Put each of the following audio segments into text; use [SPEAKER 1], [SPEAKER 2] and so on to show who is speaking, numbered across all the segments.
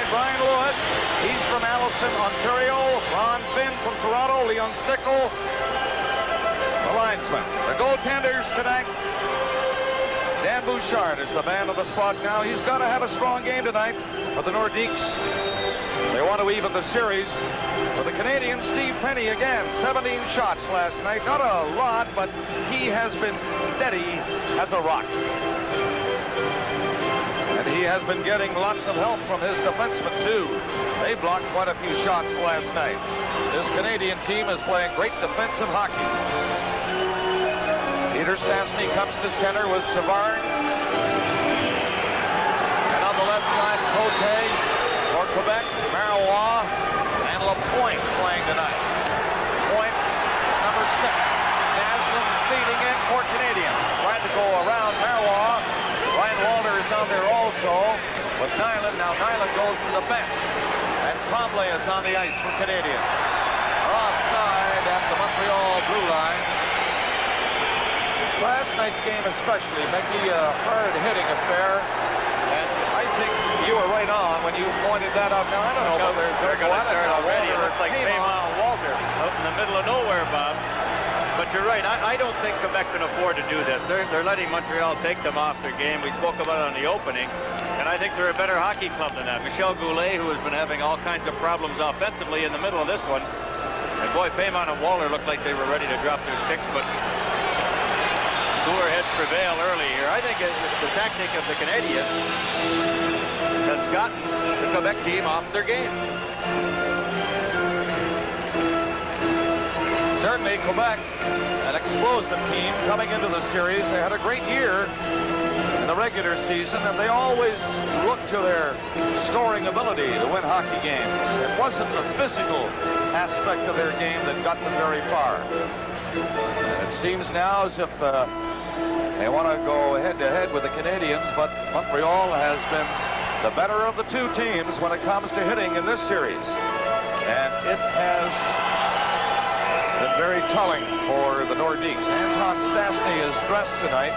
[SPEAKER 1] line, Brian Lewis. He's from Alliston, Ontario. Ron Finn from Toronto. Leon Stickle, the linesman. The goaltenders tonight. Dan Bouchard is the man of the spot now. He's got to have a strong game tonight for the Nordiques. They want to even the series. For the Canadiens, Steve Penny again. 17 shots last night. Not a lot, but he has been steady as a rock. And he has been getting lots of help from his defensemen, too. They blocked quite a few shots last night. This Canadian team is playing great defensive hockey. Peter Stastny comes to center with Savard. And on the left side, Cote for Quebec, Marois, and Lapointe playing tonight. Point, number 6. Naslin speeding in for Canadians. Trying to go around Marois. Ryan Walter is on there also with Nyland. Now Nyland goes to the bench. And Tremblay is on the ice for Canadians. Offside at the Montreal blue line. Last night's game especially may be a hard-hitting affair, and I think you were right on when you pointed that out. Now, I don't know whether they're going to start already. It looks like Walter out in the middle of nowhere, Bob. But you're right. I don't think Quebec can afford to do this. They're letting Montreal take them off their game. We spoke about it on the opening, and I think they're a better hockey club than that. Michel Goulet, who has been having all kinds of problems offensively in the middle of this one, and boy, Paymon and Walter looked like they were ready to drop their sticks, but cooler heads prevail early here. I think the tactic of the Canadiens has gotten the Quebec team off their game. Certainly Quebec, an explosive team coming into the series. They had a great year in the regular season, and they always look to their scoring ability to win hockey games. It wasn't the physical aspect of their game that got them very far. And it seems now as if they want to go head-to-head with the Canadiens, but Montreal has been the better of the two teams when it comes to hitting in this series. And it has been very telling for the Nordiques. Anton Stastny is dressed tonight.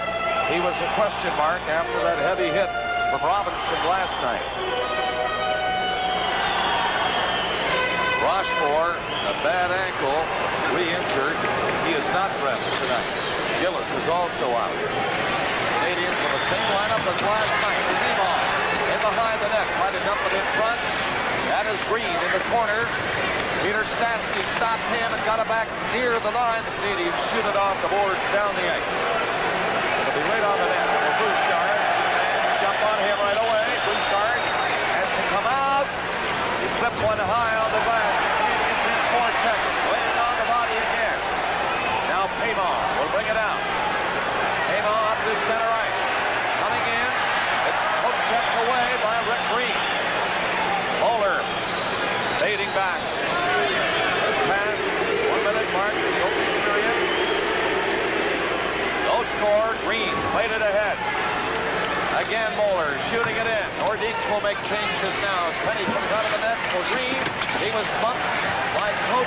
[SPEAKER 1] He was a question mark after that heavy hit from Robinson last night. Rochefort, a bad ankle, re-injured. He is not dressed tonight. Gillis is also out. Canadians with the same lineup as last night. Neymar in behind the net, trying to dump it in front. That is Green in the corner. Peter Stastny stopped him and got it back near the line. The Canadians shoot it off the boards down the ice. It'll be right on the net for Bouchard. Jump on him right away. Bouchard has to come out. He flipped one high on the glass. Canadians in 4 seconds. Laying on the body again. Now Paymon will bring it out. Paymon up to center ice. Coming in. It's checked away by Rick Green. Bowler fading back. This pass, 1 minute mark in the opening period. No score. Green played it ahead. Again, Bowler shooting it in. Nordiques will make changes now. Penny comes out of the net for Green. He was bumped by Cote.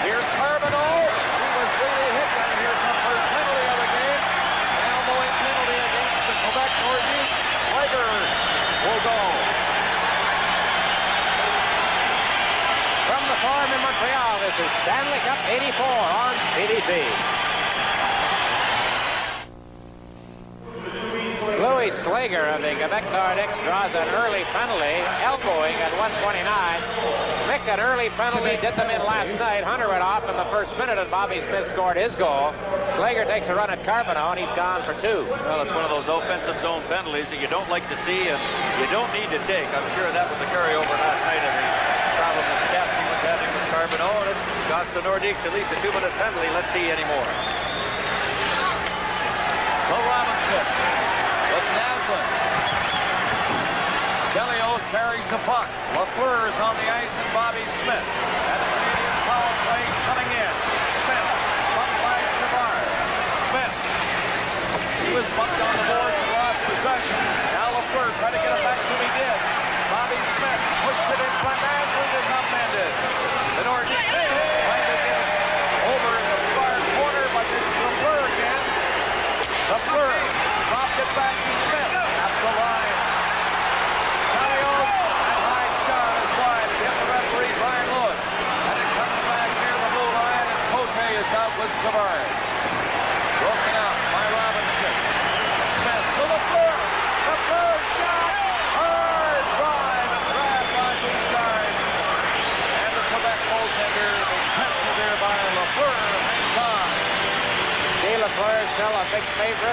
[SPEAKER 1] Here's Carbonneau. He was really hit, and here's the first penalty of the game. An elbowing penalty against the Quebec Nordiques. Slager will go.
[SPEAKER 2] From the Forum in Montreal, this is Stanley Cup 84 on CDP. Louis Slager of the Quebec Nordiques draws an early penalty, elbowing at 1:29. Mick, an early penalty, did them in last night. Hunter went off in the first minute, and Bobby Smith scored his goal. Slager takes a run at Carbonneau, and he's gone for 2.
[SPEAKER 1] Well, it's one of those offensive zone penalties that you don't like to see, and you don't need to take. I'm sure that was the carryover last night of the problem that Stastny was having with Carbonneau, and it cost the Nordiques at least a 2-minute penalty. Let's see any more. So Robinson with Naslin. Chelios carries the puck. Lafleur is on the ice and Bobby Smith. And the Canadian power play coming in. Smith, bumped by Savard. Smith. He was bumped on the boards and lost possession. Now Lafleur tried to get it back to him. He did. Bobby Smith pushed it in front. Naslin is upended. The Nordiques trying to get over in the far corner, but it's Lafleur again. Lafleur dropped it back to Smith at the line. Chelios and high shot.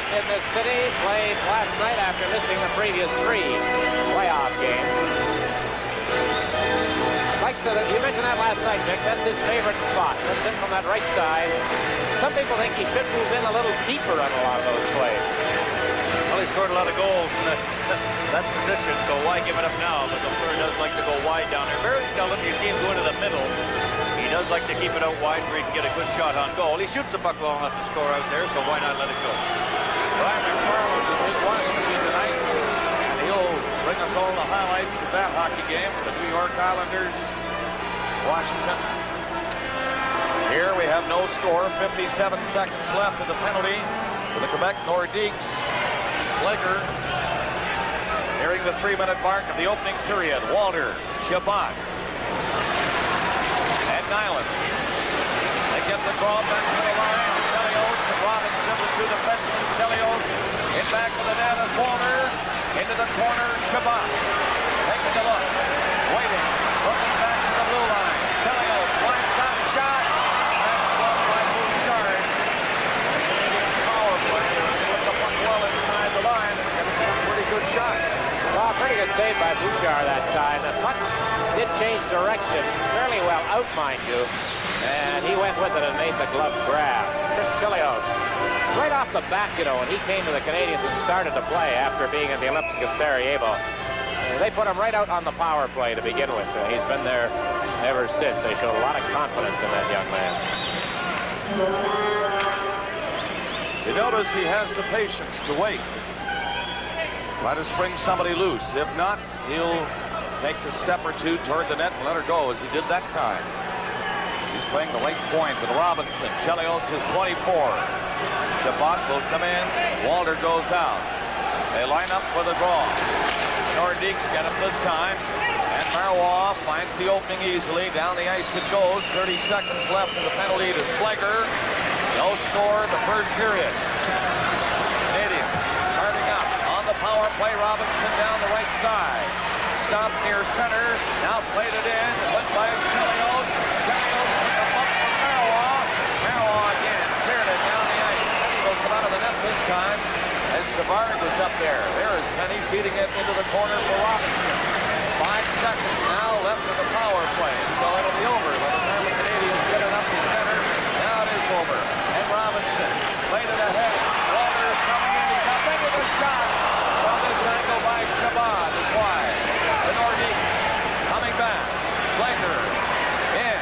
[SPEAKER 2] opponent in this city played last night after missing the previous 3 playoff games. You mentioned that last night, Vic. That's his favorite spot. That's in from that right side. Some people think he should move in a little deeper on a lot of those plays.
[SPEAKER 3] Well, he scored a lot of goals in that position, so why give it up now? But the player does like to go wide down there. Very seldom you see him go into the middle. He does like to keep it out wide where he can get a good shot on goal. He shoots the puck long enough to score out there, so why not let it go?
[SPEAKER 1] Brian McFarland is in Washington tonight, and he'll bring us all the highlights of that hockey game for the New York Islanders, Washington. Here we have no score, 57 seconds left of the penalty for the Quebec Nordiques. Slager nearing the 3-minute mark of the opening period. Walter, Chabot, and Nyland. They get the draw back to the line. Chelios to Robinson with 2 defensemen. Chelios in back to the net as Walter into the corner. Chabot taking a look, waiting, looking back to the blue line. Chelios winds up, shot. That's blocked by Bouchard. The Canadian power play. They put the puck well inside the line and getting some pretty good shots.
[SPEAKER 2] Well, pretty good save by Bouchard that time. The puck did change direction fairly well out, mind you. And he went with it and made the glove grab. Chris Chelios, right off the bat, you know, when he came to the Canadiens and started to play after being in the Olympics at Sarajevo, they put him right out on the power play to begin with. He's been there ever since. They showed a lot of confidence in that young man.
[SPEAKER 1] You notice he has the patience to wait. Try to spring somebody loose. If not, he'll take a step or 2 toward the net and let her go, as he did that time. He's playing the right point with Robinson. Chelios is 24. Chabot will come in. Walter goes out. They line up for the draw. Nordiques get him this time. And Marois finds the opening easily. Down the ice it goes. 30 seconds left in the penalty to Slager. No score in the first period. Canadiens starting up on the power play. Robinson down the right side. Stopped near center. Now played it in. Put by Chelios. Chelios with a bump from Marois. Marois again cleared it down the ice. He'll come out of the net this time as Savard was up there. There is Penny feeding it into the corner for Robinson. 5 seconds now left of the power play. So it'll be over by the time the Canadiens get it up to center. Now it is over. And Robinson played it ahead. Walter is coming in. He's up into the shot. From this angle by Chabot is wide. The Nordiques coming back. Slager in.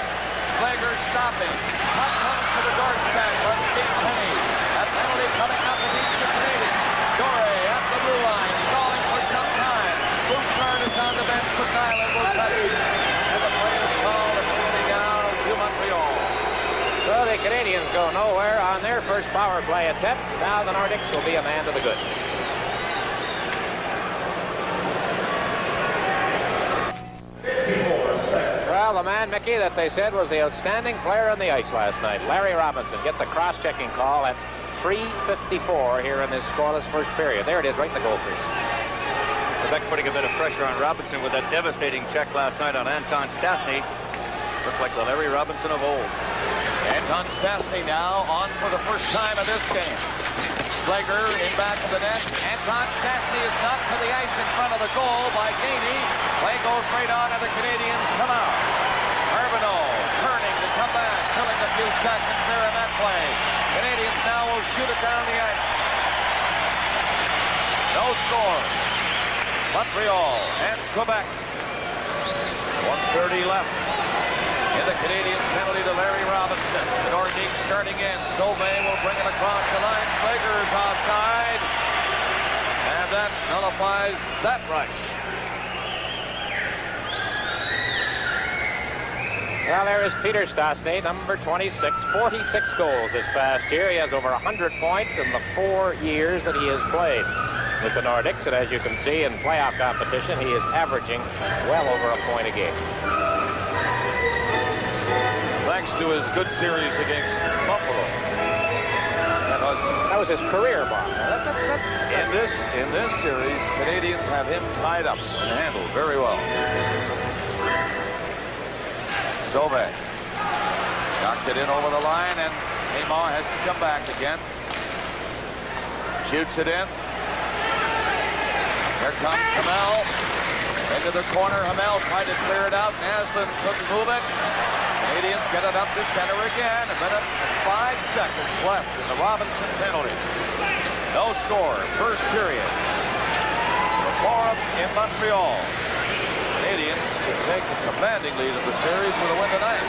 [SPEAKER 1] Slager stopping. Puck comes to the doorstep from Steve Penny. A penalty coming up against the Canadiens. Dore at the blue line, stalling for some time. Bouchard is on the bench, but Nyland will touch it. And the play is called. The penalty down to Montreal.
[SPEAKER 2] So the Canadiens go nowhere on their first power play attempt. Now the Nordiques will be a man to the good. Well, the man, Mickey, that they said was the outstanding player on the ice last night, Larry Robinson, gets a cross-checking call at 3:54 here in this scoreless first period. There it is, right in the goal crease.
[SPEAKER 3] Quebec putting a bit of pressure on Robinson with that devastating check last night on Anton Stastny. Looked like the Larry Robinson of old.
[SPEAKER 1] Anton Stastny now on for the first time of this game. Slager in back of the net. Anton Stastny is knocked to the ice in front of the goal by Gainey. Play goes right on and the Canadiens come out. Urbano turning to come back, killing a few seconds there in that play. Canadiens now will shoot it down the ice. No score. Montreal and Quebec. 1:30 left. In the Canadiens penalty to Larry Robinson. The Nordiques starting in. Sauvé will bring it across the line. Slager is offside. And that nullifies that rush.
[SPEAKER 2] Well, there is Peter Stastny, number 26, 46 goals this past year. He has over 100 points in the 4 years that he has played with the Nordiques. And as you can see in playoff competition, he is averaging well over a point a game.
[SPEAKER 1] Thanks to his good series against Buffalo.
[SPEAKER 2] That was his career ball.
[SPEAKER 1] In this series, Canadiens have him tied up and handled very well. Sauvé knocked it in over the line, and Neymar has to come back again. Shoots it in. Here comes Hamel. Into the corner. Hamel tried to clear it out. Naslund couldn't move it. Canadiens get it up to center again. 1 minute and 5 seconds left in the Robinson penalty. No score. First period. The Forum in Montreal. Canadiens could take a commanding lead in the series with a win tonight.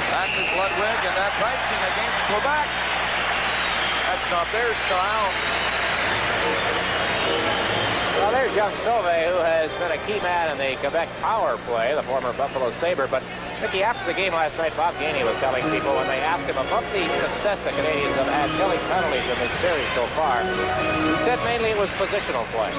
[SPEAKER 1] That is Ludwig, and that's icing against Quebec. That's not their style.
[SPEAKER 2] Well, there's young Sauvé, who has been a key man in the Quebec power play, the former Buffalo Sabre. But, Mickey, after the game last night, Bob Gainey was telling people when they asked him about the success the Canadiens have had killing penalties in this series so far, he said mainly it was positional play.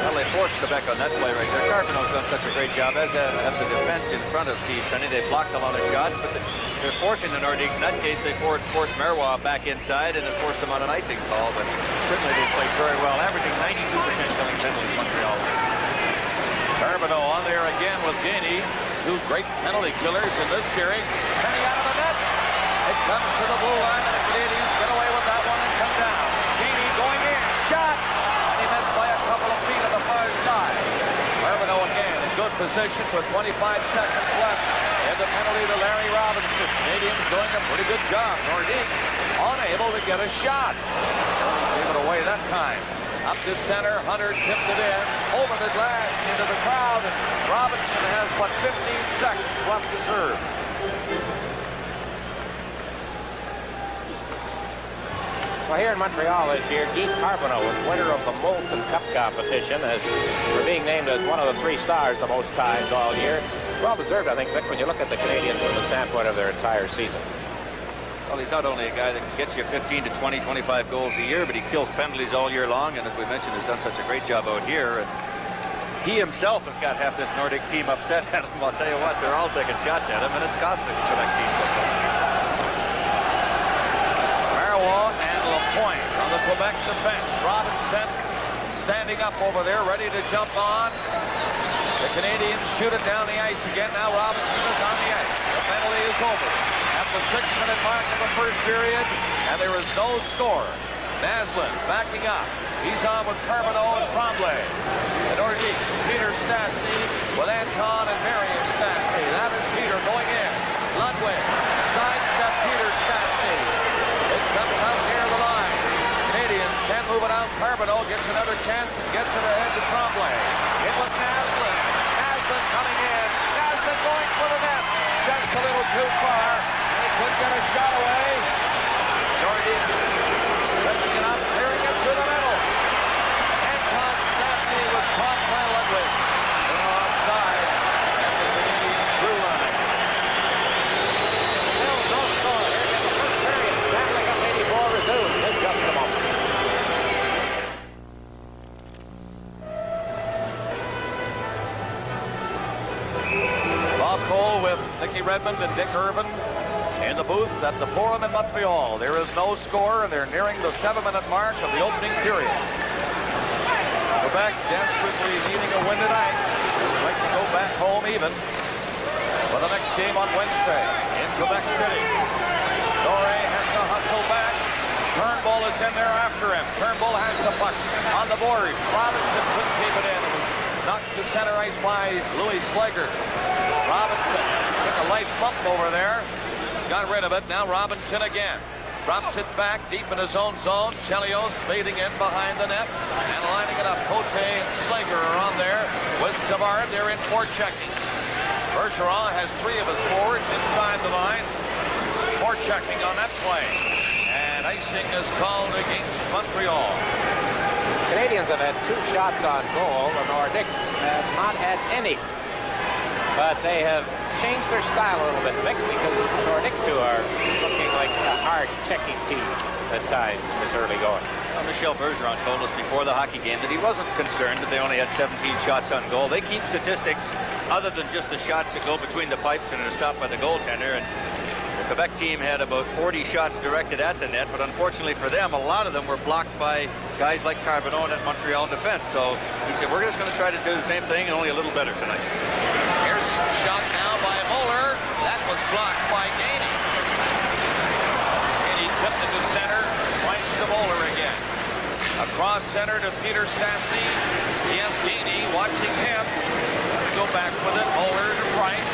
[SPEAKER 3] Well, they forced Quebec on that play right there. Carbonneau's done such a great job as the defense in front of Steve Penny. They blocked a lot of shots, but they're forcing the Nordiques. In that case, they forced Marois back inside and then forced them on an icing call. But certainly they played very well, averaging 92% killing penalties, Montreal.
[SPEAKER 1] Carbonneau on there again with Gainey. Two great penalty killers in this series. Penny out of the net. It comes to the blue line, and the Canadiens get away with that one and come down. Gainey going in. Shot! And he missed by a couple of feet on the far side. Carbonneau again in good position with 25 seconds left. And the penalty to Larry Robinson. Canadiens doing a pretty good job. Nordiques unable to get a shot. Gave it away that time. Up to center, Hunter tipped it in, over the glass, into the crowd, and Robinson has but 15 seconds left to serve.
[SPEAKER 2] Well, here in Montreal this year, Guy Carbonneau was winner of the Molson Cup competition for being named as one of the 3 stars the most times all year. Well deserved, I think, Vic, when you look at the Canadiens from the standpoint of their entire season.
[SPEAKER 3] Well, he's not only a guy that can get you 15 to 20, 25 goals a year, but he kills penalties all year long, and as we mentioned, has done such a great job out here. And he himself has got half this Nordic team upset at him. I'll tell you what, they're all taking shots at him, and it's costing the Quebec team football.
[SPEAKER 1] Marois and Lapointe on the Quebec defense. Robinson standing up over there, ready to jump on. The Canadiens shoot it down the ice again. Now Robinson is on the ice. The penalty is over at the 6-minute mark of the first period, and there is no score. Naslund backing up. He's on with Carbonneau and Tremblay. The Nordiques, Peter Stastny with Anton and Marion Stastny. That is Peter going in. Ludwig sidestep Peter Stastny. It comes out near the line. Canadiens can't move it out. Carbonneau gets another chance and gets it ahead to Tremblay. In with Naslund. Naslund coming in. Naslund going for the net. Just a little too far. He couldn't get a shot away. Nordiques lifting it up, clearing it through the middle. Anton Stastny was caught by Ludwig. They're outside at the Canadian blue line.
[SPEAKER 2] Still no score here in the first period. Stanley Cup 84 resumes in just a moment. Bob
[SPEAKER 1] Cole with Nicky Redmond and Dick Irvin in the booth at the Forum in Montreal. There is no score, and they're nearing the 7-minute mark of the opening period. Quebec desperately needing a win tonight. They'd like to go back home even for the next game on Wednesday in Quebec City. Doré has to hustle back. Turnbull is in there after him. Turnbull has the puck on the board. Robinson couldn't keep it in. It was knocked to center ice by Louis Slager. Robinson took a light bump over there. Got rid of it. Now Robinson again. Drops it back deep in his own zone. Chelios fading in behind the net and lining it up. Cote and Slager are on there with Savard. They're in for checking. Bergeron has 3 of his forwards inside the line. For checking on that play. And icing is called against Montreal.
[SPEAKER 2] Canadiens have had 2 shots on goal. The Nordiques have not had any. But they have changed their style a little bit, Mick, because it's the Nordiques who are looking like a hard-checking team at times in this early going.
[SPEAKER 3] Well, Michel Bergeron told us before the hockey game that he wasn't concerned that they only had 17 shots on goal. They keep statistics other than just the shots that go between the pipes and are stopped by the goaltender. And the Quebec team had about 40 shots directed at the net, but unfortunately for them, a lot of them were blocked by guys like Carbonneau and that Montreal defense. So he said, we're just going to try to do the same thing and only a little better tonight.
[SPEAKER 1] Here's a shot now by Muller. That was blocked by Gainey. Gainey tipped it to center, twice to Muller. Across center to Peter Stastny. He has Gainey watching him. Go back with it. Moeller to Price.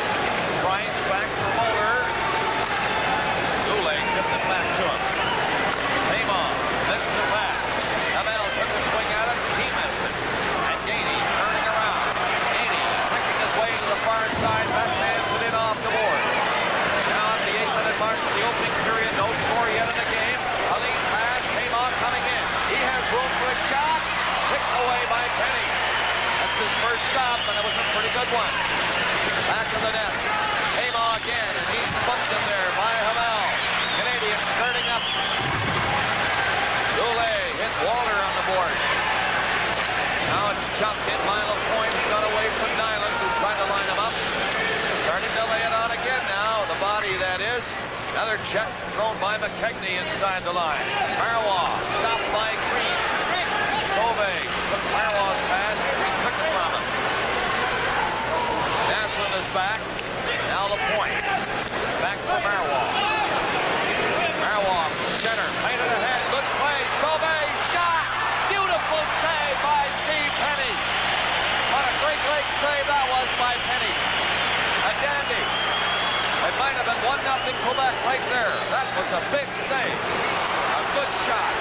[SPEAKER 1] Price back to Moeller. Goulet tipped it back to him. Paymon missed the pass. Abel took a swing at it. He missed it. And Gainey turning around. Gainey making his way to the far side. Backhands it in off the board. Now at the 8-minute mark of the opening period. No score yet in the game. A lead pass. Paymon coming in. He has room for a shot. Picked away by Penny. That's his first stop, and it was a pretty good one. Back to the net. Paymon again, and he's booked in there by Hamel. Canadiens starting up. Goulet hit Walter on the board. Now it's chopped in by LaPointe. Got away from Nyland, who tried to line him up. Starting to lay it on again now. The body, that is. Another check thrown by McKegney inside the line. Marois stopped by Green. Sauvé took Marois' pass. Green took it from him. Naslund is back. Now LaPointe. Back to Marois. Marois from center. Played it ahead. Good play. Sauvé shot. Beautiful save by Steve Penny. What a great leg save that was by Penny. A dandy. It might have been 1-0 Quebec right there. That was a big save. A good shot.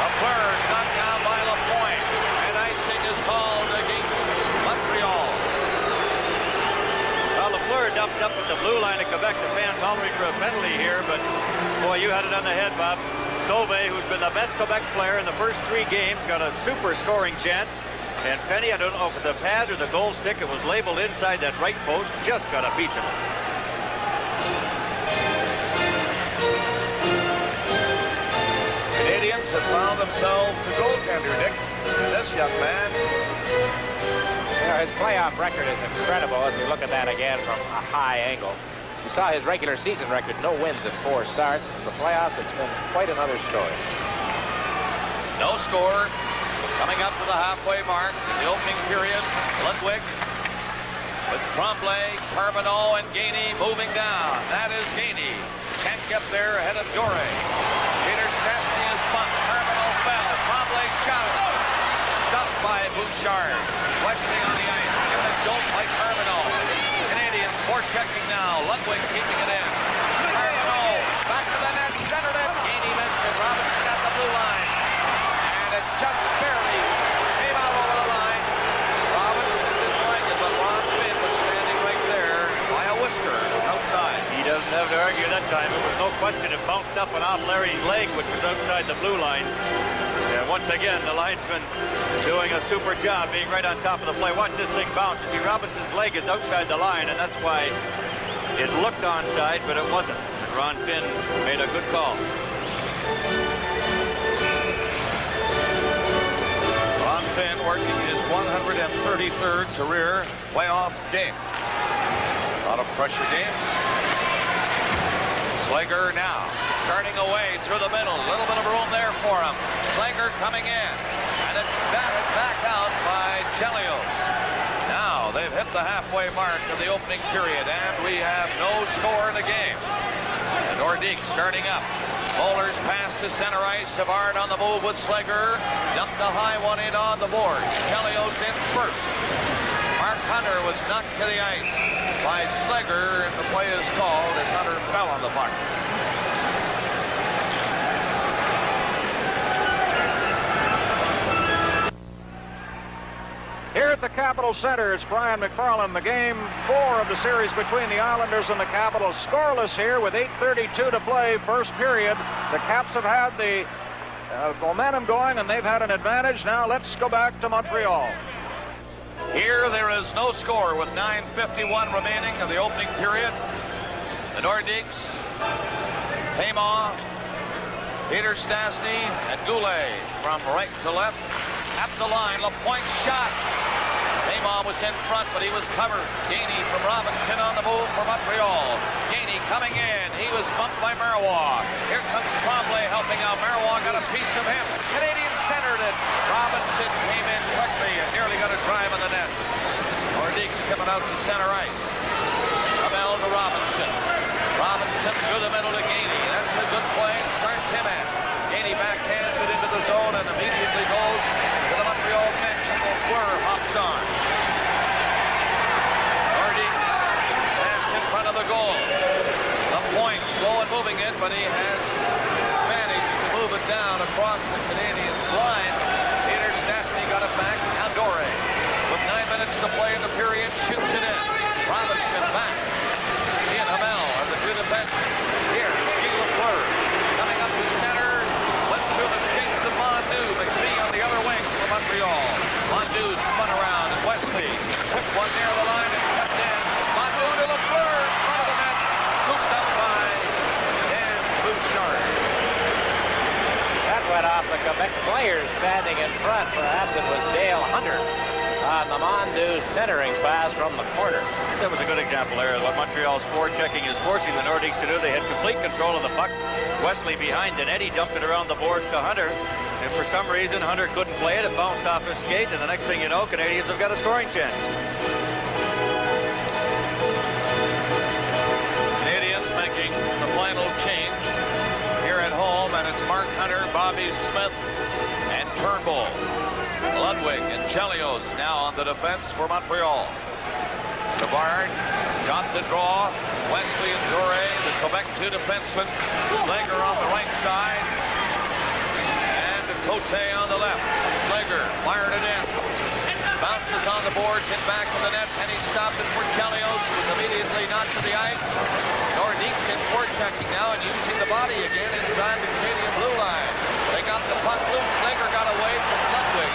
[SPEAKER 1] Lafleur is knocked down by LaPointe. And icing is called against Montreal.
[SPEAKER 3] Well, Lafleur dumped up at the blue line of Quebec. The fans hollering for a penalty here, but boy, you had it on the head, Bob. Sauvé, who's been the best Quebec player in the first 3 games, got a super scoring chance. And Penny, I don't know if the pad or the goal stick, it was labeled inside that right post, just got a piece of it.
[SPEAKER 1] Canadiens have found themselves a goaltender, Dick. This young man.
[SPEAKER 2] You know, his playoff record is incredible as we look at that again from a high angle. You saw his regular season record, no wins in 4 starts. In the playoffs, it's been quite another story.
[SPEAKER 1] No score. Coming up to the halfway mark, the opening period, Ludwig with Tremblay, Carbonneau, and Gainey moving down. That is Gainey. Can't get there ahead of Dore. Peter Stastny is bumped. Carbonneau fell. Tremblay shot it. Stopped by Bouchard. Westing on the ice. Given a jolt by Carbonneau. Canadiens forechecking now. Ludwig keeping it in. Carbonneau back to the net. Centered it. Gainey missed it. Robinson at the blue line. It just barely came out over the line. Robinson didn't like it, but Ron Finn was standing right there by a whisker. It was outside.
[SPEAKER 3] He doesn't have to argue that time. It was no question. It bounced up and off Larry's leg, which was outside the blue line. And once again, the linesman doing a super job, being right on top of the play. Watch this thing bounce. You see, Robinson's leg is outside the line, and that's why it looked onside, but it wasn't. And Ron Finn made a good call.
[SPEAKER 1] Finn working his 133rd career playoff game. A lot of pressure games. Slager now starting away through the middle. A little bit of room there for him. Slager coming in. And it's batted back out by Chelios. Now they've hit the halfway mark of the opening period, and we have no score in the game. The Nordiques starting up. Bowler's pass to center ice. Savard on the move with Slager. Dumped a high one in on the board. Chelios in first. Mark Hunter was knocked to the ice by Slager, and the play is called as Hunter fell on the puck.
[SPEAKER 4] Here at the Capitol Center, it's Brian McFarland. The game 4 of the series between the Islanders and the Capitals. Scoreless here with 8:32 to play, first period. The Caps have had the momentum going, and they've had an advantage. Now let's go back to Montreal.
[SPEAKER 1] Here there is no score with 9:51 remaining of the opening period. The Nordiques, Paymon, Peter Stastny, and Goulet from right to left. At the line, LaPointe shot. Paymon was in front, but he was covered. Gainey from Robinson on the move for Montreal. Gainey coming in. He was bumped by Marois. Here comes Tremblay helping out. Marois got a piece of him. Canadiens centered it. Robinson came in quickly and nearly got a drive on the net. Nordiques coming out to center ice. Abel to Robinson. Robinson through the middle to Gainey. That's a good play. Starts him in. Gainey backhands it into the zone and immediately goes to the Montreal bench. Lafleur hops on. Nordiques pass in front of the goal. The point, slow and moving it, but he has managed to move it down across the Canadiens' line. Peter Stastny got it back. Now Dore, with 9 minutes to play in the period, shoots it in. Robinson back. He and Hamel are the two defensemen. Here is Guy Lafleur coming up the center. Went through the skates of Mondu. McPhee on the other wing for Montreal. Mondu spun around and Wesley took one near the line and kept in. Mondu to Lafleur in front of the net. Scooped up by Dan Bouchard.
[SPEAKER 2] That went off the Quebec players standing in front. Perhaps it was Dale Hunter on the Mondu centering pass from the corner.
[SPEAKER 3] That was a good example there of what Montreal's forechecking is forcing the Nordiques to do. They had complete control of the puck. Wesley behind the net. He dumped it around the boards to Hunter. And for some reason, Hunter couldn't play it. It bounced off his skate. And the next thing you know, Canadiens have got a scoring chance.
[SPEAKER 1] Canadiens making the final change here at home. And it's Mark Hunter, Bobby Smith, and Turnbull. Ludwig and Chelios now on the defense for Montreal. Savard got the draw. Wesley and Dore, the Quebec two defensemen. Slager on the right side. And Cote on the left. Slager fired it in. Bounces on the boards and back to the net. And he stopped it for Chelios, who was immediately knocked to the ice. Nordiques in forechecking now and using the body again inside the Canadian blue line. They got the puck loose. Slager got away from Ludwig.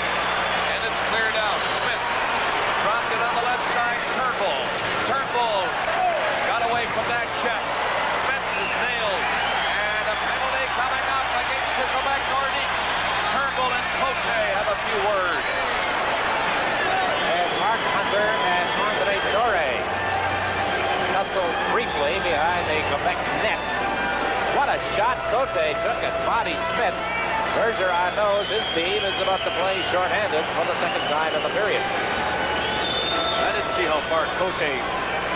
[SPEAKER 1] And it's cleared out. Smith dropped it on the left side. Turnbull got away from that check. Smith is nailed. And a penalty coming up against the Quebec Nordiques. Turnbull and Cote have a few words.
[SPEAKER 2] And Mark Hunter and Andre Dore tussled briefly behind the Quebec net. What a shot Cote took at Bobby Smith. Bergeron knows his team is about to play shorthanded for the second time in the period.
[SPEAKER 3] I didn't see how far Cote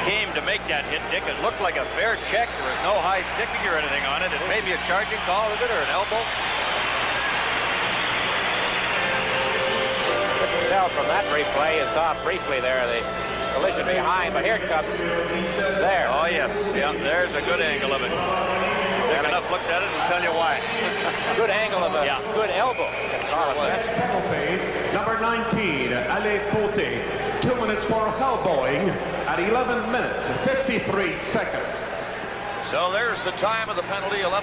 [SPEAKER 3] came to make that hit, Dick. It looked like a fair check. There was no high sticking or anything on it. It may be a charging call, is it, or an elbow?
[SPEAKER 2] Couldn't tell from that replay. You saw briefly there the collision behind, but here it comes. There.
[SPEAKER 3] Oh, yes. Yeah, there's a good angle of it. Dick enough looks at it and tell you why.
[SPEAKER 2] Good angle of a good elbow.
[SPEAKER 5] Next penalty, number 19, Ale Cote. 2 minutes for elbowing at 11 minutes and 53 seconds.
[SPEAKER 1] So there's the time of the penalty, 11:53.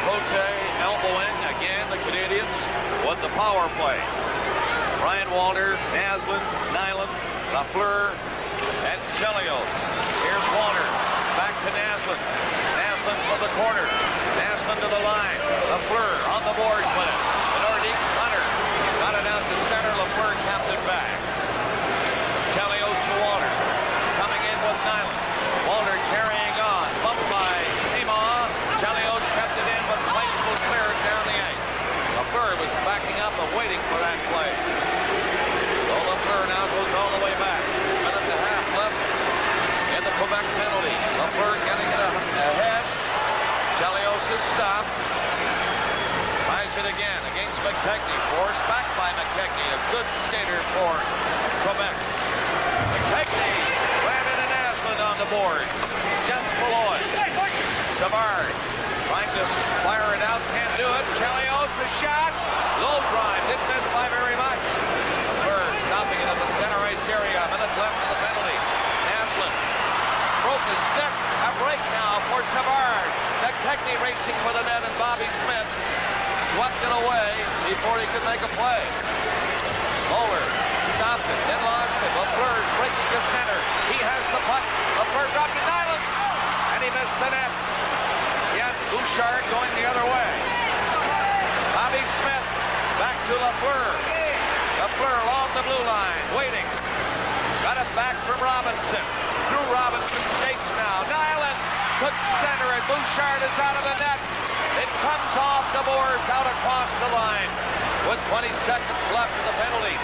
[SPEAKER 1] Cote elbowing again. The Canadiens with the power play. Ryan Walter, Naslund, Nyland, Lafleur, and Chelios. Here's Walter. Back to Naslund. Naslund from the corner. Naslund to the line. Lafleur on the boards with it. The Nordiques Hunter got it out to center. Lafleur tapped it back. Chelios to Walter. Coming in with Nyland. Walter carrying on. Bumped by Neymar. Chelios kept it in, but Price will clear it down the ice. Lafleur was backing up and waiting for that play. So Lafleur now goes all the way back. Minute and a half left in the Quebec penalty. Lafleur getting it ahead. Chelios is stopped. Tries it again against McKechnie. Forced back by McKechnie. A good skater for Quebec. McKechnie, Brandon and Naslund on the boards. Just below it. Savard trying to fire it out. Can't do it. Chelios, the shot. Low drive. Didn't miss by very much. Lafleur stopping it in the center ice area. A minute left in the penalty. Naslund broke his stick. A break now for Savard. McKechnie racing for the net, and Bobby Smith swept it away before he could make a play. Moeller stopped it, then lost it. Lafleur's breaking to center. He has the puck. Lafleur dropped it, Nyland, and he missed the net. Yet Bouchard going the other way. Bobby Smith back to Lafleur. Lafleur along the blue line, waiting. Got it back from Robinson. Through Robinson's skates now. Nyland took center, and Bouchard is out of the net. It comes off the boards, out across the line with 20 seconds left in the penalty.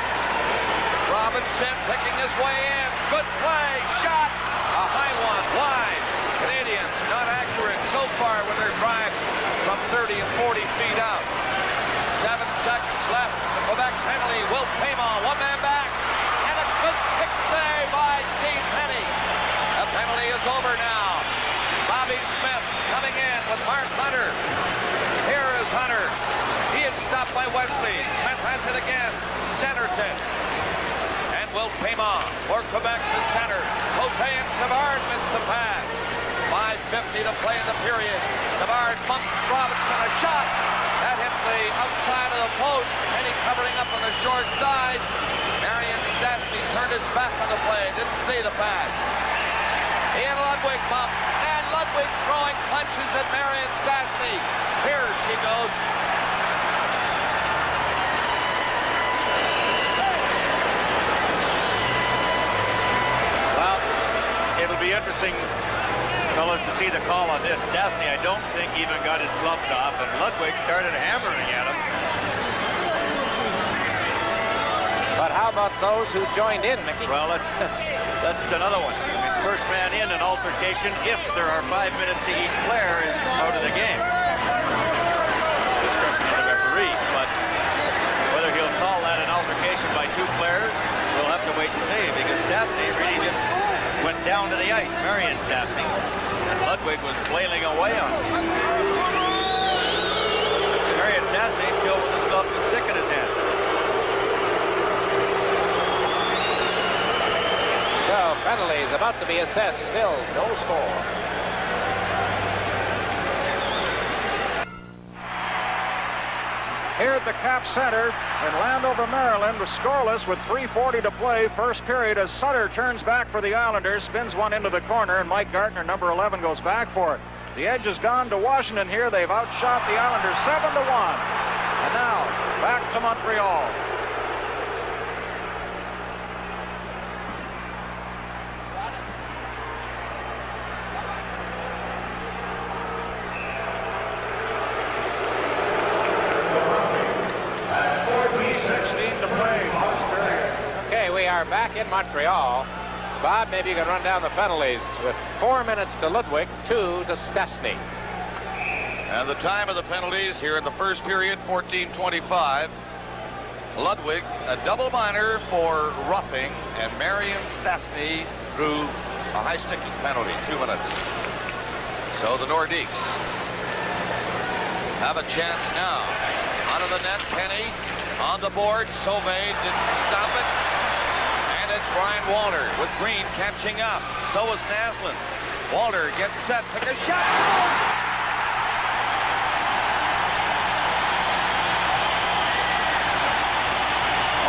[SPEAKER 1] Robinson picking his way in. Good play. Shot. A high one. Wide. Canadiens not accurate so far with their drives from 30 and 40 feet out. set. And will Paiement for Quebec to center. Cote and Savard missed the pass. 5:50 to play in the period. Savard bumped Robinson, a shot. That hit the outside of the post. Penny covering up on the short side. Marion Stastny turned his back on the play. Didn't see the pass. Ian Ludwig bumped. And Ludwig throwing punches at Marion Stastny. Here she goes.
[SPEAKER 3] Well, it'll be interesting, fellas, to see the call on this. Stastny, I don't think, even got his gloves off, and Ludwig started hammering at him.
[SPEAKER 2] But how about those who joined in, Mickey?
[SPEAKER 3] Well, that's another one. I mean, first man in an altercation, if there are 5 minutes to each player, is out of the game. Discretion of the referee, but whether he'll call that an altercation by two players, we'll have to wait and see, because Stastny really just went down to the ice. Marion Stastny. And Ludwig was flailing away on him. Marion Stastny still with his glove and stick in his hand.
[SPEAKER 2] So, penalties about to be assessed. Still no score.
[SPEAKER 4] Here at the Cap Center in Landover, Maryland, was scoreless with 3:40 to play. First period as Sutter turns back for the Islanders, spins one into the corner, and Mike Gartner, number 11, goes back for it. The edge has gone to Washington here. They've outshot the Islanders 7-1. And now, back to Montreal.
[SPEAKER 2] Back in Montreal. Bob, maybe you can run down the penalties with 4 minutes to Ludwig, 2 to Stastny.
[SPEAKER 1] And the time of the penalties here in the first period, 14:25. Ludwig, a double minor for roughing, and Marion Stastny drew a high sticking penalty, 2 minutes. So the Nordiques have a chance now. Out of the net, Penny on the board. Sauve didn't stop it. It's Ryan Walter with Green catching up. So is Naslund. Walter gets set. Pick a shot.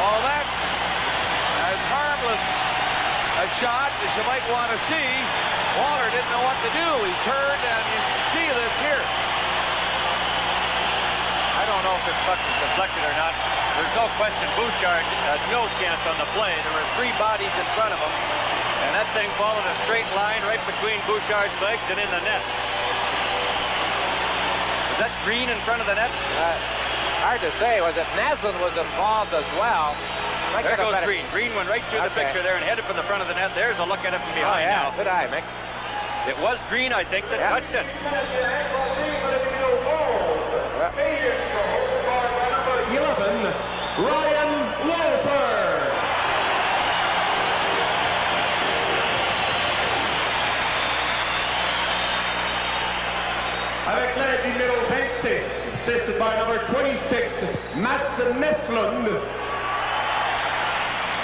[SPEAKER 1] Oh, that's as harmless a shot as you might want to see. Walter didn't know what to do. He turned, and you see this here.
[SPEAKER 3] I don't know if this puck is deflected or not. There's no question Bouchard had no chance on the play. There were 3 bodies in front of him, and that thing followed a straight line right between Bouchard's legs and in the net. Was that Green in front of the net?
[SPEAKER 2] Hard to say. Was it Naslund was involved as well?
[SPEAKER 3] There goes Green. Green went right through the picture there and headed for the front of the net. There's a look at it from behind now.
[SPEAKER 2] Good eye, Mick.
[SPEAKER 3] It was Green, I think, that touched it.
[SPEAKER 5] 11, Ryan Walter. Avec l'aide du numéro 26, assisted by number 26, Mats Nestlund.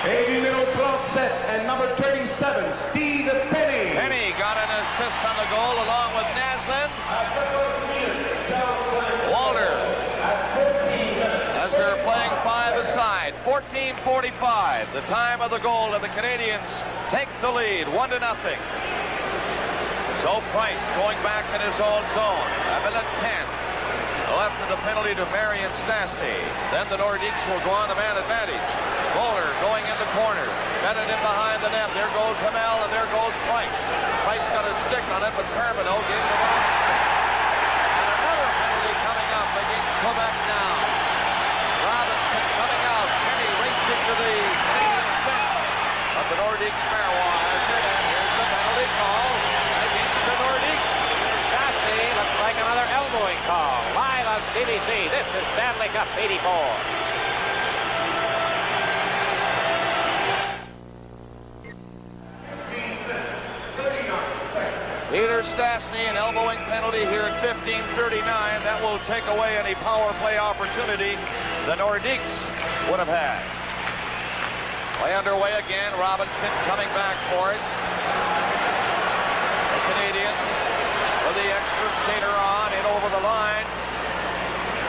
[SPEAKER 5] Et du numéro 37 and number 37, Steve Penny.
[SPEAKER 1] Penny got an assist on the goal along with Naslund. Walter, as they're playing 5 aside, 14:45, the time of the goal, and the Canadiens take the lead, 1-0. So Price going back in his own zone. A minute 10 left of the penalty to Marion Stastny. Then the Nordiques will go on the man advantage. Bowler going in the corner. Bedded in behind the net. There goes Hamel, and there goes Price. Price got a stick on it, but Carbonneau gave it away. And another penalty coming up against Quebec now. Robinson coming out. Penny racing to the Canadiens bench. But the Nordiques Marois has it, and here's the penalty call against the Nordiques.
[SPEAKER 2] Stastny looks like another elbowing call. Live on CBC. This is Stanley Cup '84.
[SPEAKER 1] Peter Stastny, an elbowing penalty here at 15:39. That will take away any power play opportunity the Nordiques would have had. Play underway again. Robinson coming back for it. The Canadiens with the extra skater on in over the line.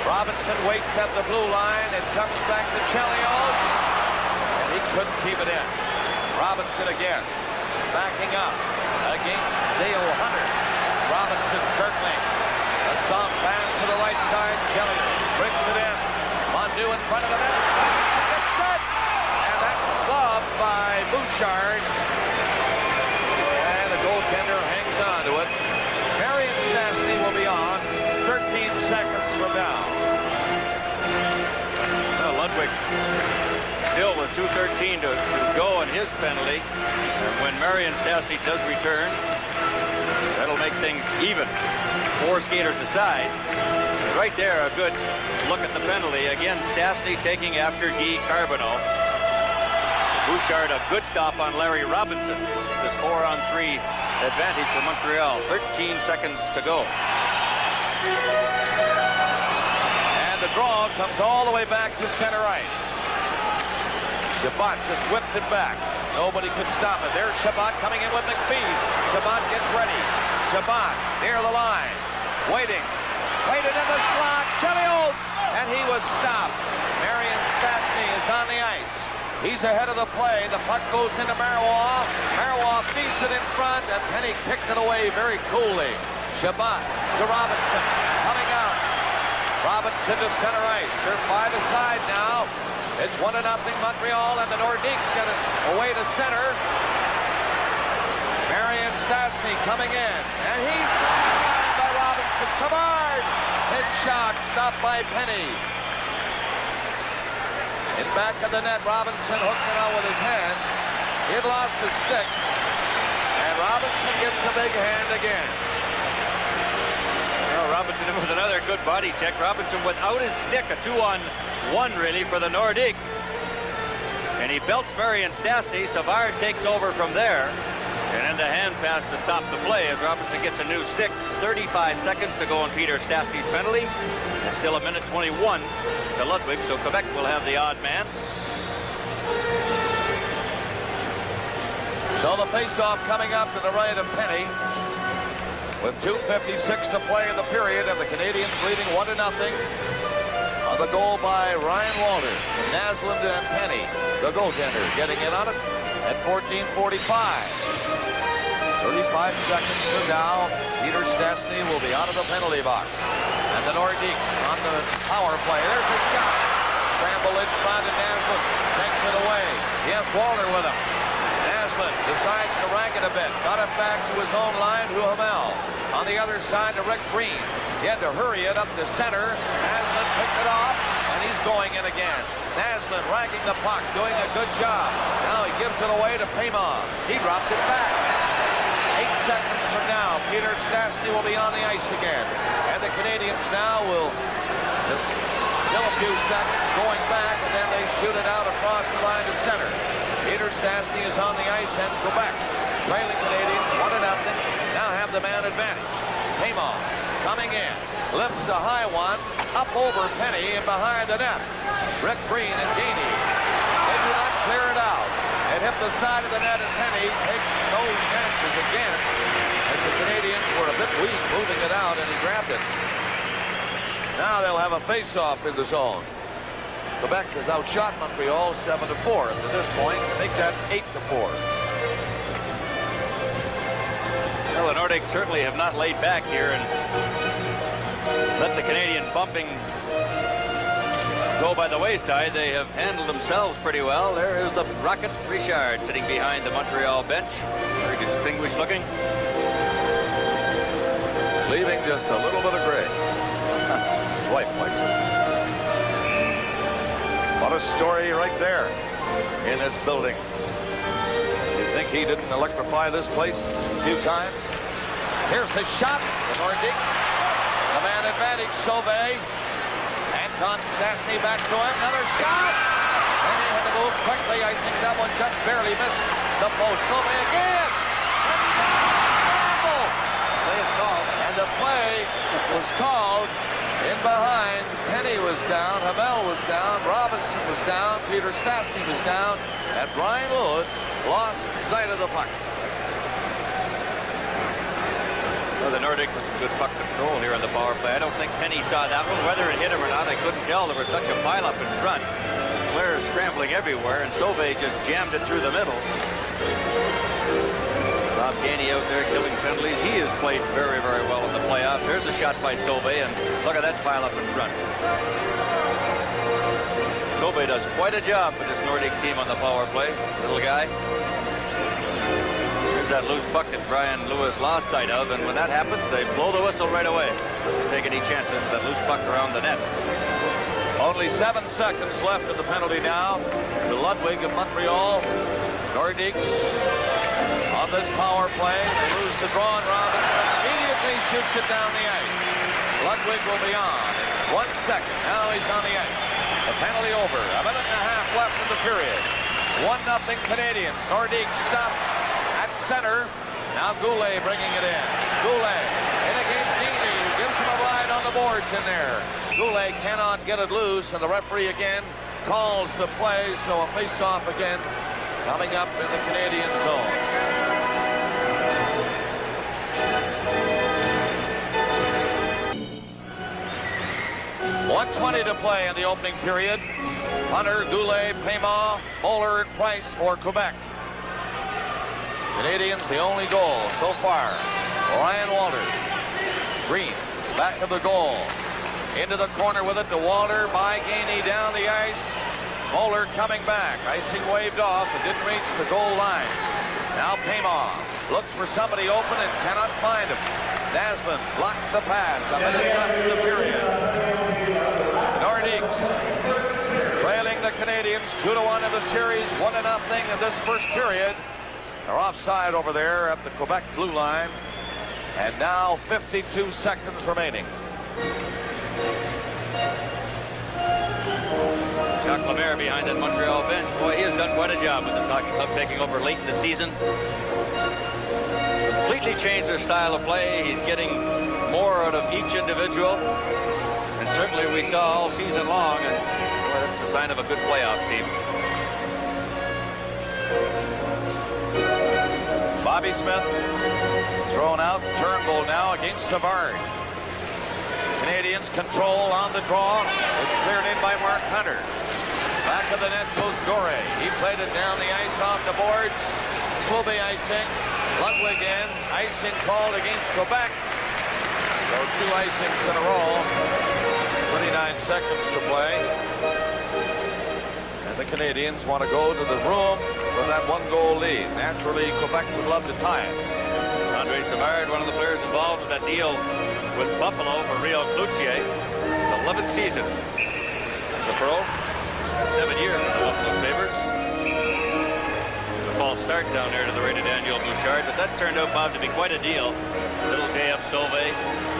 [SPEAKER 1] Robinson waits at the blue line. It comes back to Chelios, and he couldn't keep it in. Robinson again, backing up against Dale Hunter. Robinson circling. A soft pass to the right side. Chelios brings it in. Mondu in front of the net. Robinson gets set, and that's gloved by Bouchard. And the goaltender hangs on to it. Marion Stastny will be on 13 seconds from now.
[SPEAKER 3] Well, Ludwig still with 2:13 to go in his penalty. And when Marion Stastny does return, that'll make things even. 4 skaters aside. Right there, a good look at the penalty. Again, Stastny taking after Guy Carbonneau. Bouchard, a good stop on Larry Robinson. This 4-on-3 advantage for Montreal. 13 seconds to go.
[SPEAKER 1] And the draw comes all the way back to center ice. Chabot just whipped it back. Nobody could stop it. There's Chabot coming in with McPhee. Chabot gets ready. Chabot near the line. Waiting. Played it in the slot. Chelios! And he was stopped. Marion Stastny is on the ice. He's ahead of the play. The puck goes into Marois. Marois feeds it in front, and Penny kicked it away very coolly. Chabot to Robinson. Coming out. Robinson to center ice. They're 5 aside now. It's 1-0 Montreal, and the Nordiques get it away to center. Marion Stastny coming in, and he's blocked by Robinson. Savard! Hit shot, stopped by Penny. In back of the net, Robinson hooked it out with his hand. He had lost his stick, and Robinson gets a big hand again.
[SPEAKER 3] Well, Robinson with another good body check. Robinson without his stick, a 2-on-1 really for the Nordiques. And he belts Marion Stastny. Savard takes over from there. And then the hand pass to stop the play as Robinson gets a new stick. 35 seconds to go on Peter Stastny's penalty. And still 1:21 to Ludwig, so Quebec will have the odd man.
[SPEAKER 1] So the faceoff coming up to the right of Penny. With 2:56 to play in the period, and the Canadiens leading 1-0 on the goal by Ryan Walter. Naslund and Penny, the goaltender, getting in on it at 14:45. 35 seconds from now, Peter Stastny will be out of the penalty box. And the Nordiques on the power play. There's the shot. Scramble in front, and Naslund takes it away. He has Walter with him. Naslund decides to rank it a bit. Got it back to his own line, Hamel. On the other side to Rick Green. He had to hurry it up to center. Naslund picked it off, and he's going in again. Naslund ranking the puck, doing a good job. Now he gives it away to Payman. He dropped it back. 8 seconds from now, Peter Stastny will be on the ice again. And the Canadiens now will just kill a few seconds going back, and then they shoot it out across the line to center. Peter Stastny is on the ice, and Quebec, trailing Canadiens 1-0, now have the man advantage. Payman coming in, lifts a high one, up over Penny and behind the net. Rick Green and Gainey. They do not clear it out. It hit the side of the net, and Penny takes no chances again, as the Canadiens were a bit weak moving it out, and he grabbed it. Now they'll have a face-off in the zone. Quebec has outshot Montreal 7-4 up to this point. Make that 8-4.
[SPEAKER 3] Well, the Nordiques certainly have not laid back here and let the Canadian bumping go by the wayside. They have handled themselves pretty well. There is the Rocket Richard sitting behind the Montreal bench. Very distinguished looking.
[SPEAKER 1] Leaving just a little bit of gray. His wife likes it. What a story right there in this building. You think he didn't electrify this place a few times? Here's the shot. The Nordiques. The man advantage, Sauvé. Anton Stastny back to him. Another shot. And he had to move quickly. I think that one just barely missed the post. Sauvé again. And the play was called in behind. Penny was down. Hamel was down. Robinson was down. Peter Stastny was down. And Brian Lewis lost sight of the puck.
[SPEAKER 3] Well, the Nordiques with some good puck control here on the power play. I don't think Penny saw that one. Whether it hit him or not, I couldn't tell. There was such a pileup in front. Players scrambling everywhere, and Sauvé just jammed it through the middle. Bob Gainey out there killing penalties. He has played very, very well in the playoffs. There's a shot by Sauvé, and look at that pileup in front. Sauvé does quite a job for this Nordique team on the power play. Little guy. There's that loose puck that Brian Lewis lost sight of, and when that happens, they blow the whistle right away. Take any chance of that loose puck around the net.
[SPEAKER 1] Only 7 seconds left in the penalty now to Ludwig of Montreal. Nordiques on this power play. They lose the draw, and Robinson immediately shoots it down the ice. Ludwig will be on in 1 second. Now he's on the ice. The penalty over. A minute and a half left in the period. 1-0 Canadiens. Nordiques stop at center. Now Goulet bringing it in. Goulet in against Gainey, who gives him a ride on the boards in there. Goulet cannot get it loose, and the referee again calls the play, so a face-off again coming up in the Canadian zone. .120 to play in the opening period. Hunter, Goulet, Paiement, Moeller, and Price for Quebec. Canadiens the only goal so far. Ryan Walter. Green back of the goal. Into the corner with it to Walter by Gainey down the ice. Moeller coming back. Icing waved off. It didn't reach the goal line. Now Paiement looks for somebody open and cannot find him. Dasman blocked the pass. A minute left in the period. Nordiques trailing the Canadiens 2-1 in the series, 1-0 in this first period. They're offside over there at the Quebec blue line. And now 52 seconds remaining.
[SPEAKER 3] Jacques Lemaire behind that Montreal bench. Boy, he has done quite a job with this hockey club, taking over late in the season. Completely changed their style of play. He's getting more out of each individual. And certainly we saw all season long, and boy, that's a sign of a good playoff team.
[SPEAKER 1] Bobby Smith thrown out. Turnbull now against Savard. Canadiens control on the draw. It's cleared in by Mark Hunter. Back of the net goes Gore. He played it down the ice off the boards. Sauvé icing. Ludwig in. Icing called against Quebec. So 2 icings in a row. 29 seconds to play. And the Canadiens want to go to the room with that 1-goal lead. Naturally, Quebec would love to tie it.
[SPEAKER 3] Andre Savard, one of the players involved in that deal with Buffalo for Rio Cloutier. 11th season as a pro. 7 years with the Buffalo Sabres. A false start down there to the rated Daniel Bouchard, but that turned out, Bob, to be quite a deal. Little J.F. Sauvé,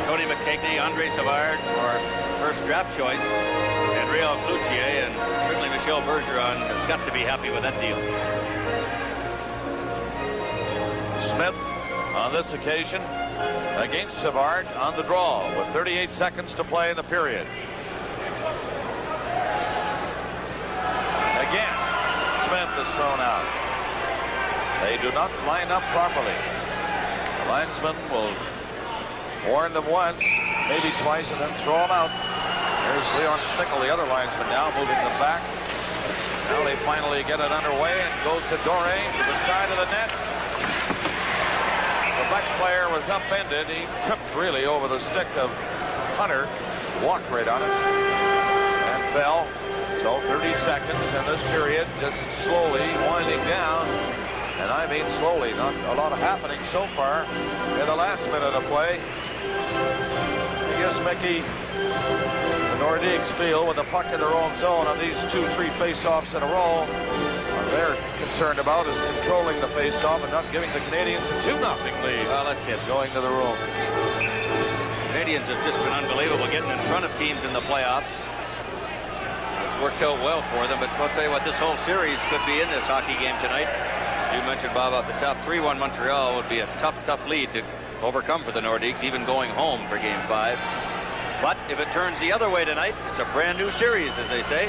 [SPEAKER 3] Tony McKechnie, Andre Savard for first draft choice, and Rio Cloutier, and certainly Michel Bergeron has got to be happy with that deal.
[SPEAKER 1] Smith on this occasion against Savard on the draw with 38 seconds to play in the period. Again, Smith is thrown out. They do not line up properly. The linesman will warn them once, maybe twice, and then throw them out. There's Leon Stickle, the other linesman, now moving them back. Now they finally get it underway, and goes to Dore to the side of the net. The back player was upended. He tripped really over the stick of Hunter, walked right on it, and fell. So 30 seconds in this period, just slowly winding down. And I mean slowly, not a lot of happening so far in the last minute of play. I guess, Mickey, the Nordiques feel with the puck in their own zone on these 2-3 face-offs in a row, what they're concerned about is controlling the face-off and not giving the Canadiens a 2-0 lead.
[SPEAKER 3] Well, that's it.
[SPEAKER 1] Going to the room.
[SPEAKER 3] Canadiens have just been unbelievable getting in front of teams in the playoffs. It's worked out well for them, but I'll tell you what, this whole series could be in this hockey game tonight. You mentioned, Bob, off the top, 3-1 Montreal would be a tough lead to overcome for the Nordiques, even going home for Game 5. But if it turns the other way tonight, it's a brand new series, as they say.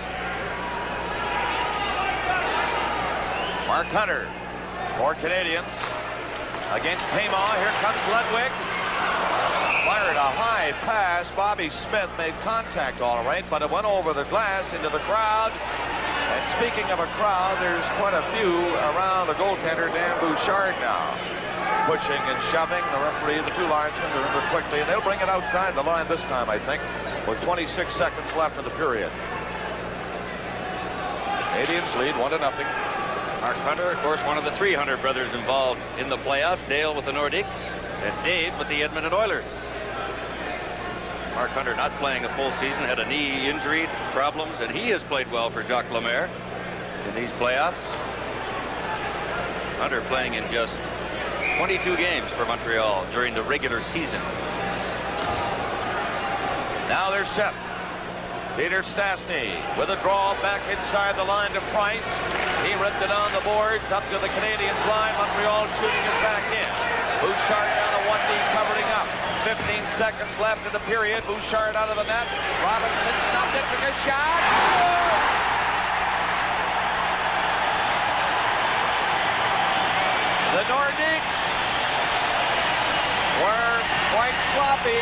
[SPEAKER 1] Mark Hunter for Canadiens against Hema. Here comes Ludwig. Fired a high pass. Bobby Smith made contact all right, but it went over the glass into the crowd. And speaking of a crowd, there's quite a few around the goaltender, Dan Bouchard, now. Pushing and shoving. The referee, the two linesmen are in quickly, and they'll bring it outside the line this time, I think, with 26 seconds left in the period. Canadiens lead 1-0.
[SPEAKER 3] Mark Hunter, of course, one of the 3 Hunter brothers involved in the playoffs. Dale with the Nordiques and Dave with the Edmonton Oilers. Mark Hunter not playing a full season, had a knee injury problems, and he has played well for Jacques Lemaire in these playoffs. Hunter playing in just 22 games for Montreal during the regular season.
[SPEAKER 1] Now they're set. Peter Stastny with a draw back inside the line to Price. He ripped it on the boards up to the Canadiens line. Montreal shooting it back in. Bouchard down to one knee, covering up. 15 seconds left in the period. Bouchard out of the net. Robinson snubbed it, took a shot. The Nordiques were quite sloppy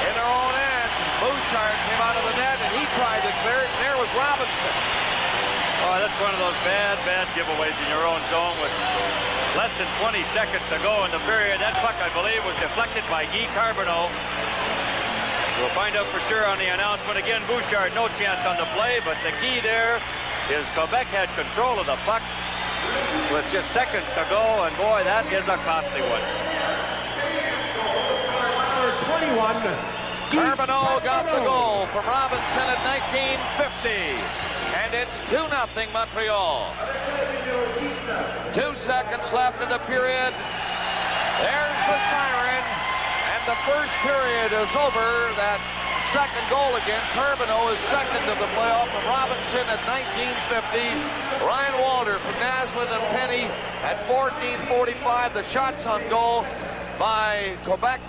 [SPEAKER 1] in their own end. Bouchard came out of the net, and he tried to clear it, and there was Robinson.
[SPEAKER 3] Oh, that's one of those bad giveaways in your own zone with less than 20 seconds to go in the period. That puck, I believe, was deflected by Guy Carbonneau. We'll find out for sure on the announcement. Again, Bouchard, no chance on the play, but the key there is Quebec had control of the puck with just seconds to go, and boy, that is a costly one.
[SPEAKER 5] 21.
[SPEAKER 1] Carbonneau got the goal from Robinson at 1950. And it's 2-0 Montreal. 2 seconds left in the period. There's the siren. And the first period is over. That second goal again. Carbonneau is second of the playoff from Robinson at 1950. Ryan Walter from Naslund and Penny at 14:45. The shots on goal by Quebec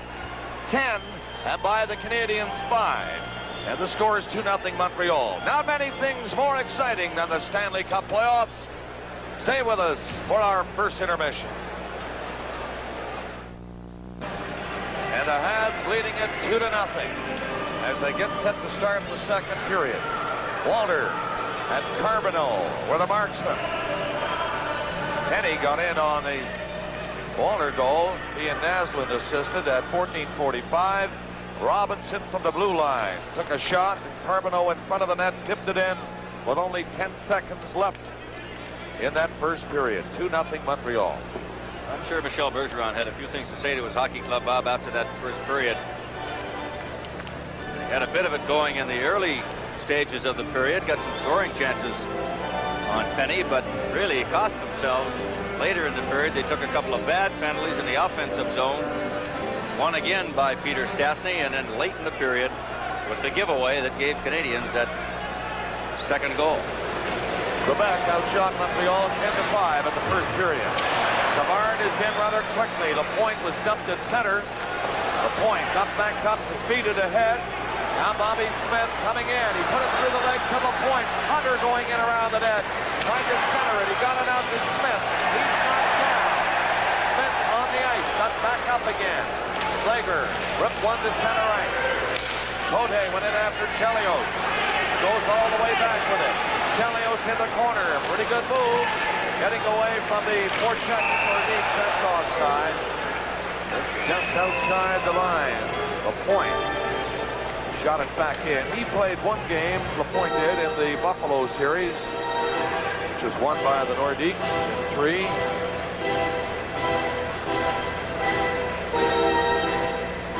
[SPEAKER 1] 10. And by the Canadiens 5. And the score is 2-0 Montreal. Not many things more exciting than the Stanley Cup playoffs. Stay with us for our first intermission. And the Habs leading it 2-0 as they get set to start the second period. Walter and Carbonneau were the marksmen. Penny got in on the Walter goal. He and Naslund assisted at 14:45. Robinson from the blue line took a shot. Carbonneau in front of the net tipped it in with only 10 seconds left in that first period. 2-0 Montreal.
[SPEAKER 3] I'm sure Michel Bergeron had a few things to say to his hockey club, Bob, after that first period. They had a bit of it going in the early stages of the period, got some scoring chances on Penny, but really cost themselves later in the period. They took a couple of bad penalties in the offensive zone. One again by Peter Stastny, and then late in the period with the giveaway that gave Canadiens that second goal.
[SPEAKER 1] Quebec outshot Montreal 10-5 in the first period. Savard is in rather quickly. Lapointe was dumped at center. Lapointe got back up, defeated ahead. Now Bobby Smith coming in. He put it through the legs of Lapointe. Hunter going in around the net. Trying to center it. He got it out to Smith. He's knocked down. Smith on the ice. Got back up again. Slager ripped one to center ice. Cote went in after Chelios. Goes all the way back with it. Chelios in the corner. A pretty good move. Getting away from the forecheck Nordiques. That's offside. Just outside the line. Lapointe shot it back in. He played one game, Lapointe did, in the Buffalo series, which was won by the Nordiques in 3.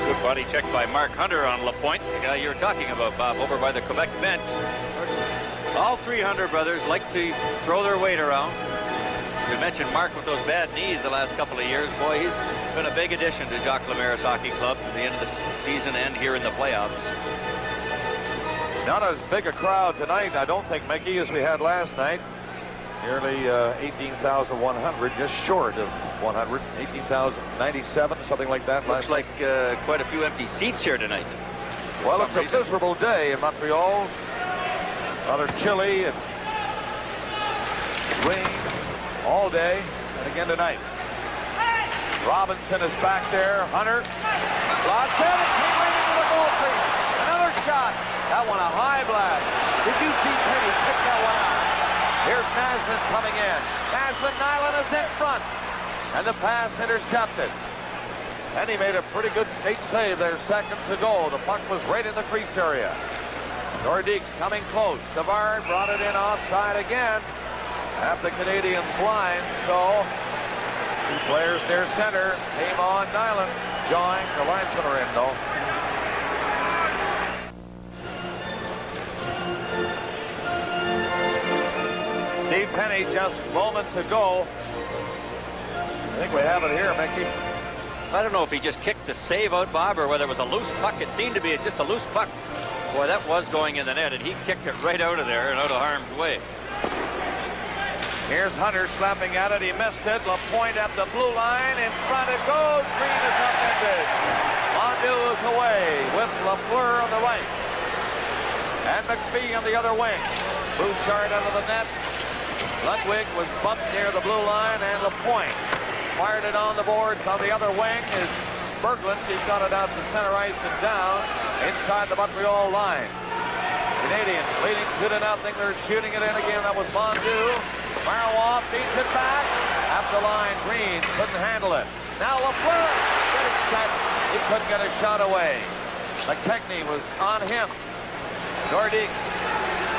[SPEAKER 3] Good body check by Mark Hunter on Lapointe, the guy you're talking about, Bob, over by the Quebec bench. All 3 Hunter brothers like to throw their weight around. We mentioned Mark with those bad knees the last couple of years. Boy, he's been a big addition to Jacques Lemaire's hockey club at the end of the season and here in the playoffs.
[SPEAKER 1] Not as big a crowd tonight, I don't think, Mickey, as we had last night. Nearly 18,100, just short of 100. 18,097, something like that.
[SPEAKER 3] Looks like quite a few empty seats here tonight.
[SPEAKER 1] Well, it's a miserable day in Montreal. Rather chilly and rain. all day and again tonight. Robinson is back there. Hunter blocks it. It came right into the goal crease. Another shot. That one a high blast. Did you see Penny pick that one out? Here's Naslund coming in. Naslund, Nyland is in front. And the pass intercepted. And he made a pretty good skate save there seconds ago. The puck was right in the crease area. Nordiques coming close. Savard brought it in offside again at the Canadiens line. So two players near center. Came on Nyland. Jawing. The linesmen are in though. Steve Penny just moments ago. I think we have it here, Mickey.
[SPEAKER 3] I don't know if he just kicked the save out, Bob, or whether it was a loose puck. It seemed to be just a loose puck. Boy, that was going in the net, and he kicked it right out of there and out of harm's way.
[SPEAKER 1] Here's Hunter slapping at it. He missed it. LaPointe at the blue line. In front it goes. Green is upended. Mondew is away with Lafleur on the right. And McPhee on the other wing. Bouchard out of the net. Ludwig was bumped near the blue line, and LaPointe fired it on the boards. On the other wing is Berglund. He got it out to center ice and down inside the Montreal line. Canadiens leading 2-0. They're shooting it in again. That was Mondew. Marois beats it back. At the line, Green couldn't handle it. Now Lafleur getting set. He couldn't get a shot away. McKechnie was on him. Nordiques.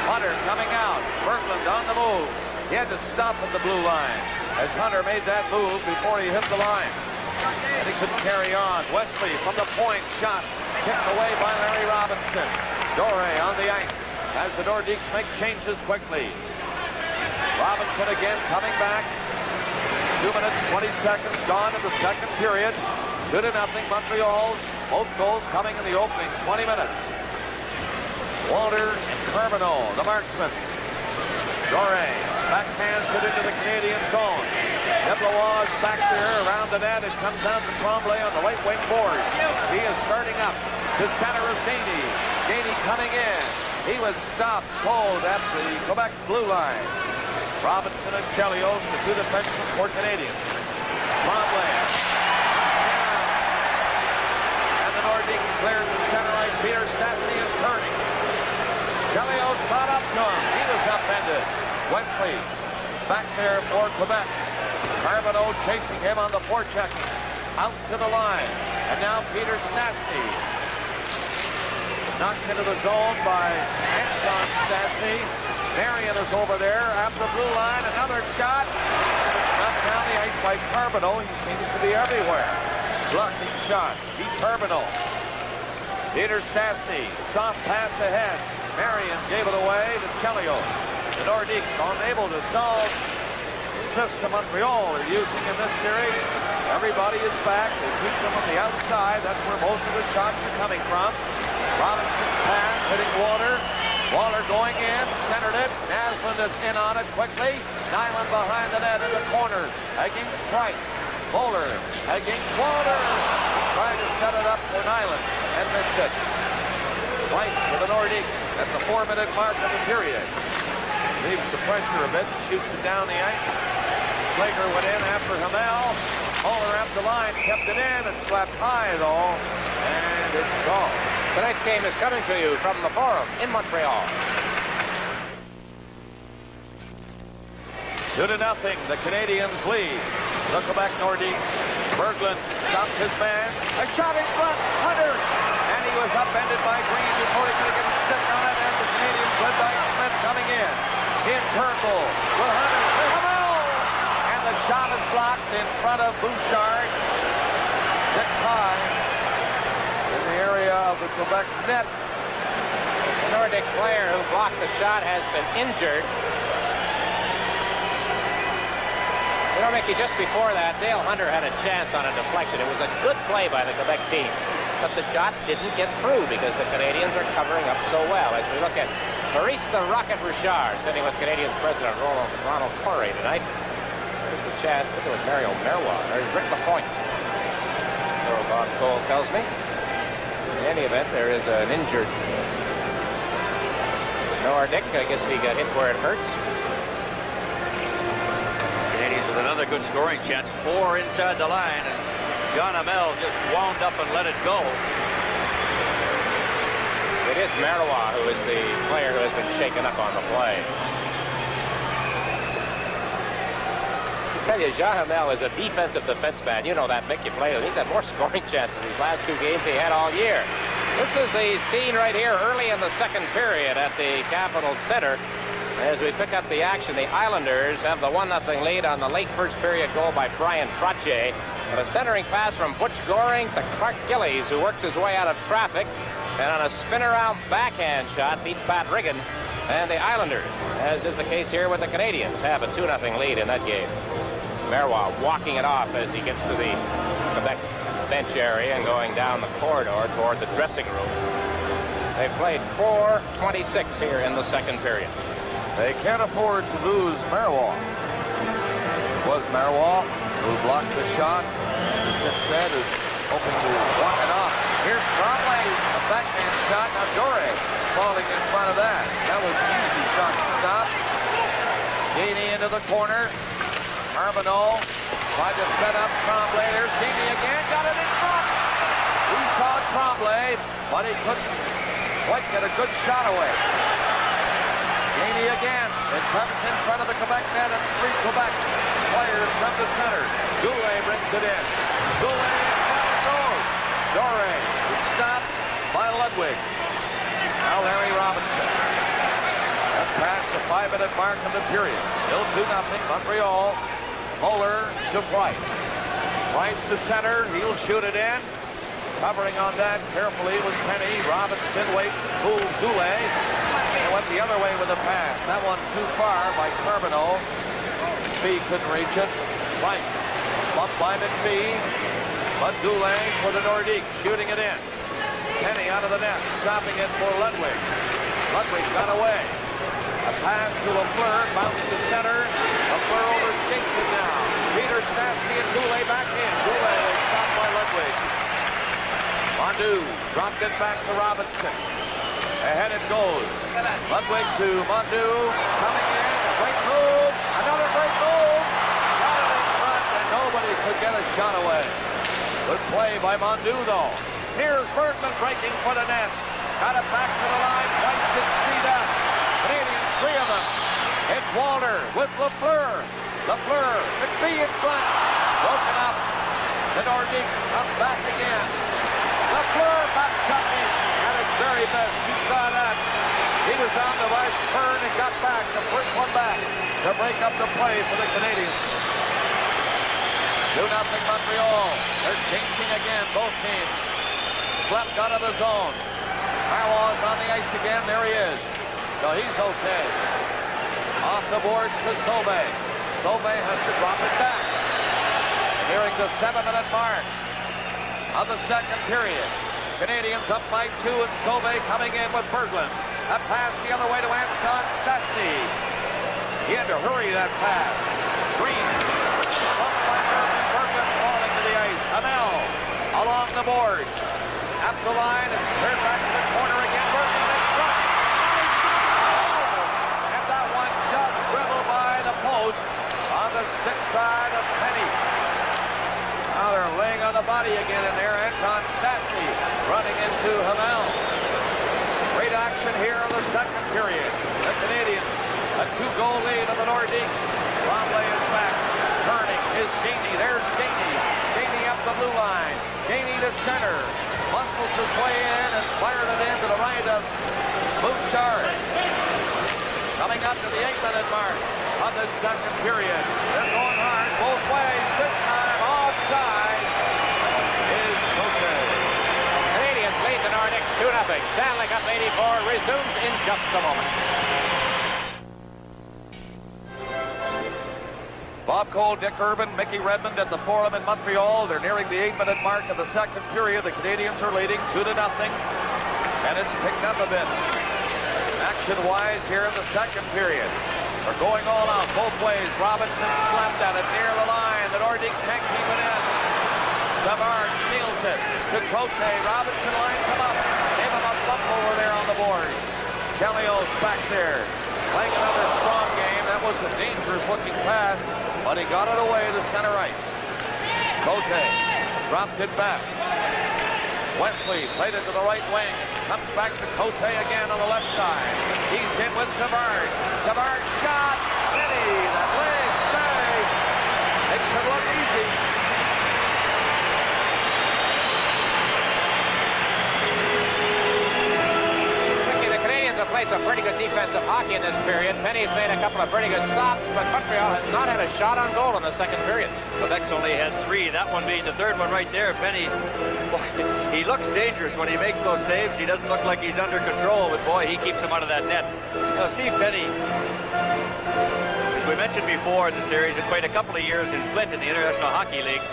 [SPEAKER 1] Hunter coming out. Berglund on the move. He had to stop at the blue line as Hunter made that move before he hit the line. And he couldn't carry on. Wesley from the point shot. Kicked away by Larry Robinson. Doré on the ice as the Nordiques make changes quickly. Robinson again coming back. 2 minutes, 20 seconds gone in the second period. 2-0 Montreal. Both goals coming in the opening 20 minutes. Walter and Carbonneau, the marksman. Doré backhands it into the Canadian zone. Deblois back there around the net. It comes down to Tremblay on the right wing board. He is starting up. To center is Gainey. Gainey coming in. He was stopped cold at the Quebec blue line. Robinson and Chelios, the two defensemen for Canadiens. Tremblay. And the Nordiques cleared the center ice. Peter Stastny is turning. Chelios caught up to him. He was upended. Wesley back there for Quebec. Carbonneau chasing him on the forechecking. Out to the line. And now Peter Stastny. Knocked into the zone by Anton Stastny. Marion is over there at the blue line. Another shot. And it's knocked down the ice by Carbonneau. He seems to be everywhere. Blocking shot. Pete Carbonneau. Peter Stastny. Soft pass ahead. Marion gave it away to Chelios. The Nordiques unable to solve the system Montreal are using in this series. Everybody is back. They keep them on the outside. That's where most of the shots are coming from. Robinson's pass hitting Walter. Walter going in, centered it. Naslund is in on it quickly. Nyland behind the net in the corner against Price. Bowler against Walter. Trying to set it up for Nyland and missed it. Price for the Nordiques at the 4-minute mark of the period. Leaves the pressure a bit, shoots it down the ice. Slager went in after Hamel. Bowler at the line, kept it in and slapped high though, and it's gone.
[SPEAKER 2] Tonight's game is coming to you from the Forum in Montreal.
[SPEAKER 1] 2-0, the Canadiens lead. The Quebec Nordiques. Berglund stopped his man. A shot in front, Hunter, and he was upended by Green before he could get a stick on it, and the Canadiens led by Smith coming in. In Turnbull with Hunter. And the shot is blocked in front of Bouchard. 6 high in the area of the Quebec net.
[SPEAKER 2] The Nordic player who blocked the shot has been injured. You know, Mickey, just before that, Dale Hunter had a chance on a deflection. It was a good play by the Quebec team. But the shot didn't get through because the Canadiens are covering up so well. As we look at Maurice the Rocket Richard sitting with Canadiens president Ronald Corey tonight. There's the chance. Look at Mario Marois. There's Rick LaPointe. So Bob Cole tells me. In any event, there is an injured Nordic. I guess he got hit where it hurts.
[SPEAKER 3] Canadiens with a good scoring chance. 4 inside the line, and John Hamel just wound up and let it go.
[SPEAKER 2] It is Marois who is the player who has been shaken up on the play. I tell you, Jean Hamel is a defensive defenseman. You know that, Mick. You play with him. He's had more scoring chances these last 2 games he had all year. This is the scene right here early in the second period at the Capitol Center. As we pick up the action, the Islanders have the 1-0 lead on the late first period goal by Brian Trottier. And a centering pass from Butch Goring to Clark Gillies, who works his way out of traffic. And on a spin-around backhand shot, beats Pat Riggin and the Islanders, as is the case here with the Canadiens, have a 2-0 lead in that game. Marois walking it off as he gets to the Quebec bench area and going down the corridor toward the dressing room. They've played 4:26 here in the second period.
[SPEAKER 1] They can't afford to lose Marois. It was Marois who blocked the shot. As Tim said, is hoping to walk it off. Here's Trombley, a backhand shot. Now Dore falling in front of that. That was an easy shot to stop. Gainey into the corner. Arbonneau tried to set up Trombley. There's Gainey again. Got it in front. We saw Trombley, but he couldn't quite get a good shot away. Gainey again. It comes in front of the Quebec net, and 3 Quebec players from the center. Goulet brings it in. Goulet in front goes. Dore is stopped by Ludwig. Now Larry Robinson. That's past the 5-minute mark of the period. Still 2-0 Montreal. Moeller to Price. Price to center. He'll shoot it in. Covering on that carefully was Penny. Robinson waits. Moves Goulet. He went the other way with a pass. That one too far by Carbonneau. McPhee couldn't reach it. Price bumped by McPhee. But Goulet for the Nordiques, shooting it in. Penny out of the net, stopping it for Ludwig. Ludwig got away. A pass to Lafleur, bounced to center. Lafleur overskates it now. Peter Stastny and Goulet back in. Goulet was stopped by Ludwig. Mondu dropped it back to Robinson. Ahead it goes. Ludwig to Mondu. Coming in. Great move. Another great move. Got it in front, and nobody could get a shot away. Good play by Mondu, though. Here's Bergman breaking for the net. Got it back to the line. Price didn't see that. Canadians, 3 of them. It's Walter with Lafleur. Lafleur, McPhee in front. Broken up. The Nordiques come back again. Lafleur back checking at his very best. You saw that. He was on the right turn and got back. The first one back to break up the play for the Canadiens. 2-0 Montreal. They're changing again, both teams. Slept out of the zone. Marois on the ice again. There he is. So he's okay. Off the boards to Sauvé. Sauvé has to drop it back. Nearing the 7-minute mark of the second period. Canadians up by 2, and Sauvé coming in with Berglund. A pass the other way to Anton Stastny. He had to hurry that pass. Green. Bumped by Berglund falling to the ice. Hamel along the boards. Up the line, it's turned back to the corner again. Berglund in front. And that one just dribbled by the post on the stick side of Penny. Now they're laying on the body again in there. Anton Stastny running into Hamel. Great action here in the second period. The Canadiens, a 2-goal lead of the Nordiques. Trombley is back. Turning is Gainey. There's Gainey. Gainey up the blue line. Gainey to center. Muscles his way in and fired it into the right of Bouchard. Coming up to the 8-minute mark of this second period. They're going hard both ways. This time offside is Cote.
[SPEAKER 2] Canadiens lead the Nordiques 2-0. Stanley Cup 84 resumes in just a moment.
[SPEAKER 1] Bob Cole, Dick Urban, Mickey Redmond at the Forum in Montreal. They're nearing the 8-minute mark of the second period. The Canadiens are leading 2-0, and it's picked up a bit. Action-wise here in the second period. They're going all out both ways. Robinson slapped at it near the line. The Nordiques can't keep it in. Savard steals it to Cote. Robinson lines him up. Gave him a bump over there on the board. Chelios back there, playing another strong game. That was a dangerous-looking pass but he got it away to center ice. Cote dropped it back. Wesley played it to the right wing. Comes back to Cote again on the left side. He's in with Savard. Savard shot. Benny, that leg save. Makes it look easy.
[SPEAKER 2] Have played some pretty good defensive hockey in this period. Penny's made a couple of pretty good stops, but Montreal has not had a shot on goal in the second period.
[SPEAKER 3] Quebec's only had 3, that one being the third one right there. Penny, boy, he looks dangerous when he makes those saves. He doesn't look like he's under control, but boy, he keeps him out of that net. You know, Steve Penny, as we mentioned before in the series, had played a couple of years in Flint in the International Hockey League.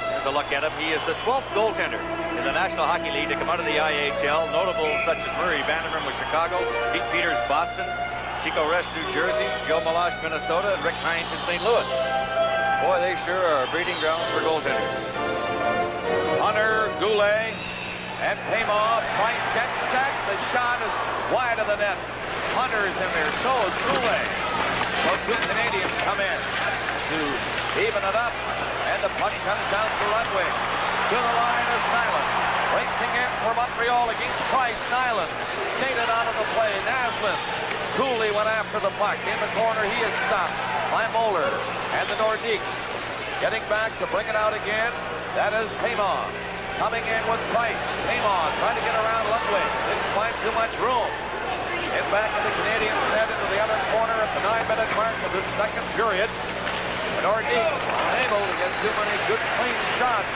[SPEAKER 3] There's a look at him. He is the 12th goaltender in the National Hockey League to come out of the IHL. Notables such as Murray Vandermeer with Chicago, Pete Peters, Boston, Chico Rest, New Jersey, Joe Malash, Minnesota, and Rick Hines in St. Louis. Boy, they sure are breeding grounds for goaltenders.
[SPEAKER 1] Hunter, Goulet, and Payma. Price gets set. The shot is wide of the net. Hunter is in there. So is Goulet. So 2 Canadians come in to even it up. And the puck comes down to right wing. To the line is Nyland. Racing in for Montreal against Price. Nyland skated out of the play. Naslund. Cooley went after the puck. In the corner, he is stopped by Moeller. And the Nordiques getting back to bring it out again. That is Payma. Coming in with Price. Payma trying to get around Ludwig. Didn't find too much room. In back of the Canadiens net into the other corner at the 9-minute mark of this second period. The Nordiques unable to get too many good clean shots.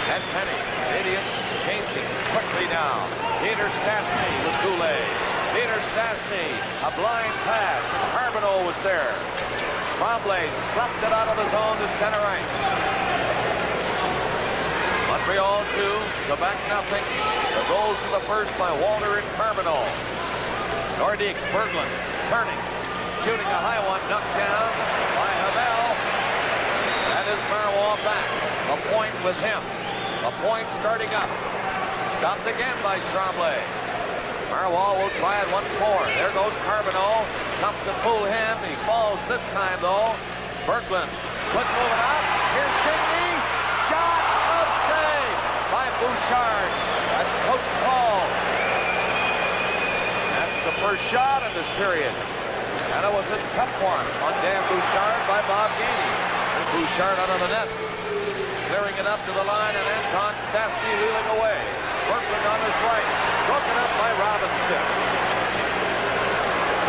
[SPEAKER 1] And Penny, Canadians changing quickly now. Peter Stastny with Goulet. Peter Stastny, a blind pass. Carbonneau was there. Tremblay slapped it out of the zone to center ice. Montreal 2, Quebec nothing. The goals in the first by Walter and Carbonneau. Nordiques, Berglund, turning, shooting a high one, knocked down by Havel. That is Marois back. The point with him. The point starting up. Stopped again by Tremblay. Marois will try it once more. There goes Carbonneau. Tough to pull him. He falls this time, though. Berglund, quick moving up. Here's Kennedy. Shot of save by Bouchard. That's Coach Paul. That's the first shot in this period. And it was a tough one on Dan Bouchard by Bob Gainey. And Bouchard out of the net. Clearing it up to the line, and Anton Stastny wheeling away. Berglund on his right. Broken up by Robinson.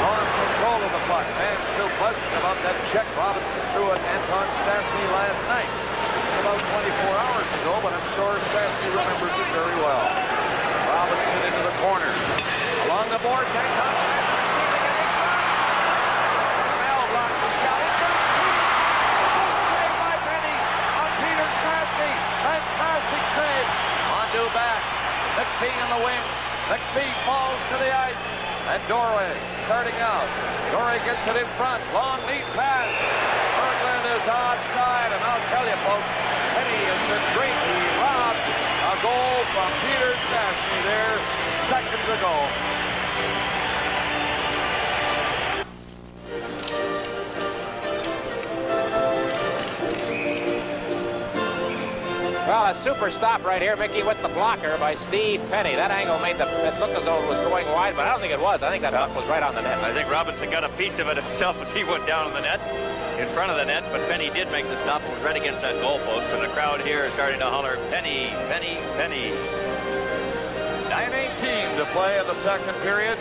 [SPEAKER 1] Lost control of the puck. Man, still buzzing about that check Robinson threw at Anton Stastny last night. About 24 hours ago, but I'm sure Stastny remembers it very well. Robinson into the corner. Along the boards, Anton Stastny steaming it in front. Mel blocked the shot. It's going to shoot. Save by Penny on Peter Stastny. Fantastic save. Onto back. McPhee in the wing. McPhee falls to the ice. And Doré starting out. Doré gets it in front. Long, neat pass. Berglund is offside. And I'll tell you, folks, Penny has been great. He robbed a goal from Peter Stastny there seconds ago.
[SPEAKER 2] Well, a super stop right here, Mickey, with the blocker by Steve Penny. That angle made it look as though it was going wide, but I don't think it was. I think that puck was right on the net.
[SPEAKER 3] I think Robinson got a piece of it himself as he went down on the net, in front of the net, but Penny did make the stop. It was right against that goalpost, and the crowd here is starting to holler, Penny, Penny, Penny.
[SPEAKER 1] 9:18 to play in the second period.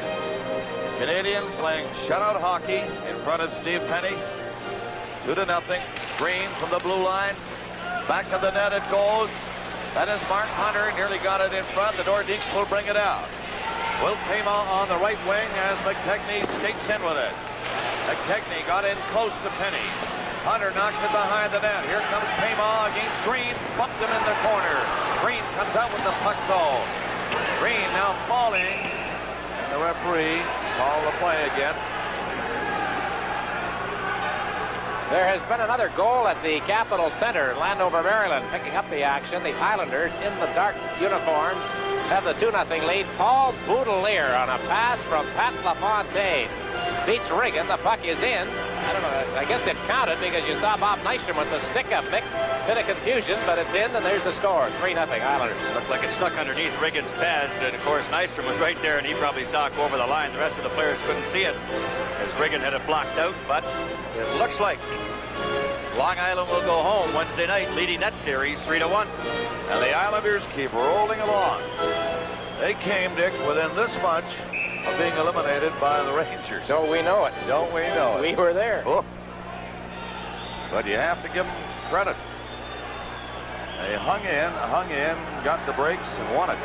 [SPEAKER 1] Canadiens playing shutout hockey in front of Steve Penny. 2-0. Green from the blue line. Back of the net it goes. That is Mark Hunter. Nearly got it in front. The Nordiques will bring it out. Will Payma on the right wing as McKechnie skates in with it. McKechnie got in close to Penny. Hunter knocked it behind the net. Here comes Payma against Green. Bumped him in the corner. Green comes out with the puck though. Green now falling. And the referee called the play again.
[SPEAKER 2] There has been another goal at the Capitol Center, Landover, Maryland, picking up the action. The Islanders in the dark uniforms have the 2-0 lead. Paul Boudelier on a pass from Pat LaFontaine. beats Riggin. The puck is in. I don't know. I guess it counted because you saw Bob Nystrom with the stick up, Mick. Bit of confusion, but it's in, and there's the score. 3-0 Islanders.
[SPEAKER 3] Looked like it stuck underneath Riggins' pads, and of course Nystrom was right there, and he probably saw it go over the line. The rest of the players couldn't see it as Riggin had it blocked out, but it looks like Long Island will go home Wednesday night, leading that series 3-1.
[SPEAKER 1] And the Islanders keep rolling along. They came, Dick, within this much of being eliminated by the Rangers.
[SPEAKER 2] Don't we know it?
[SPEAKER 1] Don't we know it?
[SPEAKER 2] We were there.
[SPEAKER 1] Oh. But you have to give them credit. They hung in, got the breaks, and won it.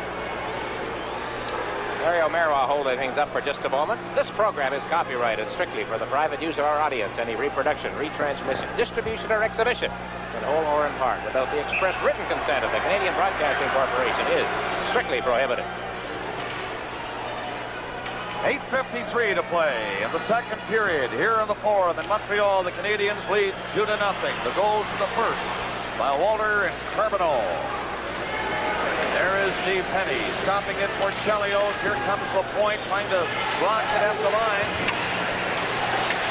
[SPEAKER 2] Larry O'Meara holding things up for just a moment. This program is copyrighted strictly for the private use of our audience. Any reproduction, retransmission, distribution, or exhibition, in whole or in part, without the express written consent of the Canadian Broadcasting Corporation is strictly prohibited.
[SPEAKER 1] 8:53 to play in the second period. Here in the fourth in Montreal, the Canadiens lead 2-0. The goals in the first by Walter and Carbonneau. There is Steve Penny stopping it for Chelios. Here comes LaPointe trying to block it at the line.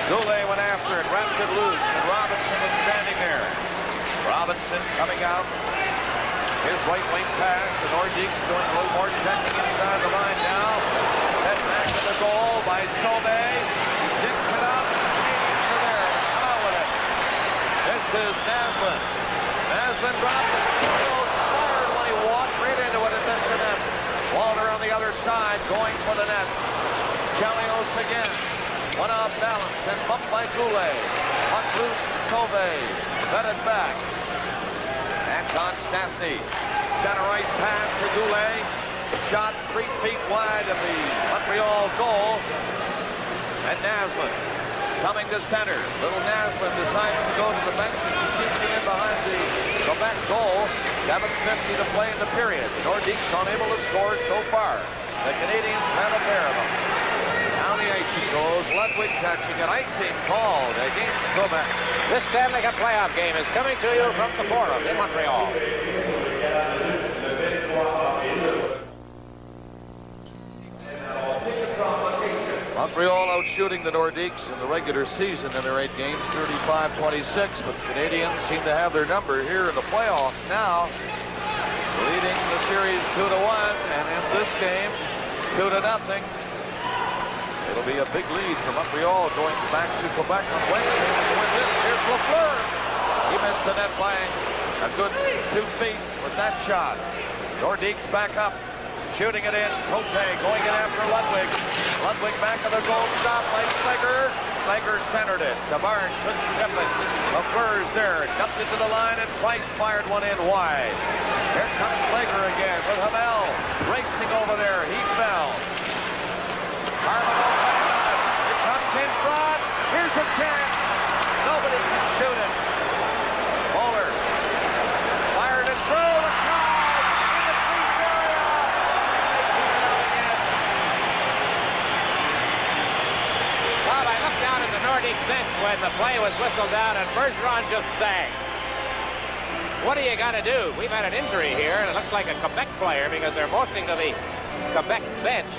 [SPEAKER 1] Goulet went after it, wrapped it loose, and Robinson was standing there. Robinson coming out. His right wing pass. The Nordiques doing a little more checking inside the line now. Head back to the goal by Sauvé. Digs it up. Canadiens are there. Come out with it. This is Naslin. Naslin dropped it. Chelios fired when he walked right into it and missed the net. Walter on the other side going for the net. Chelios again. One off balance and bumped by Goulet. Puck loose. Sauvé. Fed it back. Anton Stastny. Center ice pass to Goulet. Shot 3 feet wide of the Montreal goal. And Naslin coming to center. Little Naslin decides to go to the bench and shoots it in behind the Quebec goal. 7:50 to play in the period. The Nordiques unable to score so far. The Canadiens have a pair of them. Down the ice he goes. Ludwig catching an icing called against Quebec.
[SPEAKER 2] This Stanley Cup playoff game is coming to you from the Forum in Montreal.
[SPEAKER 1] Montreal out shooting the Nordiques in the regular season in their 8 games, 35-26, but the Canadiens seem to have their number here in the playoffs now, leading the series 2-1, and in this game, 2-0. It'll be a big lead for Montreal going back to Quebec on Wednesday. With this, here's Lafleur. He missed the net by a good 2 feet with that shot. Nordiques back up. Shooting it in. Cote going in after Ludwig. Ludwig back of the goal. Stop by Slager. Slager centered it. Savard couldn't tip it. LaFleur's there. Dumped it to the line, and Price fired one in wide. Here comes Slager again with Hamel racing over there. He fell. Carbonneau back on it. It comes in front. Here's a chance. Nobody can shoot it. Bowler fired it through. The crowd in the crease area. They keep it out again.
[SPEAKER 2] Bob, I looked down at the Nordique bench when the play was whistled down, and Bergeron just sang. What do you got to do? We've had an injury here, and it looks like a Quebec player because they're motioning to the Quebec bench.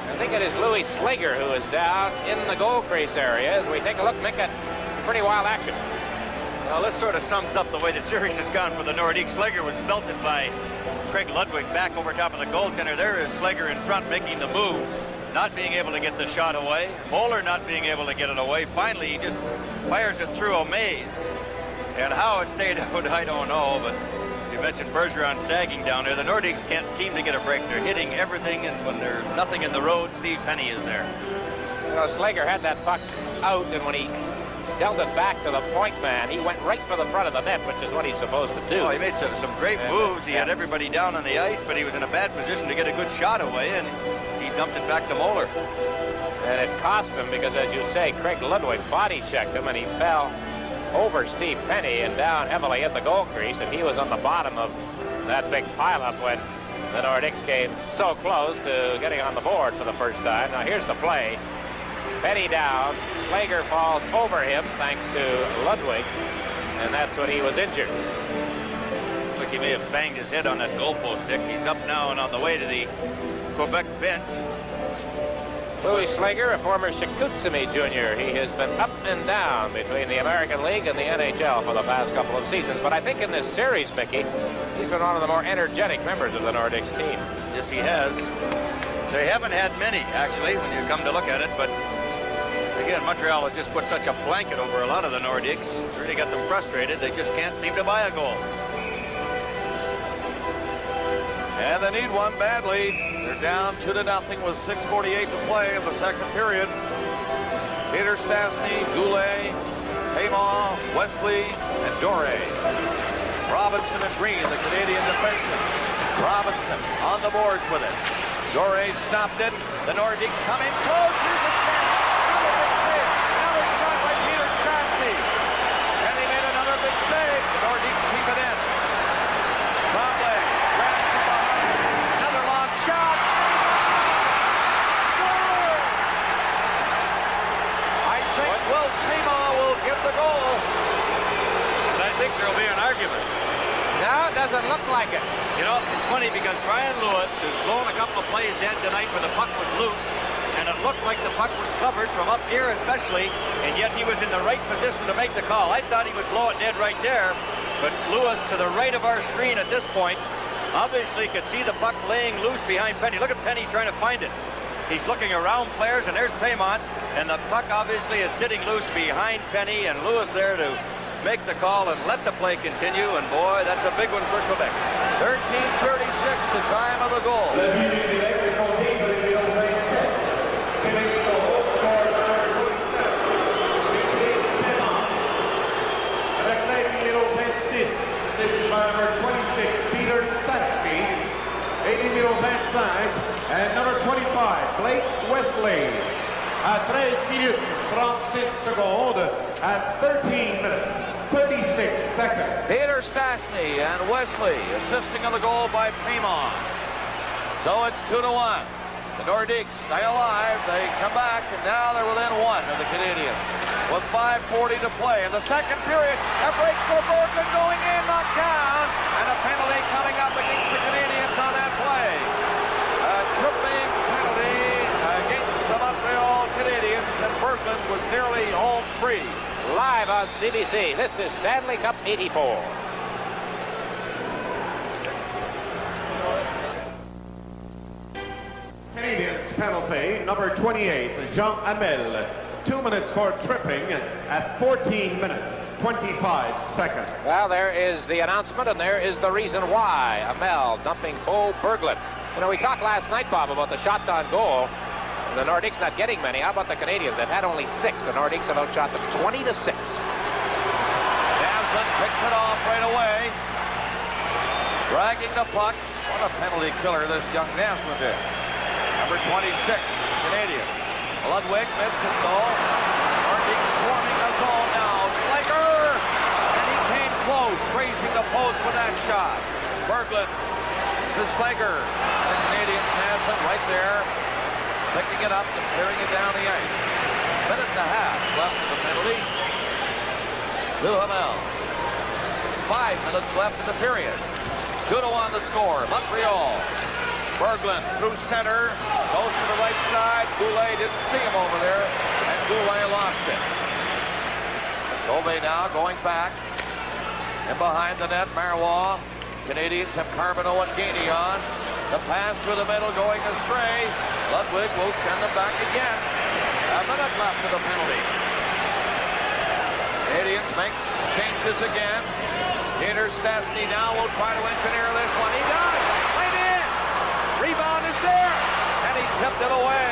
[SPEAKER 2] I think it is Louis Slager who is down in the goal crease area as we take a look, Mick, at pretty wild action.
[SPEAKER 3] Well, this sort of sums up the way the series has gone for the Nordiques. Slager was belted by Craig Ludwig back over top of the goaltender. There is Slager in front making the moves, not being able to get the shot away. Bowler not being able to get it away. Finally, he just fires it through O'Maze. And how it stayed out, I don't know, but you mentioned Bergeron sagging down there. The Nordiques can't seem to get a break. They're hitting everything, and when there's nothing in the road, Steve Penny is there.
[SPEAKER 2] You know, Slager had that puck out, and when he dealt it back to the point man, he went right for the front of the net, which is what he's supposed to do.
[SPEAKER 3] Oh, he made some great moves. He had everybody down on the ice, but he was in a bad position to get a good shot away, and he dumped it back to Moeller.
[SPEAKER 2] And it cost him because, as you say, Craig Ludwig body checked him, and he fell over Steve Penny and down heavily at the goal crease, and he was on the bottom of that big pileup when the Nordiques came so close to getting on the board for the first time. Now here's the play. Penny down, Slager falls over him thanks to Ludwig, and that's when he was injured.
[SPEAKER 3] Looks like he may have banged his head on that goalpost, Dick. He's up now and on the way to the Quebec bench.
[SPEAKER 2] Louis Slager, a former Chicoutimi junior. He has been up and down between the American League and the NHL for the past couple of seasons. But I think in this series, Mickey, he's been one of the more energetic members of the Nordiques team.
[SPEAKER 3] Yes, he has. They haven't had many, actually, when you come to look at it. But again, Montreal has just put such a blanket over a lot of the Nordiques. It's really got them frustrated. They just can't seem to buy a goal.
[SPEAKER 1] And they need one badly. They're down 2-0 with 6:48 to play in the second period. Peter Stastny, Goulet, Paiement, Wesley, and Dore. Robinson and Green, the Canadian defenseman. Robinson on the boards with it. Dore stopped it. The Nordiques come in close. Here's a chance. Another big save. Another shot by Peter Stastny. And he made another big save. The Nordiques keep it in. Tremblay grabs from behind. Another long shot. Score! I think Will Paiement will get the goal.
[SPEAKER 3] But I think there'll be an argument.
[SPEAKER 2] No, it doesn't look like it.
[SPEAKER 3] You know, it's funny because Brian Lewis has blown a couple of plays dead tonight where the puck was loose, and it looked like the puck was covered from up here especially, and yet he was in the right position to make the call. I thought he would blow it dead right there, but Lewis to the right of our screen at this point obviously could see the puck laying loose behind Penny. Look at Penny trying to find it. He's looking around players, and there's Paiement, and the puck obviously is sitting loose behind Penny, and Lewis there to make the call and let the play continue, and boy, that's a big one for Quebec.
[SPEAKER 1] 13:36, the time of the goal.
[SPEAKER 5] Assisted by number 26, Peter Stastny, 80 numéro 25, and number 25, Blake Wesley. À 13 minutes, 36 secondes, at 13 minutes, 36 seconds.
[SPEAKER 1] Peter Stastny and Wesley assisting on the goal by Paiement. So it's 2-1. The Nordiques stay alive. They come back, and now they're within one of the Canadiens with 5:40 to play. In the second period, a break for Borgman going in, knocked down, and a penalty coming up against the Canadiens on that play. A tripping penalty against the Montreal Canadiens, and Berglund was nearly home free.
[SPEAKER 2] Live on CBC, this is Stanley Cup 84.
[SPEAKER 5] Canadiens penalty, number 28, Jean Hamel. 2 minutes for tripping at 14 minutes, 25 seconds.
[SPEAKER 2] Well, there is the announcement, and there is the reason why. Hamel dumping Bo Berglund. You know, we talked last night, Bob, about the shots on goal. The Nordiques not getting many. How about the Canadiens? They've had only 6. The Nordiques have outshot them 20-6.
[SPEAKER 1] Naslund picks it off right away. Dragging the puck. What a penalty killer this young Naslund is. Number 26, Canadiens. Ludwig missed it though. Nordiques swarming the zone now. Slager! And he came close, grazing the post with that shot. Berglund to Slager. The Canadiens, Naslund right there, picking it up and clearing it down the ice. Minute and a half left of the penalty. To Hamel. 5 minutes left in the period. 2-1 the score. Montreal. Berglund through center, goes to the right side. Goulet didn't see him over there, and Goulet lost it. Sauvé now going back. And behind the net, Marois. Canadiens have Carbonneau and Gainey on. The pass through the middle going astray. Ludwig will send them back again. A minute left of the penalty. Canadiens make changes again. Peter Stastny now will try to engineer this one. He does! Right in! Rebound is there! And he tipped it away.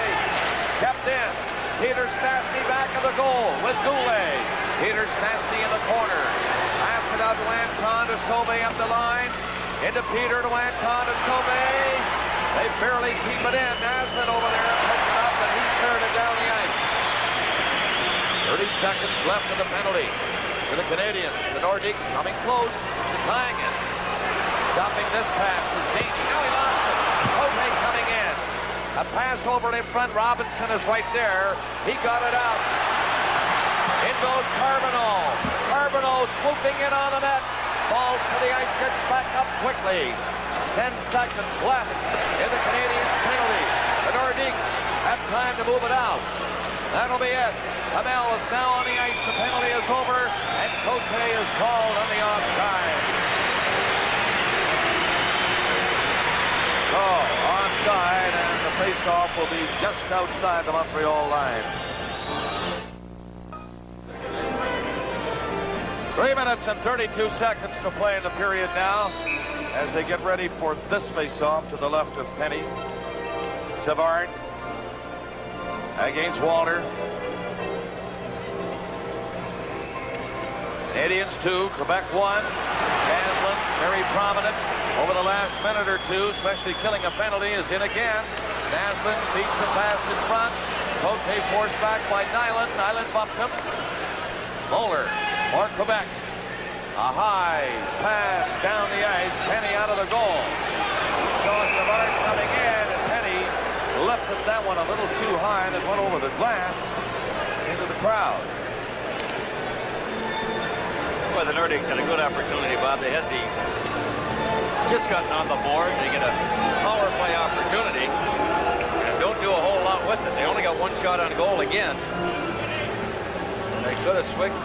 [SPEAKER 1] Kept in. Peter Stastny back of the goal with Goulet. Peter Stastny in the corner. Passed it out to Anton to Sauvé up the line. Into Peter to Anton to Sauvé. They barely keep it in. Naslund over there picked it up, and he cleared it down the ice. 30 seconds left of the penalty for the Canadiens. The Nordiques coming close to tying it. Stopping this pass is Gainey. Now he lost it. Cote coming in. A pass over in front. Robinson is right there. He got it out. In goes Carbonneau. Carbonneau swooping in on the net. Falls to the ice, gets back up quickly. 10 seconds left in the Canadiens penalty. The Nordiques have time to move it out. That'll be it. Hamel is now on the ice. The penalty is over, and Cote is called on the offside. So, offside, and the faceoff will be just outside the Montreal line. 3 minutes and 32 seconds to play in the period now as they get ready for this faceoff to the left of Penny. Savard against Walter. Canadiens 2, Quebec 1. Caslin, very prominent over the last minute or two, especially killing a penalty, is in again. Caslin beats a pass in front. Cote forced back by Nyland. Nyland bumped him. Moeller for Quebec. A high pass down the ice. Penny out of the goal. He saw Savard coming in, and Penny lifted that one a little too high, and it went over the glass into the crowd.
[SPEAKER 3] Well, the Nordiques had a good opportunity, Bob. They had just gotten on the board. They get a power play opportunity. And don't do a whole lot with it. They only got one shot on goal again. They could have switched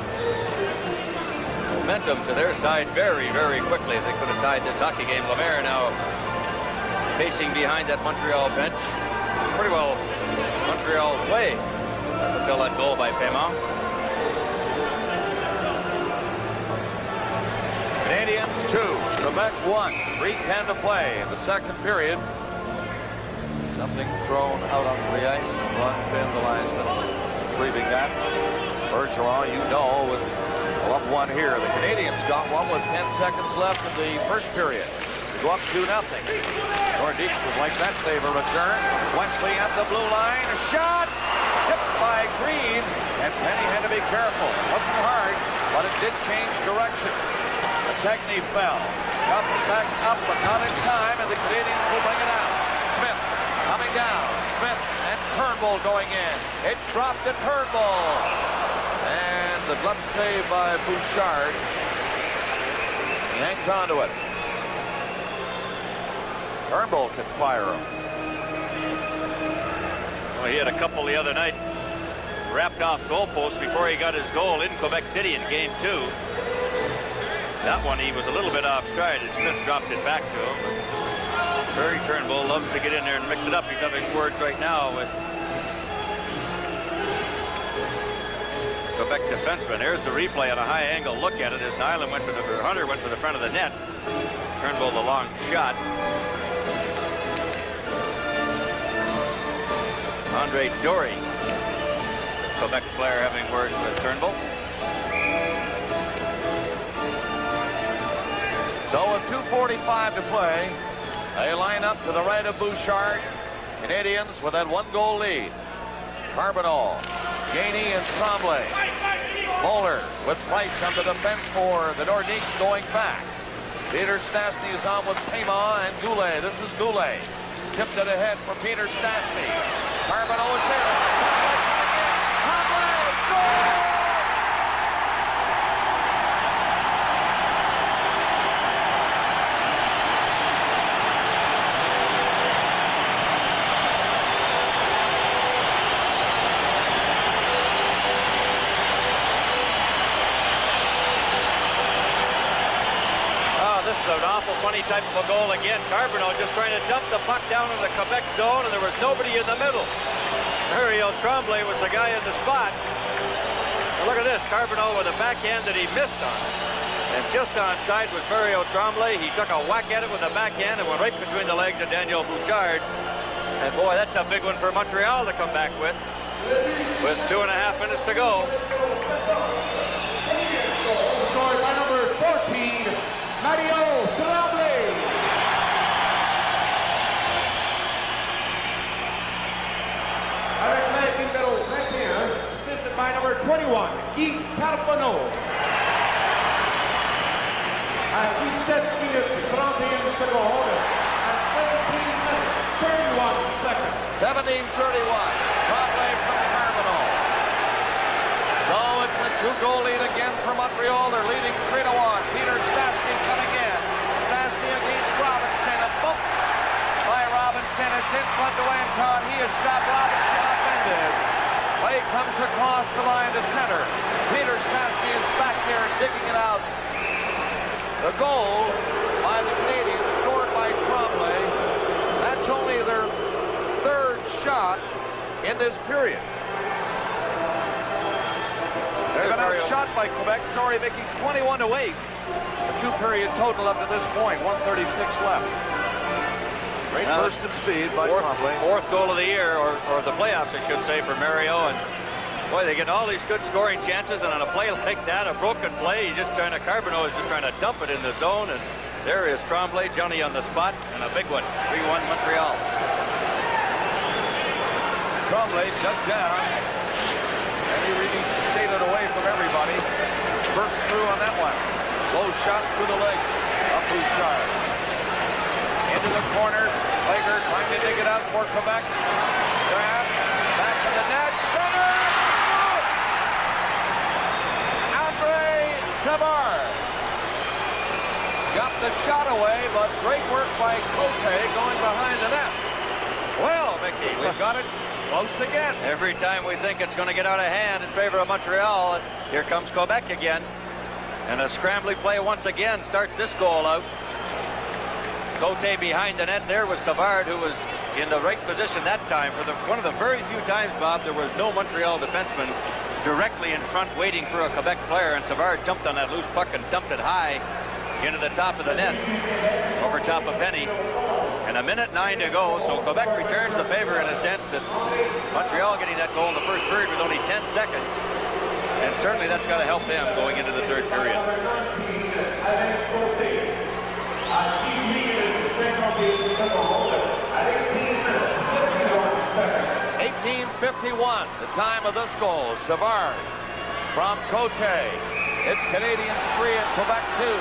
[SPEAKER 3] momentum to their side very, very quickly. They could have tied this hockey game. Lemaire now pacing behind that Montreal bench. Pretty well Montreal's way until that goal by Paiement.
[SPEAKER 1] Canadiens 2, Quebec 1. 3:10 to play in the second period. Something thrown out onto the ice. Ron Finn, the linesman, retrieving that. Bergeron, you know, with up one here. The Canadiens got one with 10 seconds left in the first period. They go up 2-0. Nordiques would like that favor return. Wesley at the blue line. A shot! Tipped by Green. And Penny had to be careful. It wasn't hard, but it did change direction. The technique fell. Up and back up, but not in time, and the Canadiens will bring it out. Smith coming down. Smith and Turnbull going in. It's dropped to Turnbull. And the glove save by Bouchard. He hangs on to it. Turnbull can fire him.
[SPEAKER 3] Well, he had a couple the other night. Wrapped off goalpost before he got his goal in Quebec City in Game 2. That one he was a little bit off stride as Smith dropped it back to him. Barry Turnbull loves to get in there and mix it up. He's having words right now with Quebec defenseman. Here's the replay on a high angle look at it as Nyland went for the Hunter went for the front of the net. Turnbull the long shot. Andre Dory, Quebec player, having words with Turnbull.
[SPEAKER 1] So with 2:45 to play, they line up to the right of Bouchard. Canadiens with that 1-goal lead. Carbonneau, Gainey, and Tremblay. Moeller with Price on the defense for the Nordiques going back. Peter Stastny is on with Paiement and Goulet. This is Goulet. Tipped it ahead for Peter Stastny. Carbonneau is there. Tremblay, goal!
[SPEAKER 3] An awful funny type of a goal again. Carbonneau just trying to dump the puck down in the Quebec zone, and there was nobody in the middle. Mario Tremblay was the guy in the spot. Now look at this. Carbonneau with a backhand that he missed on. And just onside was Mario Tremblay. He took a whack at it with a backhand and went right between the legs of Daniel Bouchard. And boy, that's a big one for Montreal to come back with 2.5 minutes to go.
[SPEAKER 5] Scored by number 14. Mario Tremblay. Avec l'aide numéro 21, assisted by number 21, Guy Carbonneau. À 17 minutes 31 secondes, at 17 minutes 31 seconds.
[SPEAKER 1] 17:31. Tremblay from Carbonneau. So it's a 2-goal lead again for Montreal. They're leading 3-1. Peter Stastny coming in. Stastny against Robinson. A bump by Robinson. It's in front to Anton. He has stopped Robinson. comes across the line to center. Peter Stastny is back there digging it out. The goal by the Canadiens, scored by Tremblay. That's only their third shot in this period. They've been outshot by Quebec. Sorry, Mickey, 21-8. The two-period total up to this point, 1:36 left. Great burst of speed by Tremblay.
[SPEAKER 3] Fourth goal of the year, or the playoffs, I should say, for Mario. And boy, they get all these good scoring chances, and on a play like that, a broken play, he's just trying to, Carbonneau is just trying to dump it in the zone, and there is Tremblay, Johnny on the spot, and a big one, 3-1 Montreal.
[SPEAKER 1] Tremblay dug down, and he really skated away from everybody. Burst through on that one. Low shot through the legs of Bouchard. Into the corner, Lager trying to dig it out for Quebec. Grab, back to the net, center! Andre Savard got the shot away, but great work by Cote going behind the net. Well, Mickey, we've got it close again.
[SPEAKER 3] Every time we think it's going to get out of hand in favor of Montreal, here comes Quebec again. And a scrambling play once again starts this goal out. Cote behind the net there was Savard, who was in the right position that time. For one of the very few times, Bob, there was no Montreal defenseman directly in front waiting for a Quebec player, and Savard jumped on that loose puck and dumped it high into the top of the net, over top of Penny. And 1:09 to go, so Quebec returns the favor in a sense, that Montreal getting that goal in the first period with only 10 seconds. And certainly that's got to help them going into the third period.
[SPEAKER 1] 18:51, the time of this goal. Savard from Cote. It's Canadiens 3 and Quebec 2.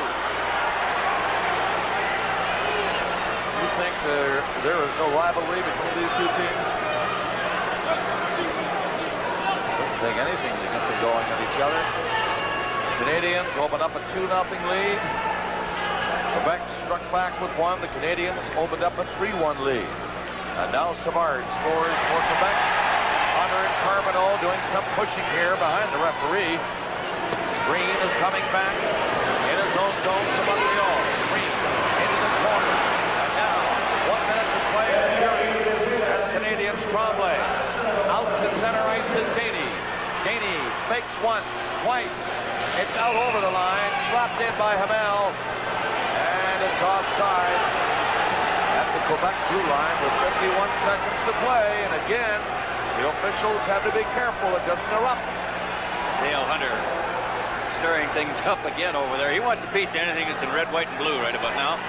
[SPEAKER 1] You think there is no rivalry between these two teams? Doesn't take anything to get them going on each other. The Canadiens open up a 2-0 lead. Quebec struck back with one. The Canadiens opened up a 3-1 lead. And now Savard scores for Quebec. Hunter and Carbonneau doing some pushing here behind the referee. Green is coming back in his own zone to Montreal. Green into the corner. And now, 1 minute to play in the period. As Canadiens Tremblay. Out to center ice is Gainey. Gainey fakes once, twice. It's out over the line. Slapped in by Hamel. And it's offside at the Quebec blue line with 51 seconds to play. And again, the officials have to be careful it doesn't erupt.
[SPEAKER 3] Dale Hunter stirring things up again over there. He wants a piece of anything that's in red, white, and blue right about now.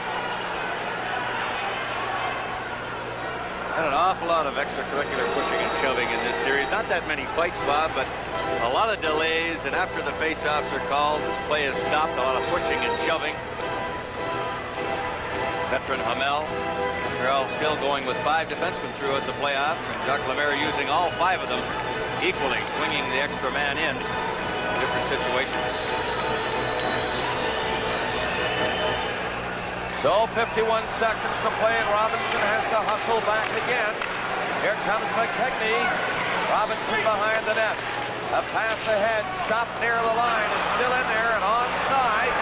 [SPEAKER 3] Had an awful lot of extracurricular pushing and shoving in this series. Not that many fights, Bob, but a lot of delays, and after the face-offs are called, this play is stopped. A lot of pushing and shoving. Veteran Hamel. Montreal still going with 5 defensemen throughout the playoffs, and Jacques Lemaire using all 5 of them equally, swinging the extra man in different situations.
[SPEAKER 1] So 51 seconds to play, and Robinson has to hustle back again. Here comes McKechnie. Robinson behind the net. A pass ahead, stopped near the line, and still in there and onside.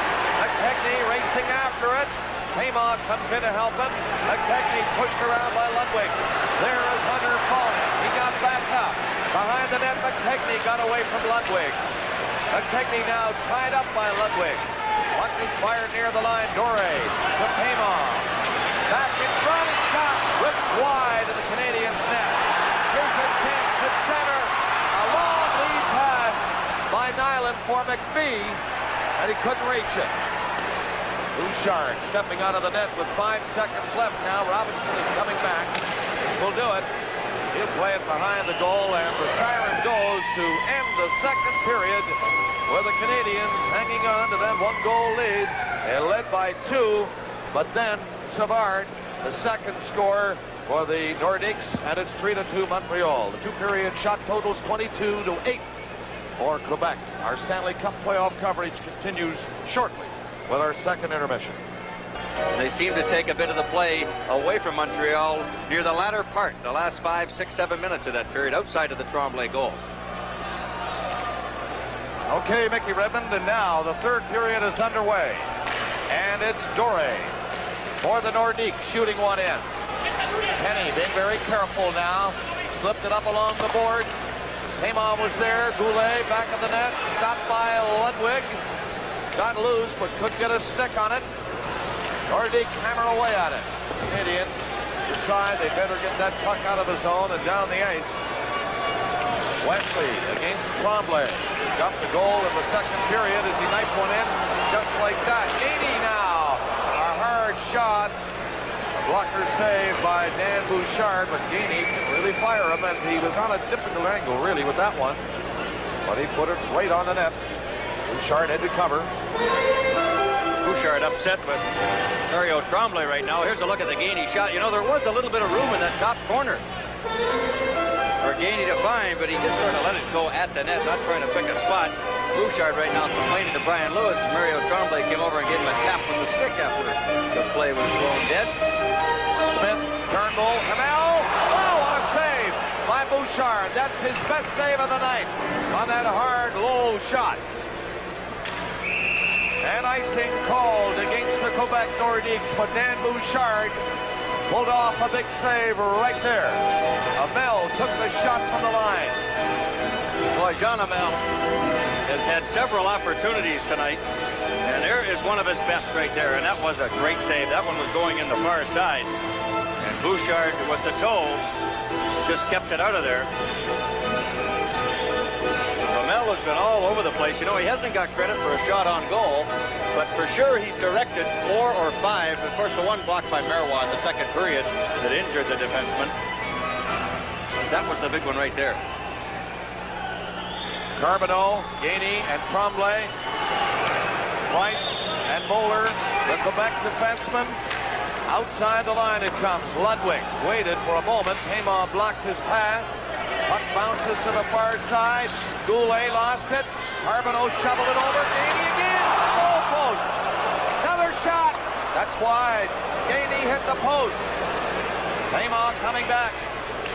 [SPEAKER 1] McKechnie racing after it. Payma comes in to help him. McKechnie pushed around by Ludwig. There is Hunter falling. He got back up. Behind the net, McKechnie got away from Ludwig. McKechnie now tied up by Ludwig. Puck is fired near the line. Dore to Payma. Back in front and shot. Ripped wide of the Canadiens' net. Here's a chance at center. A long lead pass by Nyland for McPhee, and he couldn't reach it. Bouchard stepping out of the net with 5 seconds left now. Robinson is coming back. This will do it. He'll play it behind the goal, and the siren goes to end the second period with the Canadiens hanging on to that 1-goal lead. They led by 2, but then Savard, the second scorer for the Nordiques, and it's 3-2 Montreal. The two-period shot totals 22-8 for Quebec. Our Stanley Cup playoff coverage continues shortly with our second intermission.
[SPEAKER 3] They seem to take a bit of the play away from Montreal near the latter part, the last 5, 6, 7 minutes of that period, outside of the Tremblay goal.
[SPEAKER 1] Okay, Mickey Redmond, and now the third period is underway. And it's Dore for the Nordiques, shooting one in. Penny being very careful now. Slipped it up along the boards. Heyman was there. Goulet back of the net. Stopped by Ludwig. Got loose, but couldn't get a stick on it. Nordiques hammer away at it. Canadiens decide they better get that puck out of the zone and down the ice. Wesley against Tremblay. Got the goal in the second period as he knifed one in just like that. Gainey now. A hard shot. A blocker save by Dan Bouchard, but Gainey can really fire him, and he was on a difficult angle really with that one. But he put it right on the net. Bouchard had to cover.
[SPEAKER 3] Bouchard upset with Mario Tremblay right now. Here's a look at the Gainey shot. You know, there was a little bit of room in that top corner for Gainey to find, but he just sort of let it go at the net, not trying to pick a spot. Bouchard right now complaining to Brian Lewis, and Mario Tremblay came over and gave him a tap with the stick after the play was thrown dead.
[SPEAKER 1] Smith, Turnbull, Hamel. Oh, what a save by Bouchard. That's his best save of the night on that hard, low shot. And icing called against the Quebec Nordiques, but Dan Bouchard pulled off a big save right there. Hamel took the shot from the line.
[SPEAKER 3] Boy, Jean Hamel has had several opportunities tonight, and there is one of his best right there, and that was a great save. That one was going in the far side, and Bouchard with the toe just kept it out of there. Hamel has been all over the place. You know, he hasn't got credit for a shot on goal, but for sure he's directed 4 or 5. Of course, the one blocked by Marois in the second period that injured the defenseman. That was the big one right there.
[SPEAKER 1] Carbonneau, Gainey, and Tremblay. Price and Moeller, the Quebec defenseman. Outside the line it comes. Ludwig waited for a moment. Heyman blocked his pass. Puck bounces to the far side. Goulet lost it. Carbonneau shoveled it over. Gainey again. Goal post. Another shot. That's wide. Gainey hit the post. Heyman coming back.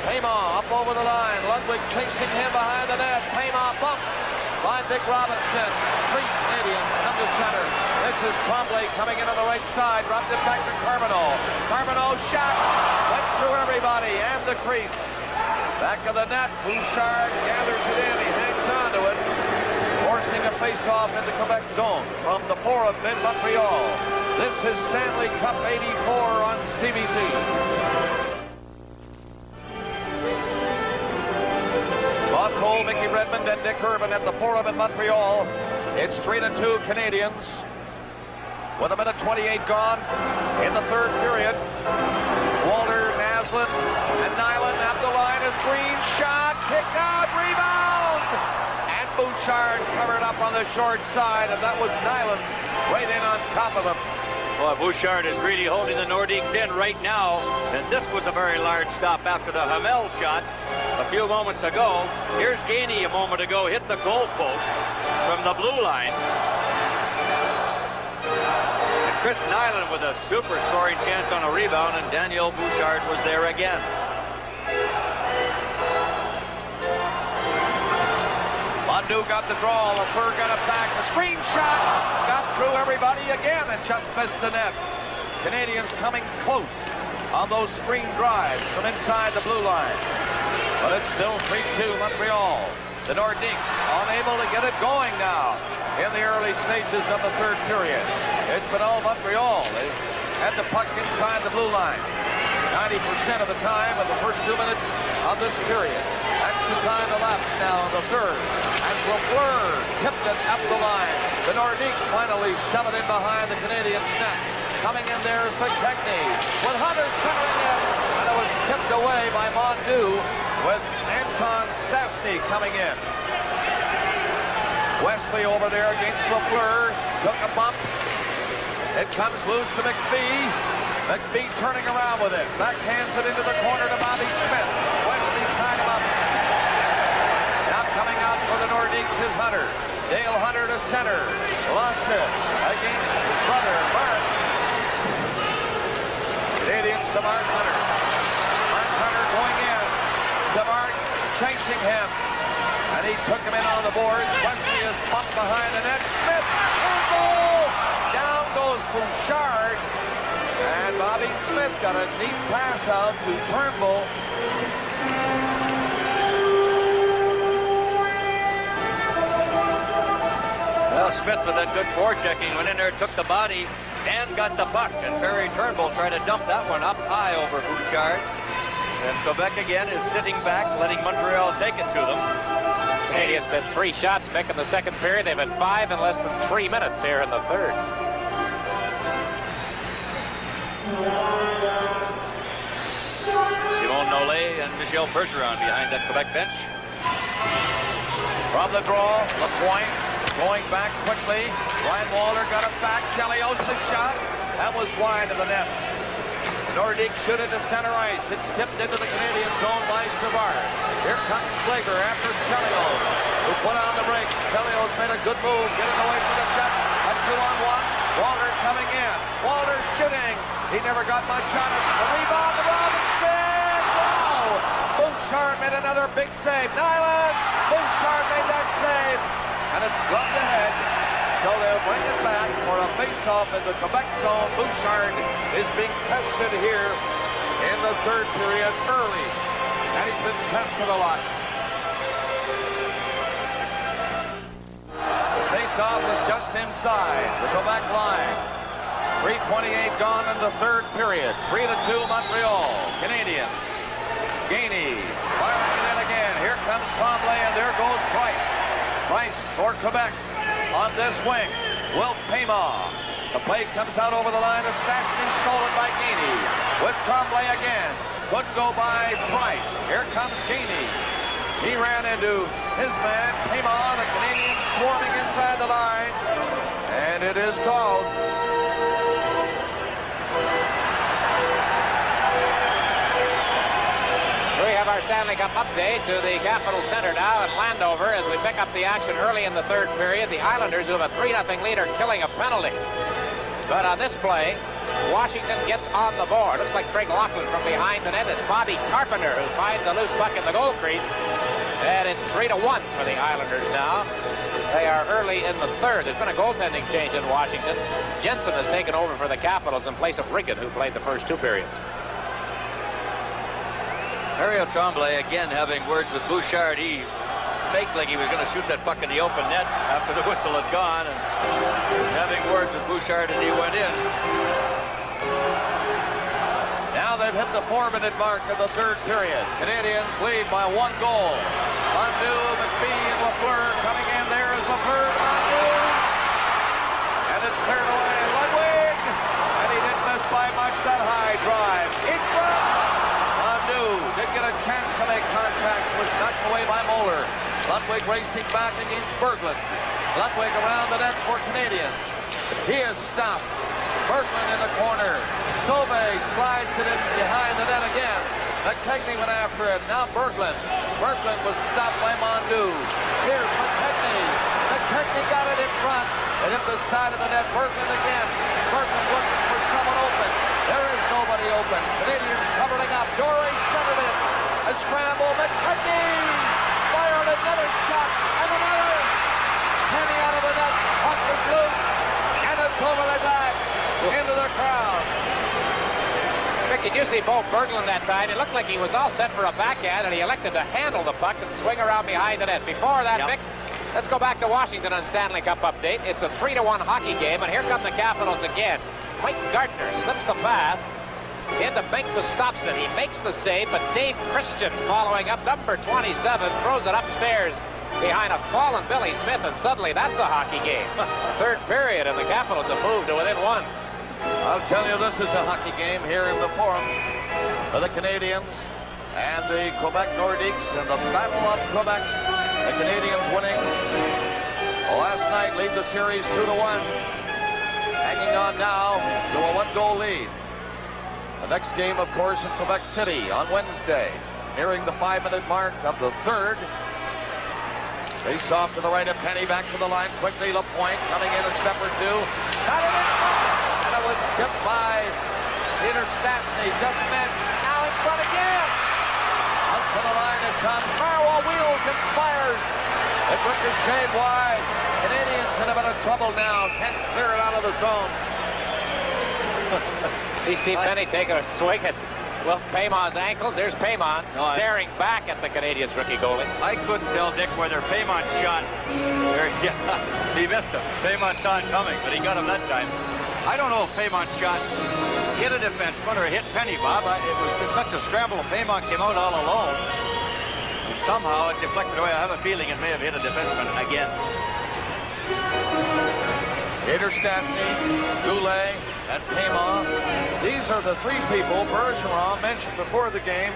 [SPEAKER 1] Heyman up over the line. Ludwig chasing him behind the net. Heyman bumped by Dick Robinson. 3 Canadiens come to center. This is Tremblay coming in on the right side. Dropped it back to Carbonneau. Carbonneau shot. Went through everybody and the crease. Back of the net. Bouchard gathers it in. He hangs on to it. Forcing a face-off in the Quebec zone from the Forum in Montreal. This is Stanley Cup 84 on CBC. Bob Cole, Mickey Redmond, and Dick Urban at the Forum in Montreal. It's 3-2 Canadiens. With a minute 28 gone in the third period. Walter, Naslin, and Nyland at the line is Green. Shot, kicked out, rebound! And Bouchard covered up on the short side, and that was Nyland right in on top of him.
[SPEAKER 3] Boy, Bouchard is really holding the Nordiques in right now, and this was a very large stop after the Hamel shot a few moments ago. Here's Gainey a moment ago, hit the goal post from the blue line. And Chris Nyland with a super scoring chance on a rebound, and Daniel Bouchard was there again.
[SPEAKER 1] Mondu got the draw. Lafleur got it back. The screen shot got through everybody again and just missed the net. Canadiens coming close on those screen drives from inside the blue line. But it's still 3-2 Montreal. The Nordiques unable to get it going now in the early stages of the third period. It's been all Montreal. They had the puck inside the blue line 90% of the time in the first 2 minutes of this period. That's the time elapsed now in the third. And Lafleur tipped it up the line. The Nordiques finally shove it in behind the Canadiens' net. Coming in there is McKechnie with Hunter centering it. And it was tipped away by Mondu with Anton Stastny coming in. Wesley over there against Lafleur. Took a bump. It comes loose to McPhee. McPhee turning around with it. Backhands it into the corner to Bobby Smith. Wesley tied him up. Now coming out for the Nordiques is Hunter. Dale Hunter to center. Lost it against his brother, Mark. Canadiens to Mark Hunter. Mark Hunter going in. To Mark chasing him. And and he took him in on the board. Wesley is bumped behind the net. Smith, goal! Down goes Bouchard. And Bobby Smith got a neat pass out to Turnbull.
[SPEAKER 3] Well, Smith with that good forechecking went in there, took the body, and got the puck. And Barry Turnbull tried to dump that one up high over Bouchard. And Quebec again is sitting back, letting Montreal take it to them.
[SPEAKER 2] Canadiens had 3 shots, Mick, in the second period. They've had 5 in less than 3 minutes here in the third.
[SPEAKER 3] Simon Nollet and Michel Bergeron behind that Quebec bench.
[SPEAKER 1] From the draw, Lapointe going back quickly. Ryan Walter got it back. Chelios the shot. That was wide of the net. Nordiques shoot it to center ice. It's tipped into the Canadian zone by Savard. Here comes Slager after Chelios, who put on the brakes. Chelios made a good move, getting away from the Jet. A 2-on-1. Walter coming in. Walter shooting. He never got much on it. The rebound to Robinson. Wow! Bouchard made another big save. Nyland. Bouchard made that save. And it's gloved ahead. So they'll bring it back for a face-off in the Quebec zone. Bouchard is being tested here in the third period early. And he's been tested a lot. The face-off is just inside the Quebec line. 3:28 gone in the third period. 3-2 Montreal. Canadiens. Gainey firing it in again. Here comes Tremblay, and there goes Price. Price for Quebec on this wing. Will Payma. The play comes out over the line. A Stastny stolen by Gainey. With Tremblay again. Couldn't go by Price. Here comes Gainey. He ran into his man, Payma. The Canadians swarming inside the line. And it is called.
[SPEAKER 2] We have our Stanley Cup update to the Capitol Center now at Landover as we pick up the action early in the third period. The Islanders, who have a 3-0 lead, are killing a penalty. But on this play, Washington gets on the board. Looks like Craig Laughlin from behind the net. It's Bobby Carpenter who finds a loose puck in the goal crease. And it's 3-1 for the Islanders now. They are early in the third. There's been a goaltending change in Washington. Jensen has taken over for the Capitals in place of Riggin, who played the first 2 periods.
[SPEAKER 3] Mario Tremblay again having words with Bouchard. He faked like he was going to shoot that puck in the open net after the whistle had gone, and having words with Bouchard, and he went in.
[SPEAKER 1] Now they've hit the 4-minute mark of the third period. Canadiens lead by 1 goal. Mondu, McPhee, and Lafleur coming in. There is Lafleur. Mondu. And it's cleared away. Ludwig. And he didn't miss by much that high drive. Ingram. Did get a chance to make contact, was knocked away by Moeller. Ludwig racing back against Berglund. Ludwig around the net for Canadiens. He is stopped. Berglund in the corner. Sauvé slides it in behind the net again. McKechnie went after it. Now Berglund. Berglund was stopped by Mondu. Here's McKechnie. McKechnie got it in front. And hit the side of the net. Berglund again. Berglund looking for someone open. There is nobody open. Canadiens covering up. Dorey centered it. A scramble. McKechnie fired another shot. And another. Penny out of the net. Puck is loose. And it's over the back. Into the crowd.
[SPEAKER 2] Mick, did you see Bo Berglund that time? It looked like he was all set for a backhand, and he elected to handle the puck and swing around behind the net. Before that, Mick, let's go back to Washington on Stanley Cup update. It's a 3-1 hockey game, and here come the Capitals again. Mike Gartner slips the pass into Bink, who stops it. He makes the save, but Dave Christian following up, number 27, throws it upstairs behind a fallen Billy Smith, and suddenly that's a hockey game. Third period, and the Capitals have moved to within 1.
[SPEAKER 1] I'll tell you, this is a hockey game here in the Forum for the Canadiens and the Quebec Nordiques in the Battle of Quebec. The Canadiens winning last night, lead the series 2-1. Hanging on now to a 1-goal lead. The next game, of course, in Quebec City on Wednesday, nearing the 5-minute mark of the third. Face off to the right of Penny, back to the line quickly. Lapointe coming in a step or two. Got it in front, and it was tipped by Peter Stastny. Just missed. Now in front again. Up to the line it comes. Marwell wheels and fires. It ricocheted wide. Canadiens in a bit of trouble now. Can't clear it out of the zone.
[SPEAKER 2] See Steve Penny taking a swing at Will Paymon's ankles. There's Paymon staring back at the Canadiens rookie goalie.
[SPEAKER 3] I couldn't tell, Dick, whether Paymon shot. He missed him. Paymon saw it coming, but he got him that time. I don't know if Paymon shot hit a defenseman or hit Penny, Bob. It was just such a scramble. Paymon came out all alone. And somehow it deflected away. I have a feeling it may have hit a defenseman again.
[SPEAKER 1] Peter Stastny, Goulet, and Paymon. These are the three people Bergeron mentioned before the game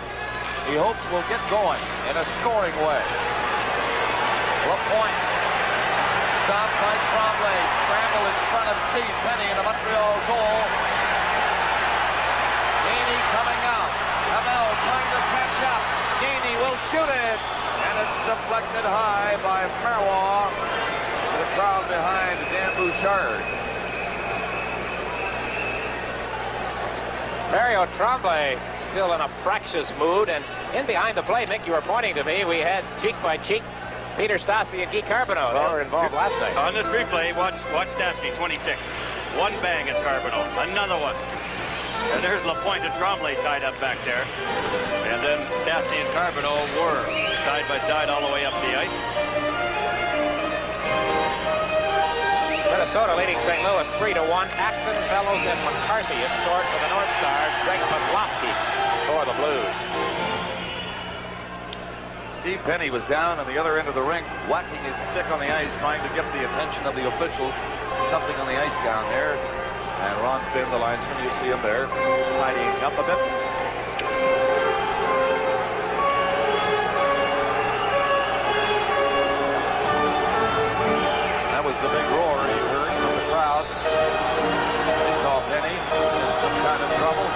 [SPEAKER 1] he hopes will get going in a scoring way. LaPointe stopped by Tremblay, scramble in front of Steve Penny in the Montreal goal. Gainey coming out. Hamel trying to catch up. Gainey will shoot it, and it's deflected high by Marois. The crowd behind Dan Bouchard.
[SPEAKER 2] Mario Tremblay still in a fractious mood, and in behind the play, Mick, you were pointing to me, we had cheek by cheek Peter Stastny and Guy Carbonneau. They were involved last night.
[SPEAKER 3] On this replay, watch Stastny, 26. One bang at Carbonneau, another one. And there's LaPointe and Tremblay tied up back there. And then Stastny and Carbonneau were side by side all the way up the ice.
[SPEAKER 2] Minnesota leading St. Louis 3-1. Acton, Bellows, and McCarthy have scored for the North Stars. Greg Podlosky for the Blues.
[SPEAKER 1] Steve Penny was down on the other end of the rink, whacking his stick on the ice, trying to get the attention of the officials. Something on the ice down there. And Ron Finn, the linesman, you see him there, tidying up a bit. That was the big roar you heard from the crowd. They saw Penny in some kind of trouble.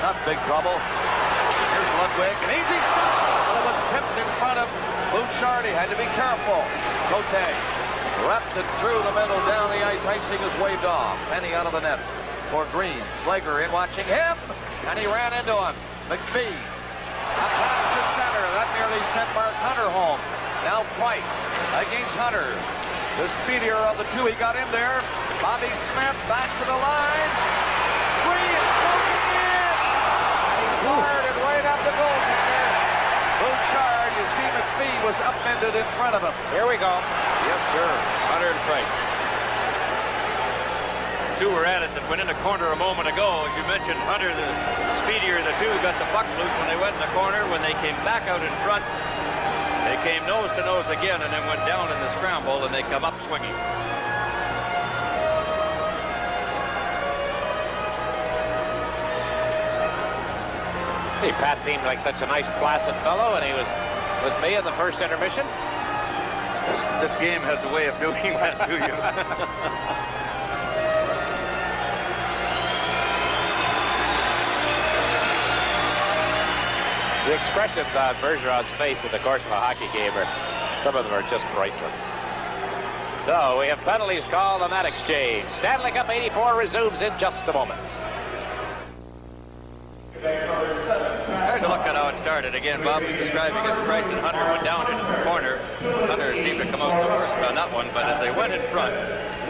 [SPEAKER 1] Not big trouble. Here's Ludwig, an easy shot. Well, it was tipped in front of Bouchard. He had to be careful. Cote wrapped it through the middle, down the ice. Icing is waved off. Penny out of the net for Green. Slager in watching him, and he ran into him. McPhee. A pass to center. That nearly sent Mark Hunter home. Now Price against Hunter. The speedier of the two. He got in there. Bobby Smith back to the line. Green floating in. He fired it right up the goaltender. Bouchard, you see McPhee was upended in front of him.
[SPEAKER 2] Here we go.
[SPEAKER 1] Yes, sir.
[SPEAKER 3] Hunter and Price. Two were at it that went in the corner a moment ago. As you mentioned, Hunter, the speedier of the two, got the puck loose when they went in the corner. When they came back out in front, they came nose to nose again and then went down in the scramble, and they come up swinging.
[SPEAKER 2] See, Pat seemed like such a nice, placid fellow, and he was with me in the first intermission.
[SPEAKER 3] This game has a way of doing that to you.
[SPEAKER 2] The expressions on Bergeron's face in the course of a hockey game some of them are just priceless. So we have penalties called on that exchange. Stanley Cup 84 resumes in just a moment.
[SPEAKER 3] There's a look at how it started. Again, Bob was describing as Price and Hunter went down into the corner. Hunter seemed to come out the worst on that one, but as they went in front,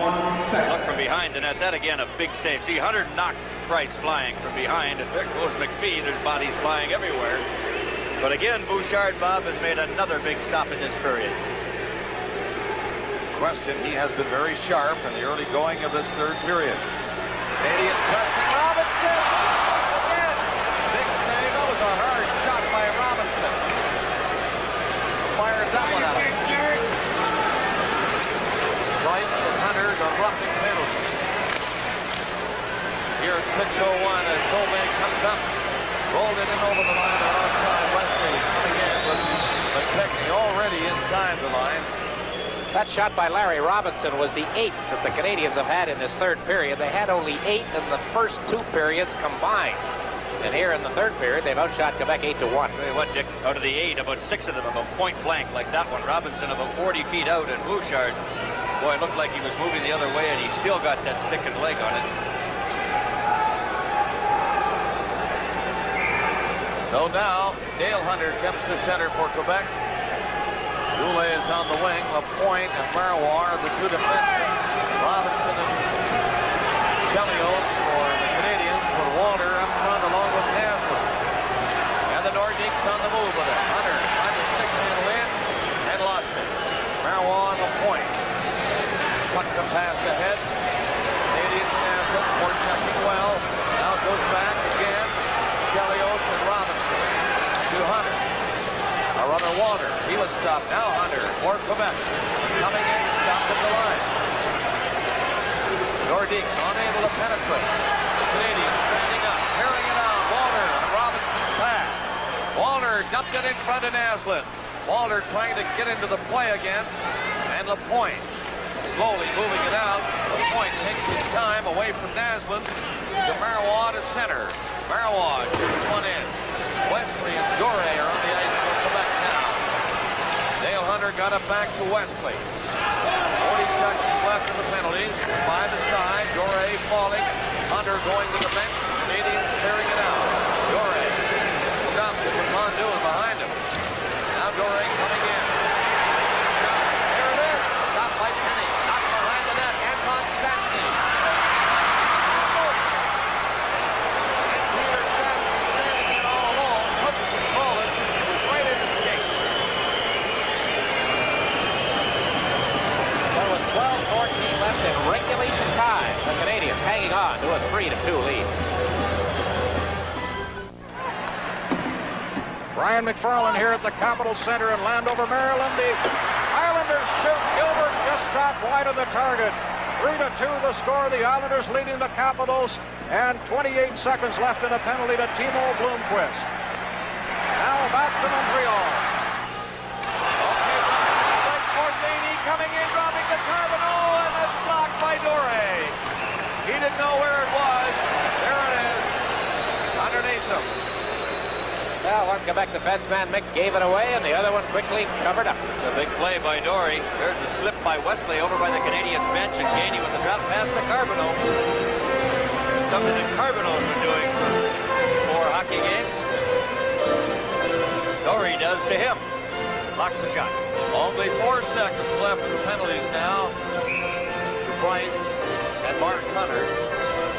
[SPEAKER 3] look from behind the net. That again, a big save. See, Hunter knocked Price flying from behind, and there goes McPhee. There's bodies flying everywhere. But again, Bouchard, Bob, has made another big stop in this period.
[SPEAKER 1] Question, he has been very sharp in the early going of this third period. Canadiens pressing Robinson. Again, big save. That was a hard shot by Robinson. Fired that one out. Price and Hunter, the roughing penalty. Here at 6:01 as Colby comes up. Rolled it in over the line on outside. Wesley coming in with McKechnie already inside the line.
[SPEAKER 2] That shot by Larry Robinson was the 8th that the Canadiens have had in this third period. They had only 8 in the first 2 periods combined. And here in the third period, they've outshot Quebec 8-1.
[SPEAKER 3] Tell you what, Dick, out of the 8, about 6 of them about point blank like that one. Robinson about 40 feet out, and Bouchard, boy, it looked like he was moving the other way, and he still got that stick and leg on it. So
[SPEAKER 1] now, Dale Hunter comes to center for Quebec. Goulet is on the wing. LaPointe and Marois are the two defensemen. Robinson and Chelios for the Canadiens, with Walter up front along with Naslund. And the Nordiques on the move with it. Hunter tried to stick handle in and lost it. Marois and LaPointe. Tuck the pass ahead. Canadiens Naslund, more checking well. Now it goes back again. Chelios and Robinson to Hunter. A runner Walter. He was stopped. Now Hunter for Quebec. Coming in, stopped at the line. Nordiques unable to penetrate. The Canadiens standing up, carrying it on. Walter on Robinson's pass. Walter dumped it in front of Naslund. Walter trying to get into the play again. And LaPointe slowly moving it out. LaPointe takes his time away from Naslund to Marois to center. Marois shoots one in. Wesley and Dore are on the ice for Quebec now. Dale Hunter got it back to Wesley. 40 seconds left of the penalties. By the side, Dore falling. Hunter going to the bench. Canadiens clearing it out. Dore stops it with Mondoon behind him. Now Dore coming in. Shot. There it is. Stopped by Kenny. Knocked behind the net. Anton Stastny. And Peter Stastny standing in all alone. Couldn't control it. It was right in his skates.
[SPEAKER 2] There was 12-14 left in regulation time. The Canadiens hanging on to a 3-2 lead.
[SPEAKER 4] Brian McFarland here at the Capitol Center in Landover, Maryland. The Islanders shoot. Gilbert just dropped wide of the target. 3-2 the score. The Islanders leading the Capitals. And 28 seconds left in a penalty to Timo Blomqvist. Now back to Montreal.
[SPEAKER 1] Mortini coming in, dropping to Carbonneau, and that's blocked by Dore. He didn't know where it was. There it is, underneath him.
[SPEAKER 2] Well, one Quebec defenseman, Mick, gave it away, and the other one quickly covered up.
[SPEAKER 3] It's a big play by Dore. There's a slip by Wesley over by the Canadiens bench, and Gainey with the drop pass to Carbonneau. Something that Carbonneau has been doing for 4 hockey games. Dore does to him. Blocks the shot.
[SPEAKER 1] Only 4 seconds left of the penalties now. Price and Mark Hunter.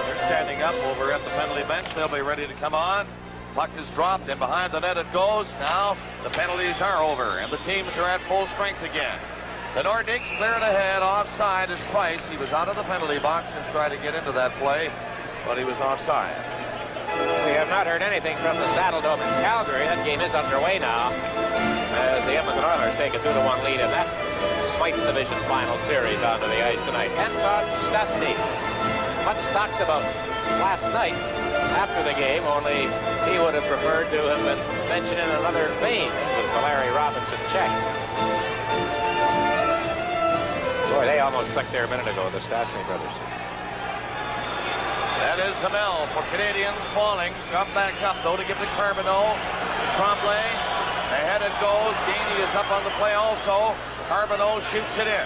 [SPEAKER 1] They're standing up over at the penalty bench. They'll be ready to come on. Puck is dropped, and behind the net it goes. Now the penalties are over, and the teams are at full strength again. The Nordiques clear it ahead. Offside is Price. He was out of the penalty box and tried to get into that play, but he was offside.
[SPEAKER 2] We have not heard anything from the Saddledome in Calgary. That game is underway now, as the Edmonton Oilers take a 2-1 lead in that Smythe Division final series onto the ice tonight. Anton Stastny, much talked about last night after the game, only he would have preferred to have been mentioned in another vein. It was the Larry Robinson check. Boy, they almost clicked there a minute ago, the Stastny brothers.
[SPEAKER 1] That is Hamel for Canadiens falling. Come back up, though, to give to Carbonneau. Tremblay. Ahead it goes. Gainey is up on the play also. Carbonneau shoots it in.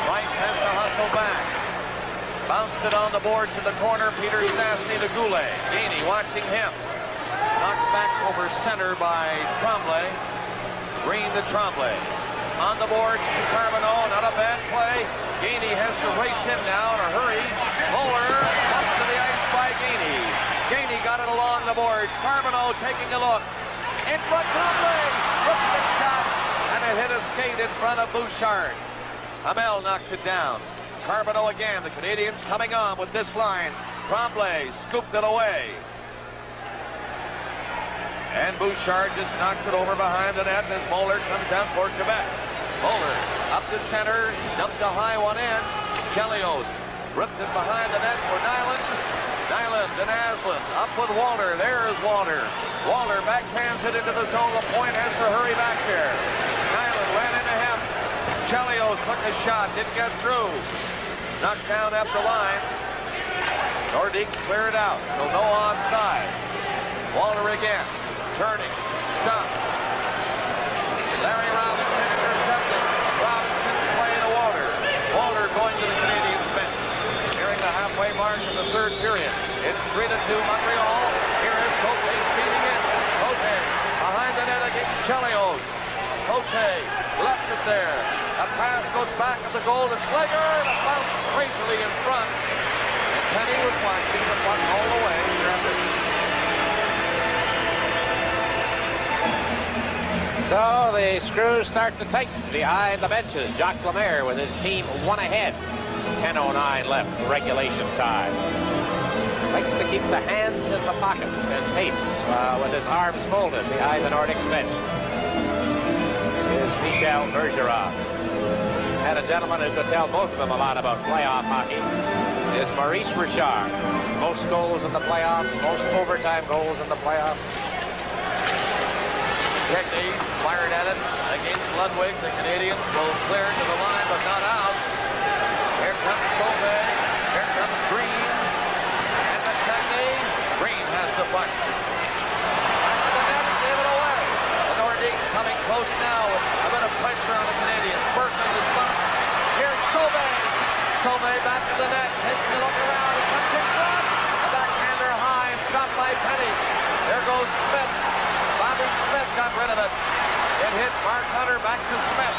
[SPEAKER 1] Price has to hustle back. Bounced it on the boards in the corner. Peter Stastny to Goulet. Gainey watching him. Knocked back over center by Tremblay. Green to Tremblay. On the boards to Carbonneau. Not a bad play. Gainey has to race in now in a hurry. Moeller up to the ice by Gainey. Gainey got it along the boards. Carbonneau taking a look. In front, Tremblay. Looked the shot, and it hit a skate in front of Bouchard. Hamel knocked it down. Carbonneau again. The Canadiens coming on with this line. Tremblay scooped it away. And Bouchard just knocked it over behind the net as Moeller comes out for Quebec. Moeller up to center, dumped a high one in. Chelios ripped it behind the net for Nyland. Nyland and Aslan up with Walter. There is Walter. Walter backhands it into the zone. LaPointe has to hurry back there. Nyland ran into him. Chelios took a shot, didn't get through. Knocked down up the line. Nordiques clear it out, so no offside. Walter again, turning, stopped. Larry Robinson intercepted. Robinson playing to Walter. Walter going to the Canadiens bench. Nearing the halfway mark of the third period. It's 3-2 Montreal. Here is Cote speeding in. Cote behind the net against Chelios. Cote left to there. A pass goes back of the goal to Slager, and a bounce crazily in front. And Penny was watching the puck all the way.
[SPEAKER 2] So the screws start to tighten behind the benches. Jacques Lemaire with his team one ahead. 10:09 left, regulation time. Likes to keep the hands in the pockets and pace with his arms folded behind the Nordiques bench. Is Michel Bergeron. And a gentleman who could tell both of them a lot about playoff hockey is Maurice Richard. Most goals in the playoffs, most overtime goals in the playoffs.
[SPEAKER 1] Technique fired at it against Ludwig. The Canadiens will clear to the line, but not out. Here comes Sauvé. Here comes Green. And the technique. Green has the puck. The net gave it away. The Nordiques coming close now with a bit of pressure on the Canadiens. Berkman is bumped. Here's Sauvé. Sauvé back to the net. Takes a look around. He comes in front. A backhander high and stopped by Penny. There goes Smith. Bobby Smith got rid of it. It hit Mark Hunter, back to Smith.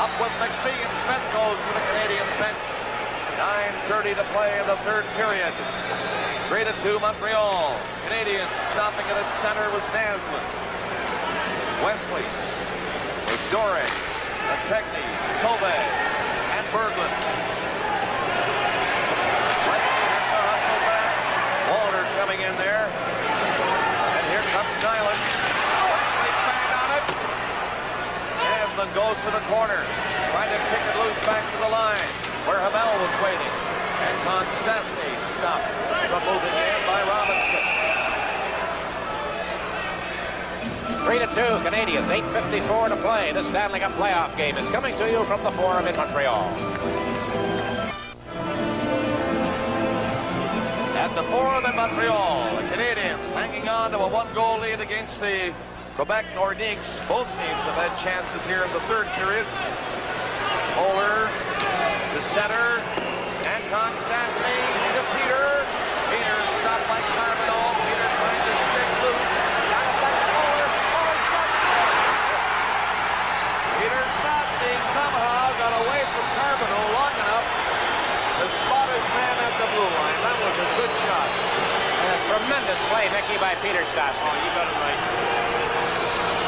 [SPEAKER 1] Up with McPhee, and Smith goes to the Canadian bench. 9:30 to play in the third period. 3-2 Montreal. Canadians stopping it at center was Naslund. Wesley with Dore, Techny, Sauvé, and Berglund. Wesley has to hustle back. Walter coming in there. And here comes Nyland. Goes to the corner, trying to kick it loose back to the line, where Hamel was waiting. And Konstantny stopped from moving in by Robinson.
[SPEAKER 2] 3-2 Canadiens, 8:54 to play. The Stanley Cup playoff game is coming to you from the Forum in Montreal.
[SPEAKER 1] At the Forum in Montreal, the Canadiens hanging on to a one-goal lead against the Quebec Nordiques. Both teams have had chances here in the third period. Moeller to center, and Konstantny to Peter. Peter stopped by Carbonneau. Peter trying to shake loose. Got it back to Moeller. Moeller shot. Peter Stastny somehow got away from Carbonneau long enough to spot his man at the blue line. That was a good shot.
[SPEAKER 2] And a tremendous play, Mickey, by Peter Stastny.
[SPEAKER 3] Oh, you got it right.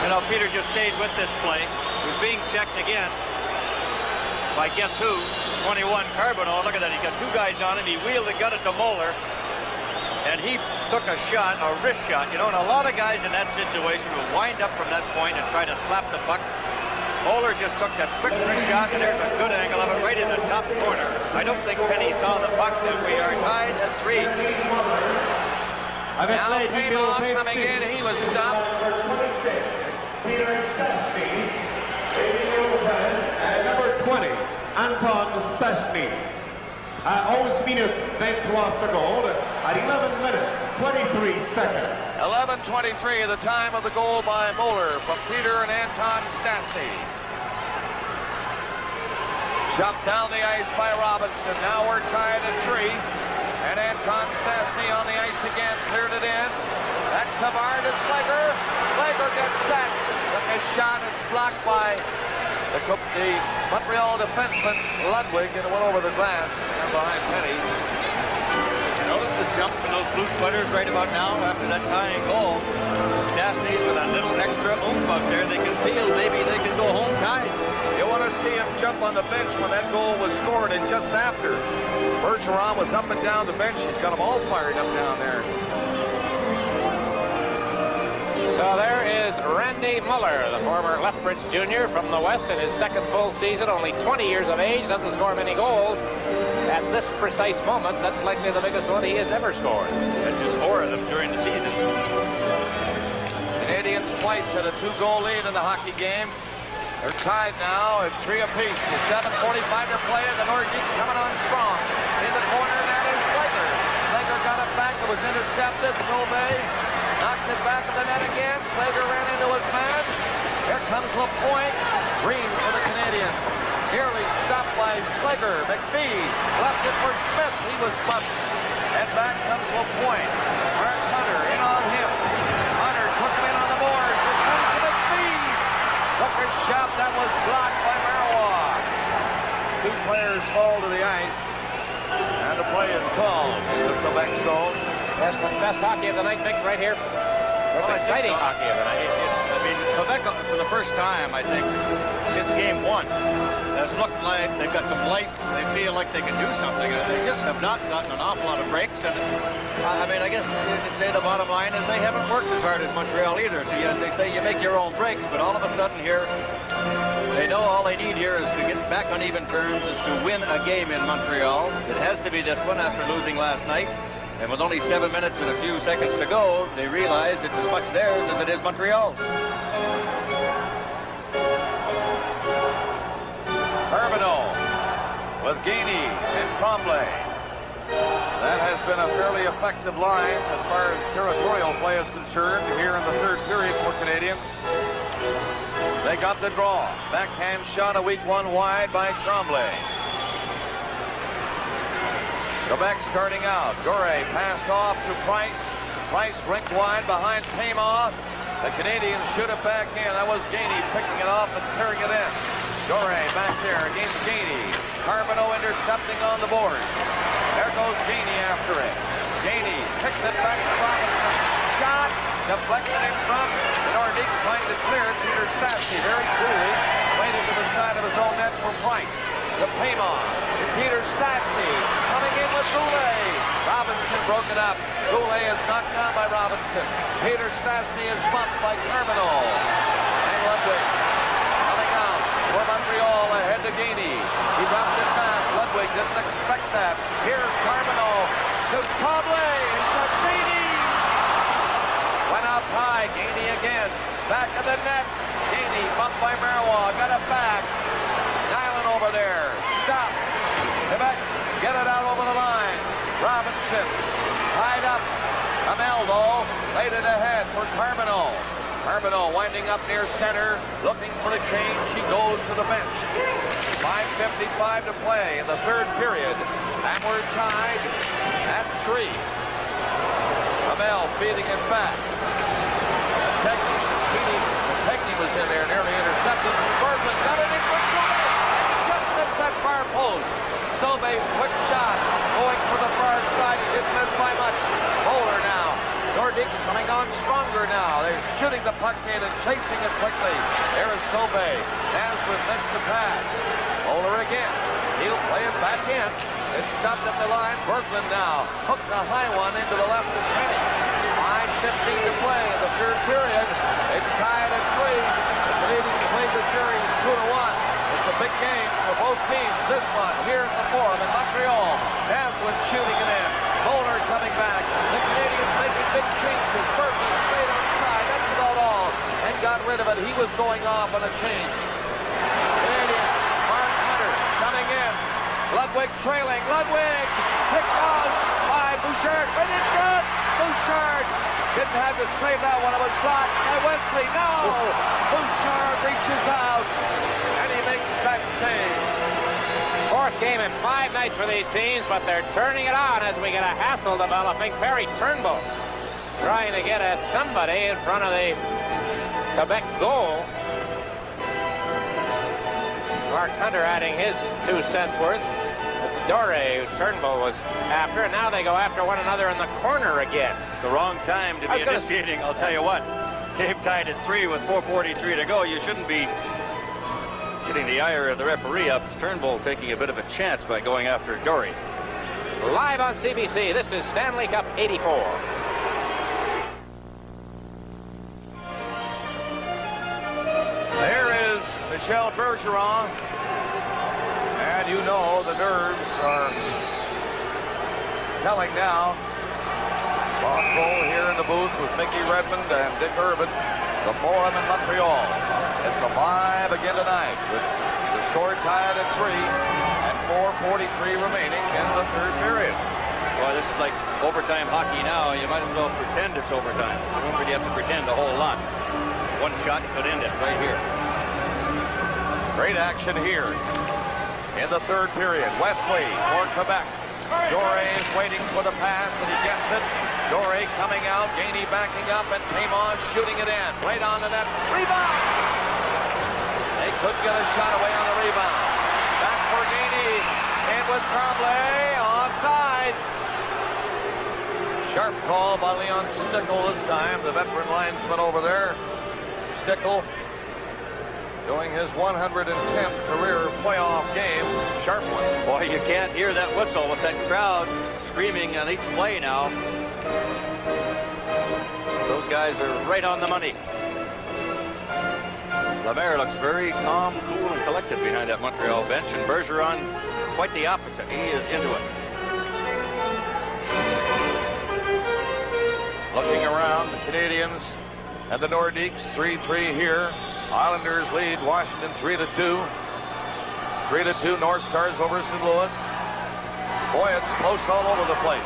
[SPEAKER 3] You know, Peter just stayed with this play. He was being checked again by guess who? 21 Carbonneau. Look at that. He's got two guys on him. He wheeled and got it to Moeller. And he took a shot, a wrist shot. You know, and a lot of guys in that situation will wind up from that point and try to slap the puck. Moeller just took that quick wrist shot, and there's a good angle of it right in the top corner. I don't think Penny saw the puck, and we are tied at 3.
[SPEAKER 1] Now Paymo coming in. He was stopped.
[SPEAKER 5] Peter Stastny, and number 20, Anton Stastny. À 11 minutes 23 secondes, at 11 minutes 23 seconds.
[SPEAKER 1] 11:23, the time of the goal by Moeller from Peter and Anton Stastny. Chopped down the ice by Robinson. Now we're tied at 3. And Anton Stastny on the ice again, cleared it in. That's Savard and Slager. Slager gets set. Took a shot. It's blocked by the Montreal defenseman Ludwig, and it went over the glass and behind Penny.
[SPEAKER 3] You notice the jump in those blue sweaters right about now after that tying goal. Stastny's with a little extra oomph up there. They can feel maybe they can go home tied.
[SPEAKER 1] You want to see him jump on the bench when that goal was scored, and just after. Bergeron was up and down the bench. He's got them all fired up down there.
[SPEAKER 2] So there is Randy Muller, the former Lethbridge junior from the West, in his second full season, only 20 years of age, doesn't score many goals. At this precise moment, that's likely the biggest one he has ever scored.
[SPEAKER 3] That's just 4 of them during the season.
[SPEAKER 1] Canadiens twice had a 2-goal lead in the hockey game. They're tied now at 3 apiece. With 7:45 to play, and the Nordiques coming on strong. In the corner, that is Slager. Slager got it back. It was intercepted. Sauvé knocked it back of the net again. Slager ran into his man. Here comes LaPointe. Green for the Canadiens. Nearly stopped by Slager. McPhee left it for Smith. He was bumped. And back comes LaPointe. Mark Hunter in on him. Hunter took him in on the board. Here comes McPhee. Took a shot that was blocked by Maryland.
[SPEAKER 2] best hockey of the night, Mick, right here? Most exciting hockey of the night.
[SPEAKER 3] I mean, Quebec, for the first time, I think, since game 1, has looked like they've got some life. They feel like they can do something. They just have not gotten an awful lot of breaks. And I mean, I guess you could say the bottom line is they haven't worked as hard as Montreal either. So they say you make your own breaks, but all of a sudden here, they know all they need here is to get back on even terms, is to win a game in Montreal. It has to be this one after losing last night. And with only 7 minutes and a few seconds to go, they realize it's as much theirs as it is Montreal's.
[SPEAKER 1] Carbonneau with Gainey and Tremblay. That has been a fairly effective line as far as territorial play is concerned here in the third period for Canadiens. They got the draw. Backhand shot, a weak one wide by Tremblay. Quebec starting out. Doré passed off to Price. Price rinked wide behind Payma. The Canadiens shoot it back in. That was Gainey picking it off and clearing it in. Doré back there against Gainey. Carbonneau intercepting on the board. There goes Gainey after it. Gainey kicks it back to Robinson. Shot deflected in front. The Nordiques trying to clear it. Peter Stastny very coolly played it to the side of his own net for Price. To Payma. Peter Stastny coming in with Goulet. Robinson broken up. Goulet is knocked down by Robinson. Peter Stastny is bumped by Carbonneau. And Ludwig coming out for Montreal ahead to Gainey. He dropped it back. Ludwig didn't expect that. Here's Carbonneau to Tremblay. It's Gainey. Went up high. Gainey again. Back of the net. Gainey bumped by Marois. Got it back. Nyland over there. Stop. Quebec, get it out over the line. Robinson, tied up. Ameldo laid it ahead for Carbonneau. Carbonneau winding up near center, looking for a change. She goes to the bench. 5:55 to play in the third period. And we're tied at 3. Amel feeding it back. Techney was in there, nearly intercepted. Berglund got it in quick shot. Just missed that far post. Stovey's quick shot going for the far side. He didn't miss by much. Bowler now. Nordiques coming on stronger now. They're shooting the puck in and chasing it quickly. There is Stovey. Nazareth missed the pass. Bowler again. He'll play it back in. It's stopped at the line. Berglund now hooked the high one into the left of Penny. 5:15 to play in the third period. It's tied at 3. The Canadiens played the series 2-1. It's a big game for both teams. This one here at the Forum in Montreal. Naslund shooting it in. Bowler coming back. The Canadiens making big changes. Berglund straight outside. That's about all. And got rid of it. He was going off on a change. Canadiens. Mark Hunter coming in. Ludwig trailing. Ludwig picked out by Bouchard. But it's good. Bouchard didn't have to save that one. It was blocked by Wesley. No! Bouchard reaches out. And he makes that save.
[SPEAKER 2] Fourth game in 5 nights for these teams, but they're turning it on as we get a hassle developing. Perry Turnbull trying to get at somebody in front of the Quebec goal. Mark Hunter adding his 2 cents worth. Doré, who Turnbull was after, and now they go after one another in the corner again.
[SPEAKER 3] It's the wrong time to be initiating, I'll tell you what. Game tied at 3 with 4:43 to go. You shouldn't be getting the ire of the referee up. Turnbull taking a bit of a chance by going after Doré.
[SPEAKER 2] Live on CBC, this is Stanley Cup 84.
[SPEAKER 1] There is Michel Bergeron. And you know the nerves are telling now. Bob Cole here in the booth with Mickey Redmond and Dick Urban. The Forum in Montreal. It's alive again tonight with the score tied at 3 and 4:43 remaining in the third period.
[SPEAKER 3] Boy, this is like overtime hockey now. You might as well pretend it's overtime. I don't really have to pretend a whole lot. One shot could end it right here.
[SPEAKER 1] Great action here in the third period. Wesley for Quebec. Doré is waiting for the pass, and he gets it. Doré coming out, Gainey backing up, and Payma shooting it in. Right on the net. Rebound! They couldn't get a shot away on the rebound. Back for Gainey. In with Tremblay. Offside. Sharp call by Leon Stickle this time, the veteran linesman over there. Stickle doing his 110th career playoff game. Sharp one.
[SPEAKER 3] Boy, you can't hear that whistle with that crowd screaming on each play now. Those guys are right on the money. Lemaire looks very calm, cool, and collected behind that Montreal bench, and Bergeron quite the opposite. He is into it.
[SPEAKER 1] Looking around, the Canadiens and the Nordiques, 3-3 here. Islanders lead Washington 3-2. 3-2 North Stars over St. Louis. Boy, it's close all over the place.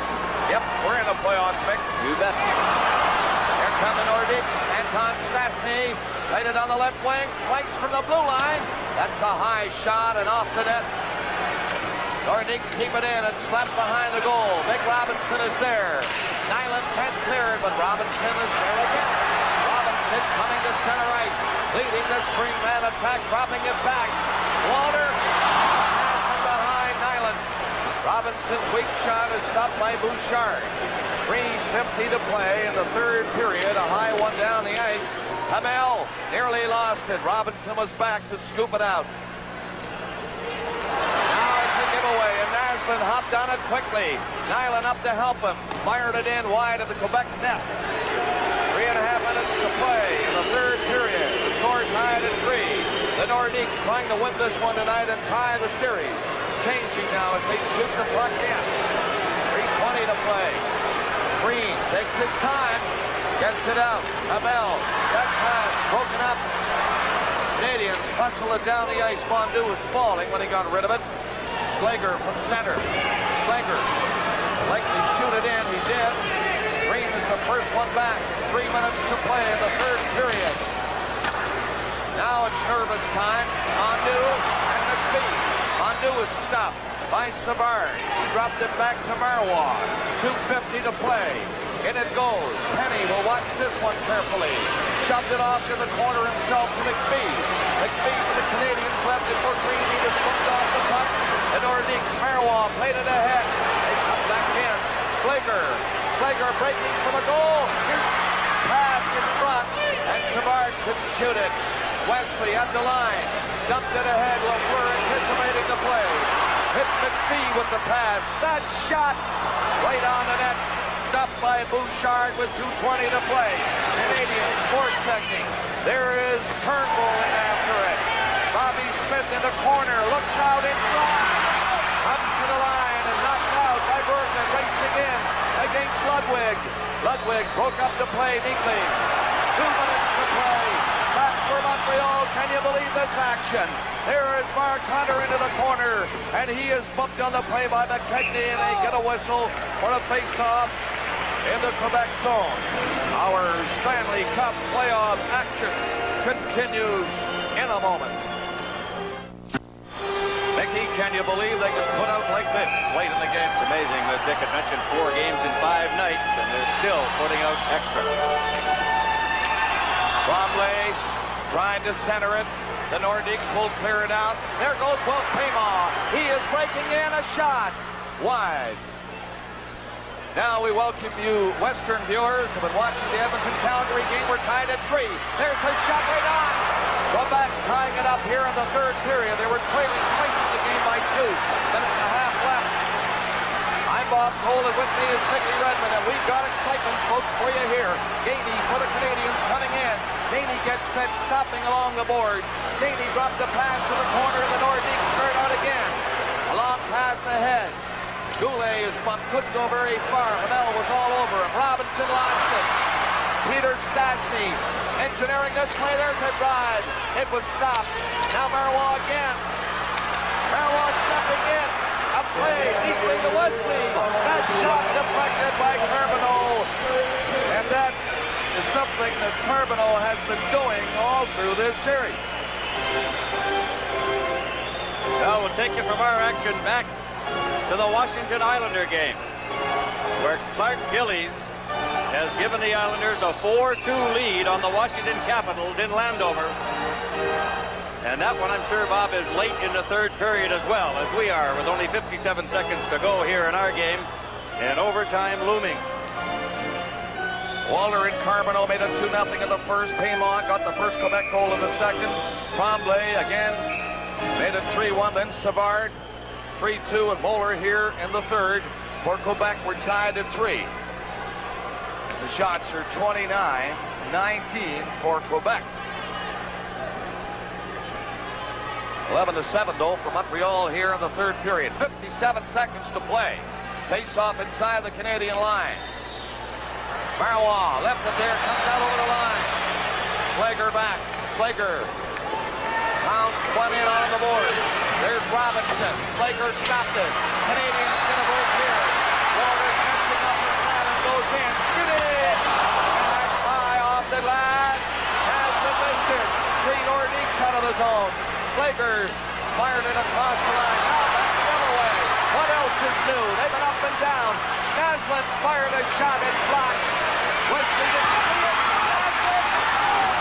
[SPEAKER 1] Yep, we're in the playoffs, Mick.
[SPEAKER 3] You bet.
[SPEAKER 1] Here come the Nordiques. Anton Stastny laid it on the left wing, twice from the blue line. That's a high shot and off the net. Nordiques keep it in and slapped behind the goal. Big Robinson is there. Nyland can't clear it, but Robinson is there again. Robinson coming to center ice, leading the three-man attack, dropping it back. Walter passing behind Nyland. Robinson's weak shot is stopped by Bouchard. 3:50 to play in the third period. A high one down the ice. Hamel nearly lost it. Robinson was back to scoop it out. Now it's a giveaway, and Naslund hopped on it quickly. Nyland up to help him. Fired it in wide of the Quebec net. 3.5 minutes to play in the third period. The score tied at 3. The Nordiques trying to win this one tonight and tie the series. Changing now as they shoot the puck in. 3:20 to play. Green takes his time, gets it out. Hamel, that pass broken up. Canadiens hustle it down the ice. Fondu was falling when he got rid of it. Slager from center. Slager likely shoot it in. He did. Green is the first one back. 3 minutes to play in the third period. Now it's nervous time. Fondu and McPhee. Fondu is stopped by Savard. He dropped it back to Marois. 2:50 to play. In it goes. Penny will watch this one carefully. Shoved it off to the corner himself to McPhee. McPhee to the Canadiens left it for Green. He just bumped off the puck. The Nordiques, Marois played it ahead. They come back in. Slager breaking for the goal. Here's pass in front, and Savard couldn't shoot it. Wesley at the line. Dumped it ahead. Lafleur anticipating the play. Hit McPhee with the pass. That shot right on the net. Stopped by Bouchard with 2:20 to play. Canadiens forechecking. There is Turnbull in after it. Bobby Smith in the corner. Looks out in front. Comes to the line and knocked out by Bergman. Racing in against Ludwig. Ludwig broke up the play neatly. 2 minutes to play. Back for Montreal. Can you believe this action? There is Mark Hunter into the corner, and he is bumped on the play by McKechnie, and they get a whistle for a face-off in the Quebec zone. Our Stanley Cup playoff action continues in a moment. Mickey, can you believe they could put out like this late in the game?
[SPEAKER 3] It's amazing that Dick had mentioned 4 games in 5 nights, and they're still putting out extra.
[SPEAKER 1] Tremblay trying to center it. The Nordiques will clear it out. There goes Will Payma. He is breaking in a shot. Wide. Now we welcome you, Western viewers, who have been watching the Edmonton-Calgary game. We're tied at 3. There's a shot right on. Quebec tying it up here in the third period. They were trailing twice in the game by 2. Minute and a half left. I'm Bob Cole, and with me is Mickey Redmond, and we've got excitement, folks, for you here. Gainey for the Canadiens coming in. Gainey gets set, stopping along the boards. Gainey dropped the pass to the corner, and the Nordiques start out again. A long pass ahead. Goulet is bumped, couldn't go very far. Hamel was all over him. Robinson lost it. Peter Stastny engineering this play. There's a drive. It was stopped. Now Marois again. Marois stepping in. A play deeply to Wesley. That shot deflected by Carbonneau. And that is something that Carbonneau has been doing all through this series.
[SPEAKER 3] Now we'll take you from our action back to the Washington Islander game, where Clark Gillies has given the Islanders a 4-2 lead on the Washington Capitals in Landover. And that one, I'm sure, Bob, is late in the third period as well, as we are, with only 57 seconds to go here in our game, and overtime looming.
[SPEAKER 1] Walter and Carbonneau made it 2-0 in the first. Paymont got the first Quebec goal in the second. Tremblay again made it 3-1. Then Savard 3-2, and Moeller here in the third. For Quebec, we're tied at 3. The shots are 29-19 for Quebec. 11-7 though for Montreal here in the third period. 57 seconds to play. Face off inside the Canadian line. Marois left it there, comes out over the line. Slager back. Slager pounds one in on the board. There's Robinson. Slager stopped it. Canadians gonna break here. Walter catching up his man and goes in. Shooting! And that's high off the glass. Has been listed. 3 Nordiques out of the zone. Slager fired it across the line. Now back the other way. What else is new? They've been up and down. Naslund fired a shot and blocked. Wesley didn't see it. Naslund!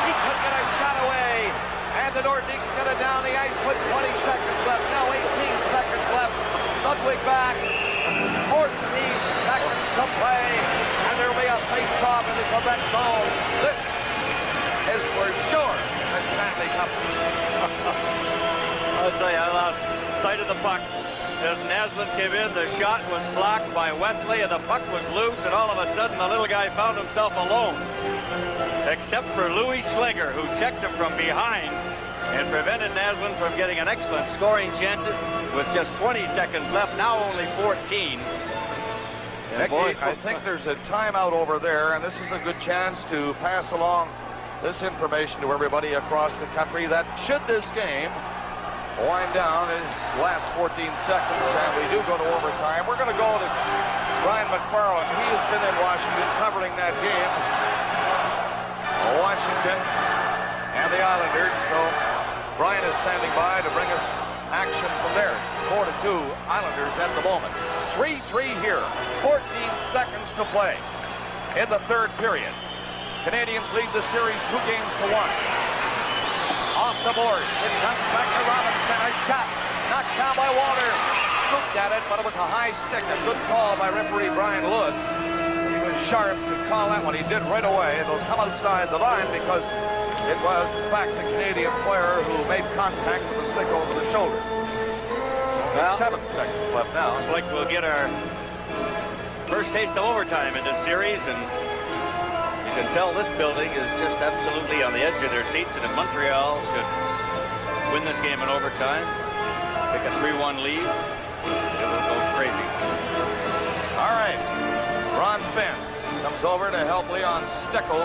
[SPEAKER 1] He couldn't get a shot away. And the Nordiques get it down the ice with 20 seconds left. Now 18 seconds left. Ludwig back. 14 seconds to play. And there'll be a face-off in the Quebec zone. This is for sure the Stanley Cup.
[SPEAKER 3] I'll tell you, I lost sight of the puck. As Naslund came in, the shot was blocked by Wesley, and the puck was loose, and all of a sudden the little guy found himself alone. Except for Louis Slager, who checked him from behind and prevented Naslund from getting an excellent scoring chance with just 20 seconds left, now only 14.
[SPEAKER 1] Mickey, I think there's a timeout over there, and this is a good chance to pass along this information to everybody across the country that should this game wind down his last 14 seconds, and we do go to overtime, we're going to go to Brian McFarland. He has been in Washington covering that game, Washington and the Islanders. So Brian is standing by to bring us action from there. 4-2 Islanders at the moment. 3-3 here. 14 seconds to play in the third period. Canadians lead the series 2-1. Off the boards. It comes back to Robinson. A shot knocked down by Walter. Scooped at it, but it was a high stick. A good call by referee Brian Lewis. He was sharp to call that one. He did right away. It'll come outside the line because it was, in fact, the Canadian player who made contact with the stick over the shoulder. Well, 7 seconds left now.
[SPEAKER 3] Looks like we'll get our first taste of overtime in this series, and you can tell this building is just absolutely on the edge of their seats, and if Montreal should win this game in overtime, pick a 3-1 lead, it will go crazy.
[SPEAKER 1] All right. Ron Finn comes over to help Leon Stickle.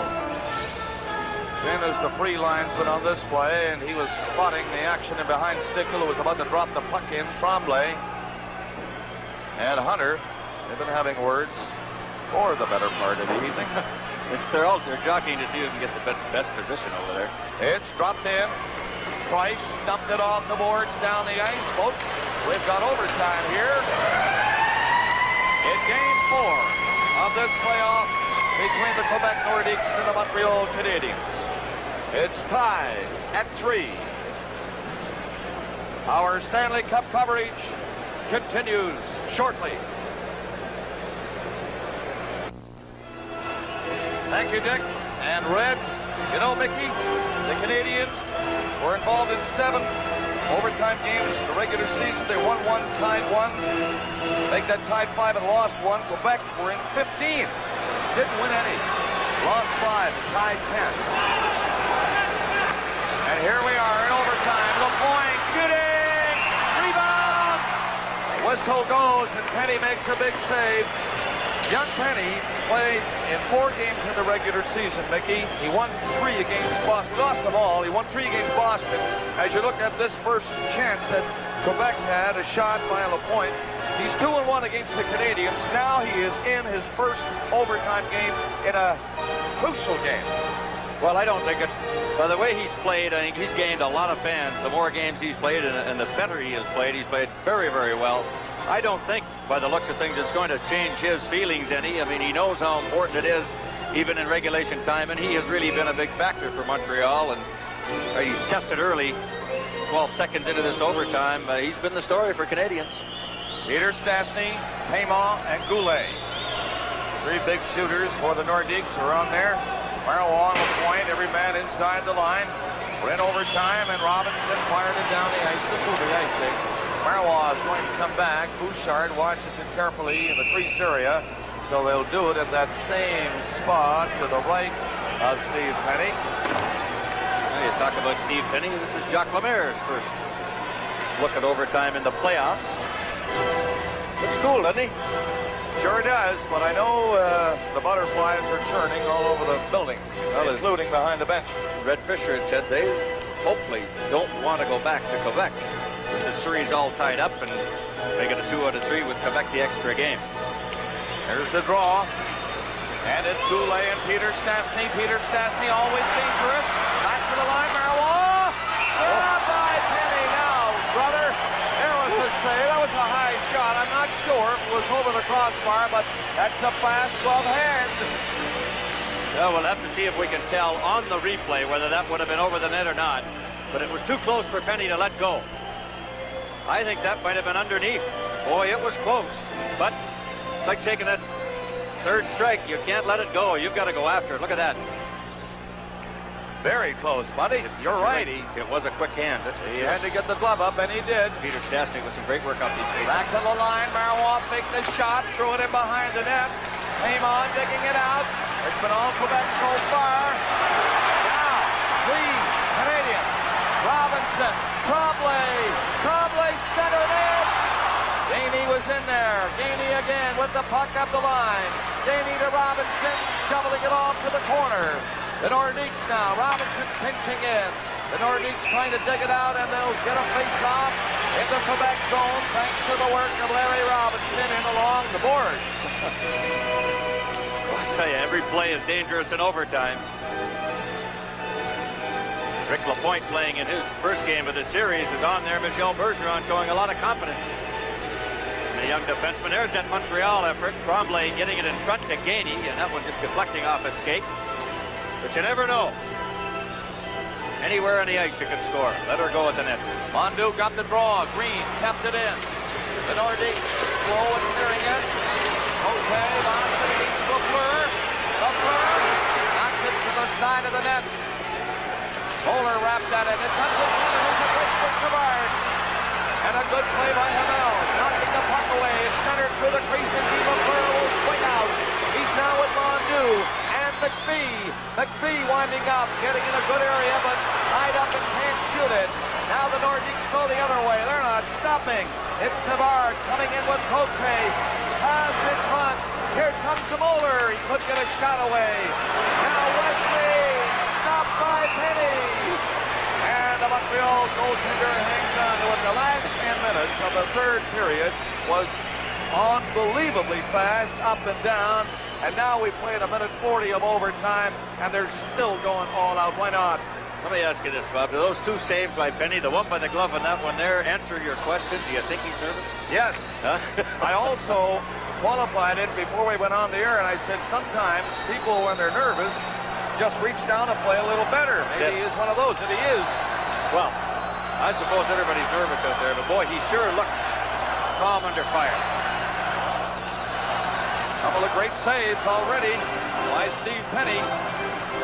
[SPEAKER 1] Finn is the free linesman on this play, and he was spotting the action in behind Stickle, who was about to drop the puck in. Tremblay and Hunter, they've been having words for the better part of the evening.
[SPEAKER 3] They're jockeying to see who can get the best position over there.
[SPEAKER 1] It's dropped in. Price dumped it off the boards down the ice, folks. We've got overtime here in Game 4 of this playoff between the Quebec Nordiques and the Montreal Canadiens. It's tied at 3. Our Stanley Cup coverage continues shortly. Thank you, Dick. And Red, you know, Mickey, the Canadiens were involved in 7 overtime games in the regular season. They won 1, tied 1. Make that tied 5 and lost 1. Quebec were in 15. Didn't win any. Lost 5, tied 10. And here we are in overtime. LaPointe shooting! Rebound! The whistle goes, and Penny makes a big save. Young Penny played in 4 games in the regular season, Mickey. He won 3 against Boston. Lost them all. He won 3 against Boston. As you look at this first chance that Quebec had, a shot by LaPointe, he's 2-1 against the Canadiens. Now he is in his first overtime game in a crucial game.
[SPEAKER 3] Well, I don't think it. By the way he's played, I think he's gained a lot of fans. The more games he's played and the better he has played, he's played very, very well. I don't think, by the looks of things, it's going to change his feelings any. I mean, he knows how important it is, even in regulation time, and he has really been a big factor for Montreal, and he's tested early, 12 seconds into this overtime. He's been the story for Canadians.
[SPEAKER 1] Peter Stastny, Paymont, and Goulet. Three big shooters for the Nordiques are on there. Marois on the point, every man inside the line. We're in overtime, and Robinson fired it down the ice. This will be icing. Marois is going to come back. Bouchard watches it carefully in the crease area, so they'll do it at that same spot to the right of Steve Penny.
[SPEAKER 3] Well, you talk about Steve Penny. This is Jacques Lemaire's first look at overtime in the playoffs. Looks cool, doesn't he?
[SPEAKER 1] Sure does, but I know the butterflies are churning all over the building, including behind the bench.
[SPEAKER 3] Red Fisher had said they hopefully don't want to go back to Quebec with the series all tied up and make it a 2 out of 3 with Quebec the extra game.
[SPEAKER 1] There's the draw, and it's Goulet and Peter Stastny. Peter Stastny always dangerous. Back to the line, Marois. Grabbed by Penny now, brother. There was a save. That was a high shot. I'm not sure if it was over the crossbar, but that's a fast glove hand.
[SPEAKER 3] Well, we'll have to see if we can tell on the replay whether that would have been over the net or not. But it was too close for Penny to let go. I think that might have been underneath. Boy, it was close. But it's like taking that third strike. You can't let it go. You've got to go after it. Look at that.
[SPEAKER 1] Very close, buddy. You're right.
[SPEAKER 3] It was a quick hand.
[SPEAKER 1] He had to get the glove up, and he did.
[SPEAKER 3] Peter Stastny with some great work off these faces.
[SPEAKER 1] Back to the line. Marois faked the shot, threw it in behind the net. Came on, digging it out. It's been all Quebec so far. Now, three Canadiens. Robinson, Tremblay centered in. Gainey was in there. Gainey again with the puck up the line. Gainey to Robinson, shoveling it off to the corner. The Nordiques now. Robinson pinching in. The Nordiques trying to dig it out, and they'll get a face-off in the Quebec zone thanks to the work of Larry Robinson in along the boards.
[SPEAKER 3] Well, I tell you, every play is dangerous in overtime. Rick Lapointe playing in his first game of the series is on there. Michel Bergeron showing a lot of confidence. The young defenseman. There's that Montreal effort. Tremblay getting it in front to Gainey, and that one just deflecting off a skate. But you never know. Anywhere on the ice you can score. Let her go at the net.
[SPEAKER 1] Mondu got the draw. Green kept it in. The Nordiques slow and clearing it. Okay, Boston beats Lafleur. Lafleur knocks it to the side of the net. Bowler wrapped at it. It comes to center. It's a break for Savard. And a good play by Hamel. Knocking the puck away. It's centered through the crease, and Lafleur will swing out. He's now with Mondu. McPhee winding up, getting in a good area, but tied up and can't shoot it. Now the Nordiques go the other way. They're not stopping. It's Savard coming in with Cote. Pass in front. Here comes the Moeller. He couldn't get a shot away. Now Wesley, stopped by Penny. And the Montreal goaltender hangs on to it. The last 10 minutes of the third period was unbelievably fast, up and down. And now we played a minute 40 of overtime, and they're still going all out. Why not?
[SPEAKER 3] Let me ask you this, Bob. Do those two saves by Penny, the one by the glove and that one there, answer your question? Do you think he's nervous?
[SPEAKER 1] Yes.
[SPEAKER 3] Huh?
[SPEAKER 1] I also qualified it before we went on the air, and I said sometimes people, when they're nervous, just reach down and play a little better. Maybe he is one of those, and he is.
[SPEAKER 3] Well, I suppose everybody's nervous out there, but boy, he sure looked calm under fire.
[SPEAKER 1] A couple of great saves already by Steve Penny,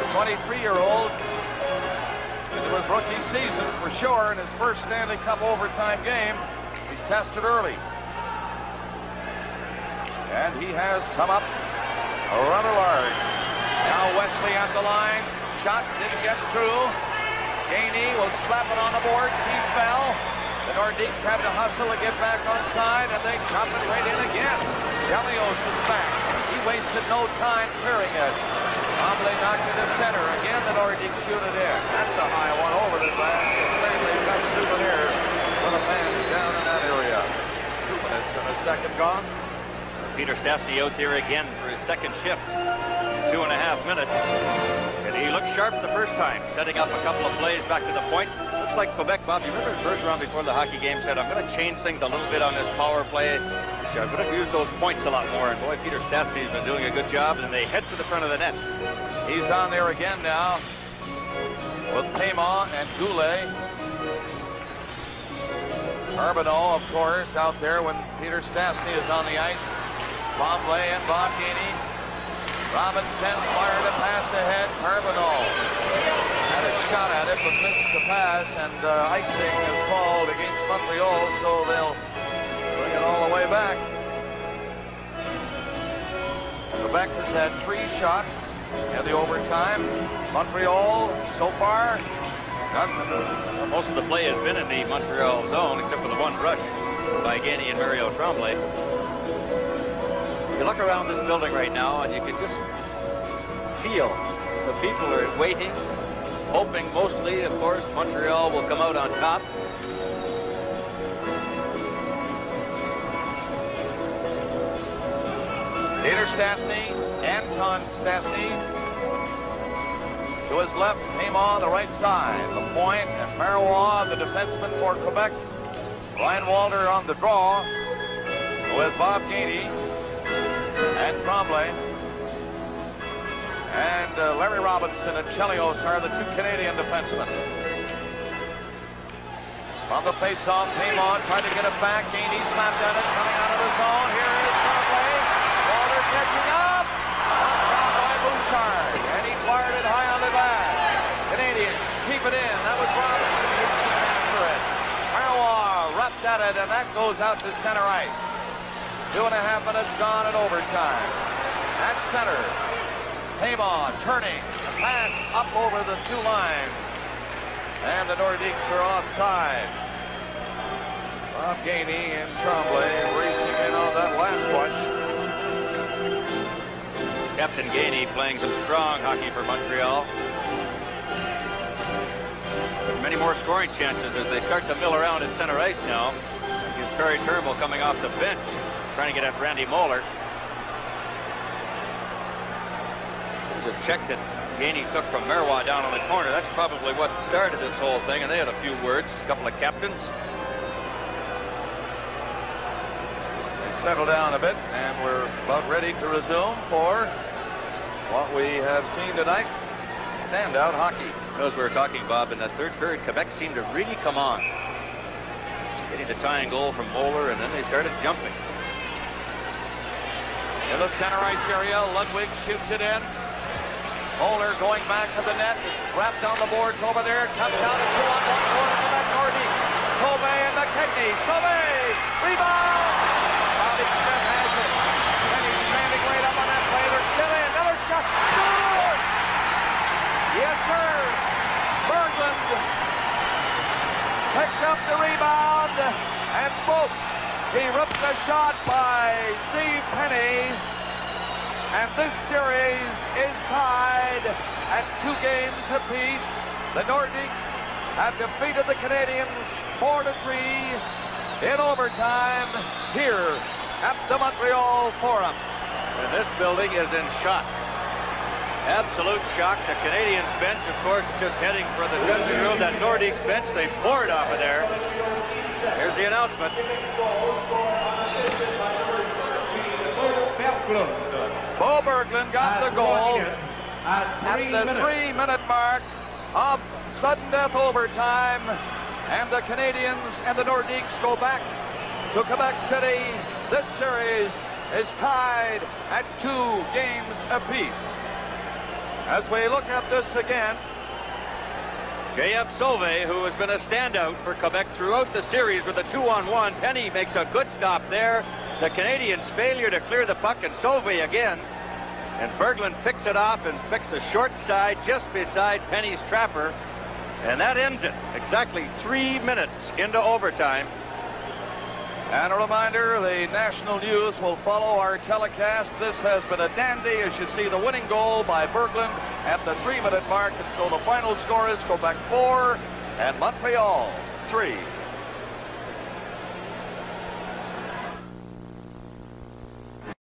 [SPEAKER 1] the 23-year-old, into his rookie season for sure. In his first Stanley Cup overtime game, he's tested early. And he has come up rather large. Now Wesley at the line. Shot didn't get through. Gainey will slap it on the boards. He fell. The Nordiques have to hustle to get back on side, and they chop it right in again. Chelios is back. He wasted no time clearing it. Tremblay knocked it to center. Again, the Nordiques shoot it in. That's a high one over the glass. Stanley got souvenir for the fans down in that area. 2 minutes and a second gone.
[SPEAKER 3] Peter Stastny out there again for his second shift. 2.5 minutes. And he looked sharp the first time, setting up a couple of plays back to the point. Looks like Quebec, Bob. You remember his first round before the hockey game said, I'm going to change things a little bit on this power play. I'm going to use those points a lot more. And boy, Peter Stastny's been doing a good job, and they head to the front of the net.
[SPEAKER 1] He's on there again now with Paiement and Goulet. Charbonneau, of course, out there when Peter Stastny is on the ice. Tremblay and Bob Gainey. Robinson fired a pass ahead. Carbonell had a shot at it, but missed the pass, and icing is called against Montreal, so they'll bring it all the way back. Quebec has had 3 shots in the overtime. Montreal, so far, nothing.
[SPEAKER 3] Well, most of the play has been in the Montreal zone, except for the one rush by Gainey and Mario Tremblay. You look around this building right now, and you can just feel the people are waiting, hoping mostly, of course, Montreal will come out on top.
[SPEAKER 1] Peter Stastny, Anton Stastny. To his left, Paiement on the right side. Lapointe and Marois, the defenseman for Quebec. Ryan Walter on the draw with Bob Gainey and Tremblay. And Larry Robinson and Chelios are the 2 Canadian defensemen. From the face-off, Paiement tried to get it back. Gainey slapped at it, coming out of the zone. Here is Tremblay. Walter catching up. Knocked down by Bouchard. And he fired it high on the glass. Canadians keep it in. That was Robinson who came after it. Marois wrapped at it, and that goes out to center ice. 2.5 minutes gone in overtime. At center, Paiement turning, a pass up over the 2 lines. And the Nordiques are offside. Bob Gainey and Tremblay racing in on that last rush.
[SPEAKER 3] Captain Gainey playing some strong hockey for Montreal. There's many more scoring chances as they start to mill around at center ice now. Here's Perry Turnbull coming off the bench, trying to get at Randy Moeller. There's a check that Gainey took from Marois down on the corner. That's probably what started this whole thing, and they had a few words, a couple of captains.
[SPEAKER 1] Settle down a bit, and we're about ready to resume for what we have seen tonight. Standout hockey.
[SPEAKER 3] As we were talking, Bob, in that third period, Quebec seemed to really come on. Getting the tying goal from Moeller, and then they started jumping.
[SPEAKER 1] In the center ice area, Ludwig shoots it in. Moeller going back to the net. It's wrapped on the boards over there. Comes down to 2-on-1 corner for that Nordiques. Sauvé and McKechnie. Sauvé! Rebound! Bobby Smith has it. And he's standing right up on that play. They're still in. Another shot. Good! Yes, sir. Berglund picked up the rebound. And folks, he ripped the shot by Steve Penny. And this series is tied at 2 games apiece. The Nordiques have defeated the Canadiens 4-3 in overtime here at the Montreal Forum.
[SPEAKER 3] And this building is in shock. Absolute shock. The Canadiens bench, of course, just heading for the dressing room. That Nordiques bench, they poured off of there. Here's the announcement.
[SPEAKER 1] Bo Berglund got the goal at the 3-minute mark of sudden death overtime. And the Canadiens and the Nordiques go back to Quebec City. This series is tied at 2 games apiece. As we look at this again,
[SPEAKER 3] J.F. Sauvé, who has been a standout for Quebec throughout the series with a 2-on-1. Penny makes a good stop there. The Canadiens' failure to clear the puck, and Sauvé again. And Berglund picks it off and picks the short side just beside Penny's trapper. And that ends it. Exactly 3 minutes into overtime.
[SPEAKER 1] And a reminder, the national news will follow our telecast. This has been a dandy as you see the winning goal by Berglund at the 3-minute mark. And so the final score is Quebec 4 and Montreal 3.